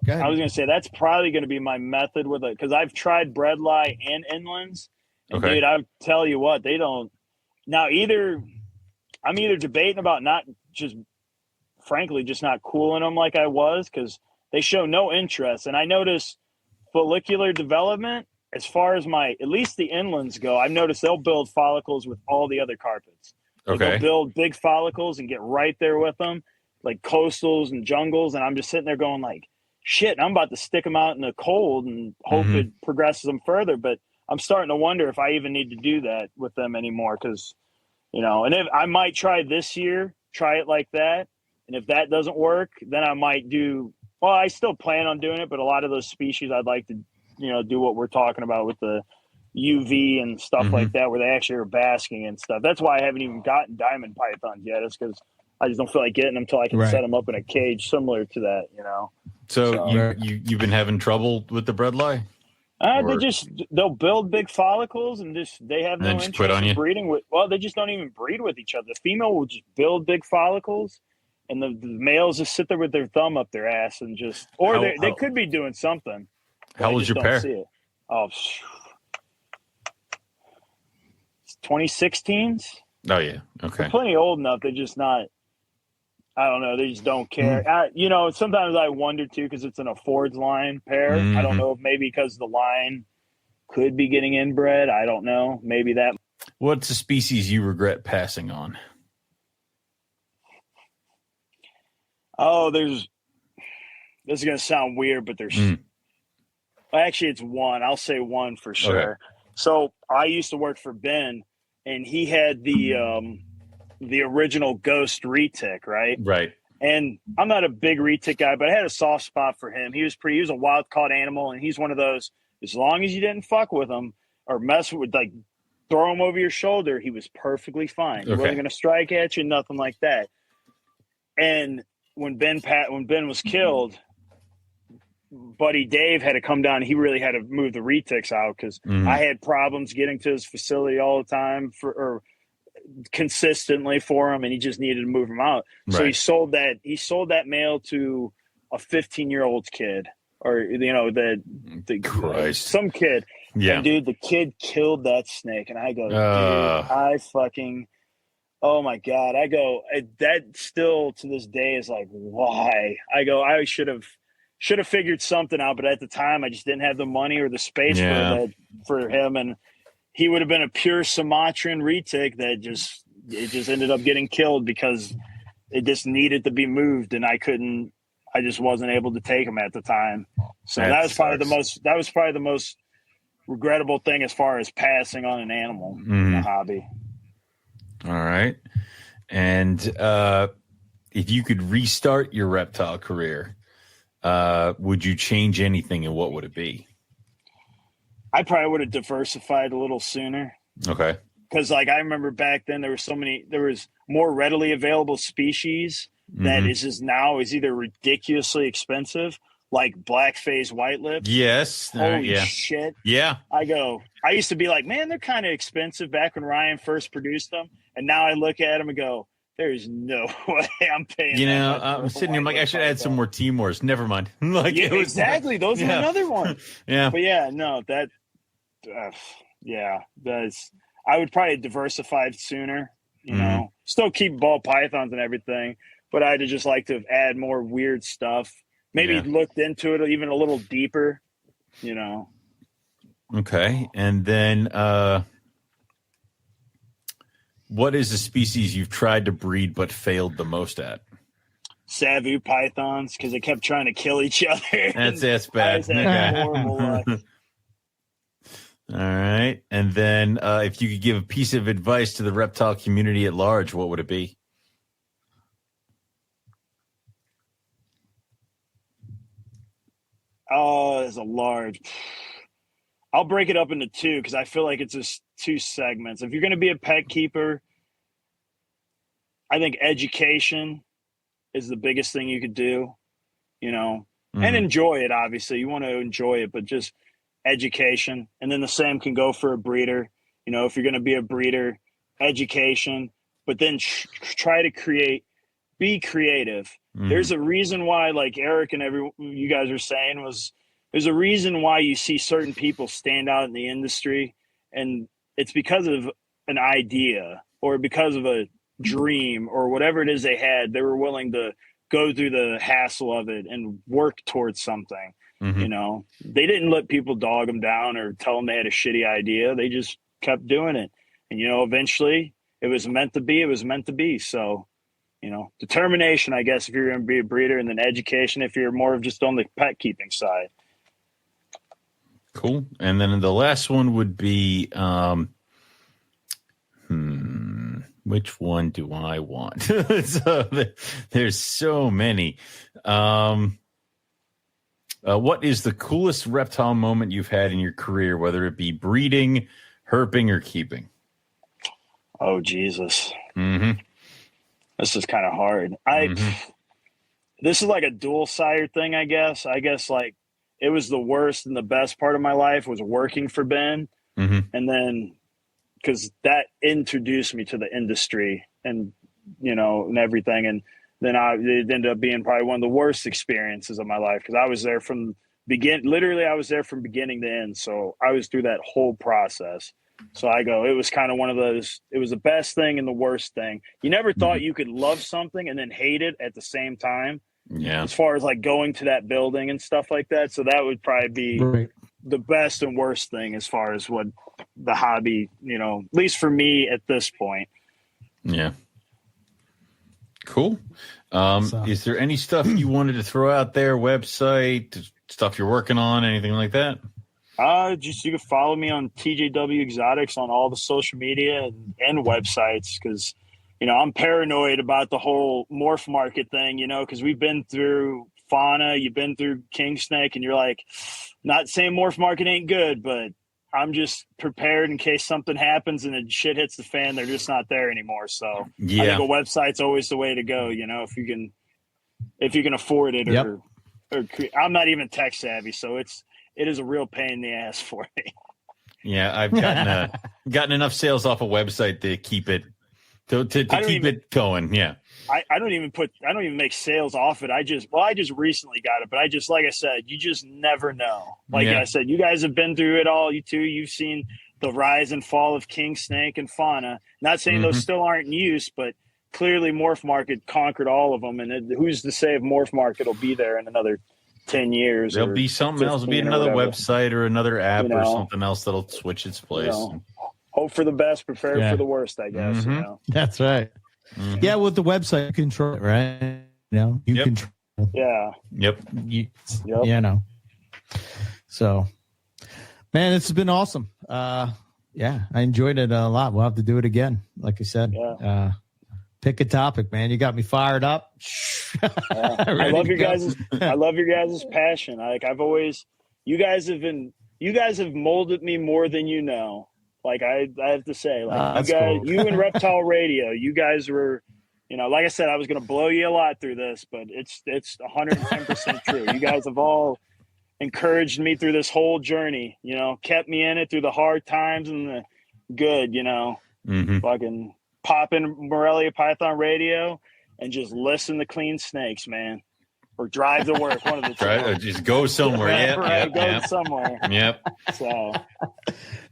I was going to say that's probably going to be my method with it because I've tried bredli and inlands, and dude, I'll tell you what, they don't. Now I'm either debating about not just, frankly, just not cooling them like I was because they show no interest, and I notice follicular development as far as at least the inlands go. I've noticed they'll build follicles with all the other carpets. They'll build big follicles and get right there with them, like coastals and jungles, and I'm just sitting there going like, shit, I'm about to stick them out in the cold and hope it progresses them further. But I'm starting to wonder if I even need to do that with them anymore because, and if I might try this year, try it like that. And if that doesn't work, then I might I still plan on doing it, but a lot of those species I'd like to, do what we're talking about with the UV and stuff like that, where they actually are basking and stuff. That's why I haven't even gotten diamond pythons yet. It's because I just don't feel like getting them until I can set them up in a cage similar to that, So you've been having trouble with the bredli? They'll build big follicles and they have no interest in breeding with. Well, they just don't even breed with each other. The female will just build big follicles, and the males just sit there with their thumb up their ass and just, they could be doing something. How old's your pair? See it. Oh, 2016s. Oh yeah, okay. They're plenty old enough. They're just not. I don't know. They just don't care. Sometimes I wonder too because it's an affords line pair. I don't know if maybe because the line could be getting inbred. I don't know. Maybe that. What's a species you regret passing on? Oh, this is going to sound weird, but there's actually it's one. I'll say one for sure. Okay. So I used to work for Ben, and he had the original ghost retic, right? Right. And I'm not a big retic guy, but I had a soft spot for him. He was a wild caught animal, and he's one of those, as long as you didn't fuck with him or mess with, like, throw him over your shoulder, he was perfectly fine. He wasn't going to strike at you, nothing like that. And when Ben was killed, buddy Dave had to come down. He really had to move the retics out because I had problems getting to his facility all the time consistently for him, and he just needed to move him out. Right. So he sold that male to a 15-year-old kid, or some kid. Yeah. And dude, the kid killed that snake, and I go, dude, oh my God. I go, that still to this day is like, why? I go, I should have figured something out, but at the time I just didn't have the money or the space for him, and he would have been a pure Sumatran retic that just ended up getting killed because it just needed to be moved, and I just wasn't able to take him at the time. So that was probably the most regrettable thing as far as passing on an animal in the hobby. All right. And if you could restart your reptile career, would you change anything, and what would it be? I probably would have diversified a little sooner. Okay. Because, like, I remember back then there was more readily available species that is either ridiculously expensive, like black phase white lips. Yes. Holy shit. Yeah. I used to be like, man, they're kind of expensive back when Ryan first produced them. And now I look at them and go, there's no way I'm paying. I'm sitting here, I'm like, I should add some more Timors. Never mind. Exactly. Those are another one. Yeah. But I would probably diversify sooner, still keep ball pythons and everything, but I'd just like to add more weird stuff. Maybe looked into it even a little deeper, Okay. And then, what is the species you've tried to breed but failed the most at? Savu pythons, because they kept trying to kill each other. That's bad. Horrible luck. All right. And then if you could give a piece of advice to the reptile community at large, what would it be? Oh, there's a large. I'll break it up into two because I feel like it's just two segments. If you're going to be a pet keeper, I think education is the biggest thing you could do, and enjoy it. Obviously, you want to enjoy it, but just education. And then the same can go for a breeder. If you're going to be a breeder, education, but then try to create be creative. Mm-hmm. There's a reason why, like Eric and you guys are saying, there's a reason why you see certain people stand out in the industry, and it's because of an idea or because of a dream or whatever it is they had. They were willing to go through the hassle of it and work towards something. Mm-hmm. You know, they didn't let people dog them down or tell them they had a shitty idea. They just kept doing it. And, you know, eventually it was meant to be. It was meant to be. So, you know, determination, I guess, if you're going to be a breeder, and then education if you're more of just on the pet keeping side. Cool. And then the last one would be, which one do I want? There's so many. What is the coolest reptile moment you've had in your career, whether it be breeding, herping, or keeping? Oh, Jesus. Mm-hmm. This is kind of hard. This is like a dual sire thing, I guess. Like it was the worst and the best part of my life was working for Ben. Mm-hmm. And then because that introduced me to the industry and, you know, and everything. And then it ended up being probably one of the worst experiences of my life because I was there from literally I was there from beginning to end. So I was through that whole process. So it was kind of one of those, it was the best thing and the worst thing. You never thought you could love something and then hate it at the same time. Yeah. As far as like going to that building and stuff like that. So that would probably be the best and worst thing as far as what the hobby, you know, at least for me at this point. Yeah. Cool. Is there any stuff you wanted to throw out there? Website, stuff you're working on, anything like that? Just you can follow me on TJW Exotics on all the social media and websites because, you know, I'm paranoid about the whole morph market thing, you know, because we've been through fauna, you've been through king snake, and you're like, not saying morph market ain't good, but I'm just prepared in case something happens and the shit hits the fan. They're just not there anymore. So yeah. I think a website's always the way to go, you know, if you can afford it or I'm not even tech savvy. So it is a real pain in the ass for me. Yeah. I've gotten enough sales off a website to keep it, to keep it going. Yeah. I don't even make sales off it. I just recently got it, but like I said, you just never know. Like I said, you guys have been through it all. You too. You've seen the rise and fall of king snake and fauna. Not saying those still aren't in use, but clearly morph market conquered all of them. And who's to say if morph market will be there in another 10 years? There'll be something else. There'll be another website or another app or something else that'll switch its place. You know, hope for the best, prepare for the worst, I guess. You know? That's right. Mm-hmm. Yeah, with the website, you control it, right? You know, you control. Yeah. Yep. You know. So, man, this has been awesome. Yeah, I enjoyed it a lot. We'll have to do it again, like I said. Yeah. Pick a topic, man. You got me fired up. I love your guys' passion. Like you guys have molded me more than you know. Like I have to say, like you guys, cool. You and Reptile Radio, you guys were, you know, like I said, I was going to blow you a lot through this, but it's 110% true. You guys have all encouraged me through this whole journey, you know, kept me in it through the hard times and the good, you know, fucking pop in Morelia Python Radio and just listen to clean snakes, man, or drive to work. One of the two. Just go somewhere. Go somewhere. Yep. So.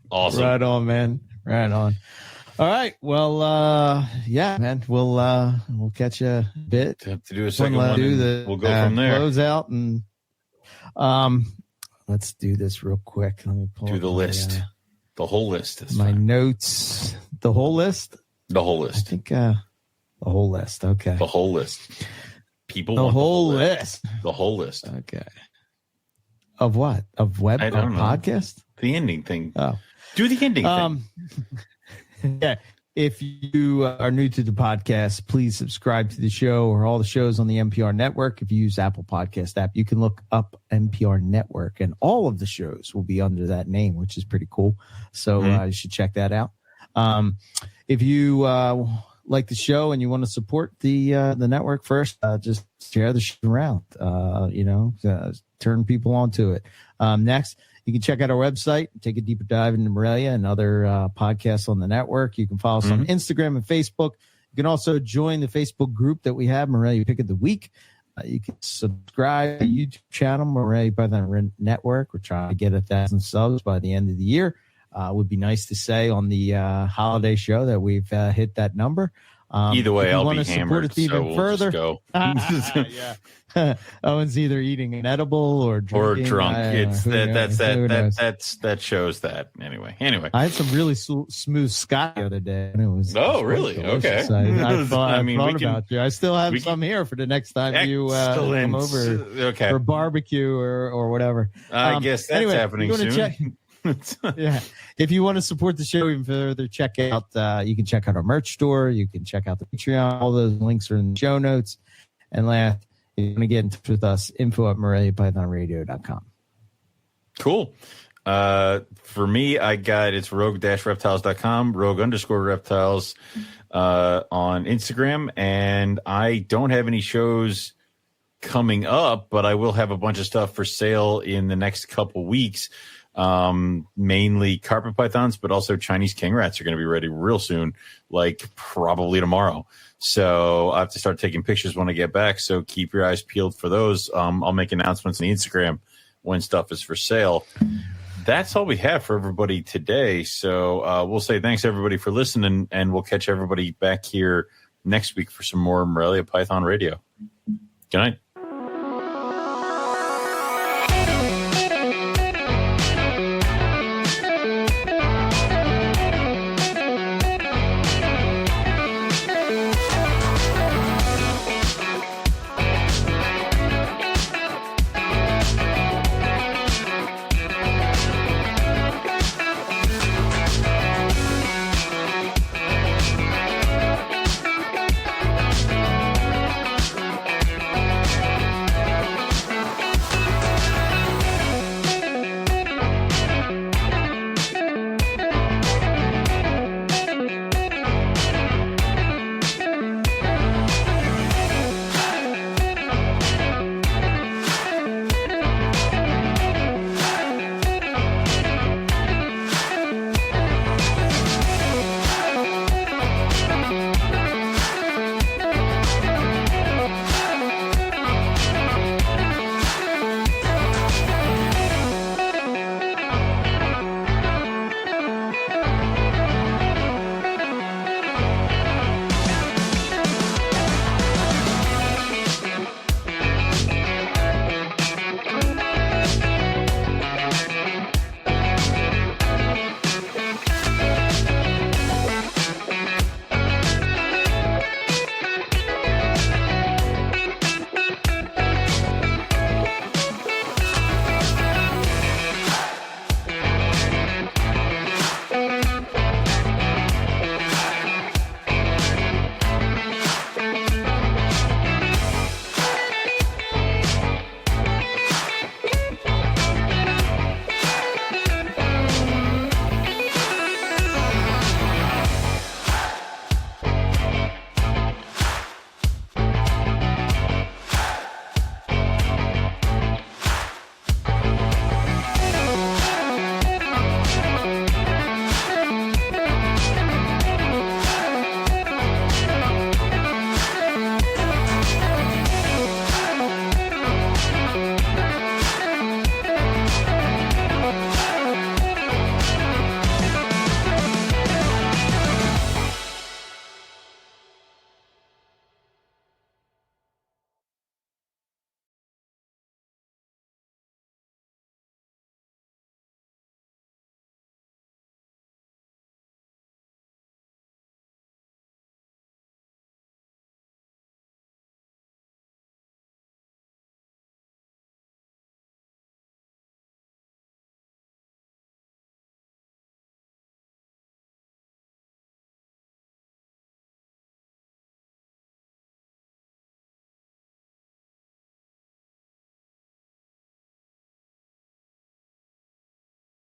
Awesome. Right on, man. Right on. All right. Well, yeah, man. We'll catch you a bit. Have to do a second one. We'll go from there. Close out and let's do this real quick. Let me pull the list. The whole list. My notes. The whole list. The whole list. I think the whole list. Okay. The whole list. People. The want whole the list. The whole list. Okay. Of what? Of web? I don't know. Podcast? The ending thing. Oh. Do the ending thing. Yeah. If you are new to the podcast, please subscribe to the show or all the shows on the NPR network. If you use Apple Podcast app, you can look up NPR network and all of the shows will be under that name, which is pretty cool. So you should check that out. If you like the show and you want to support the network first, just share the show around, turn people onto it. Next, you can check out our website, take a deeper dive into Morelia and other podcasts on the network. You can follow us on Instagram and Facebook. You can also join the Facebook group that we have, Morelia Pick of the Week. You can subscribe to the YouTube channel, Morelia Python Network. We're trying to get 1,000 subs by the end of the year. Would be nice to say on the holiday show that we've hit that number. Either way, I'll be hammered, so we'll further. Just go. Yeah. Owen's either eating an edible or drinking. Or drunk. That shows that. Anyway. I had some really smooth scotch the other day, and it was really okay. I thought about you. I still have some here for the next time you come over for barbecue or whatever. I guess that's happening soon. Yeah. If you want to support the show even further, check out you can check out our merch store. You can check out the Patreon. All those links are in the show notes. And last, if you want to get in touch with us, info@MoreliaPythonRadio.com. Cool. For me, it's rogue-reptiles.com, rogue_reptiles on Instagram. And I don't have any shows coming up, but I will have a bunch of stuff for sale in the next couple weeks. Mainly carpet pythons, but also Chinese king rats are going to be ready real soon, like probably tomorrow. So I have to start taking pictures when I get back. So keep your eyes peeled for those. I'll make announcements on Instagram when stuff is for sale. That's all we have for everybody today. So we'll say thanks everybody for listening, and we'll catch everybody back here next week for some more Morelia Python Radio. Good night.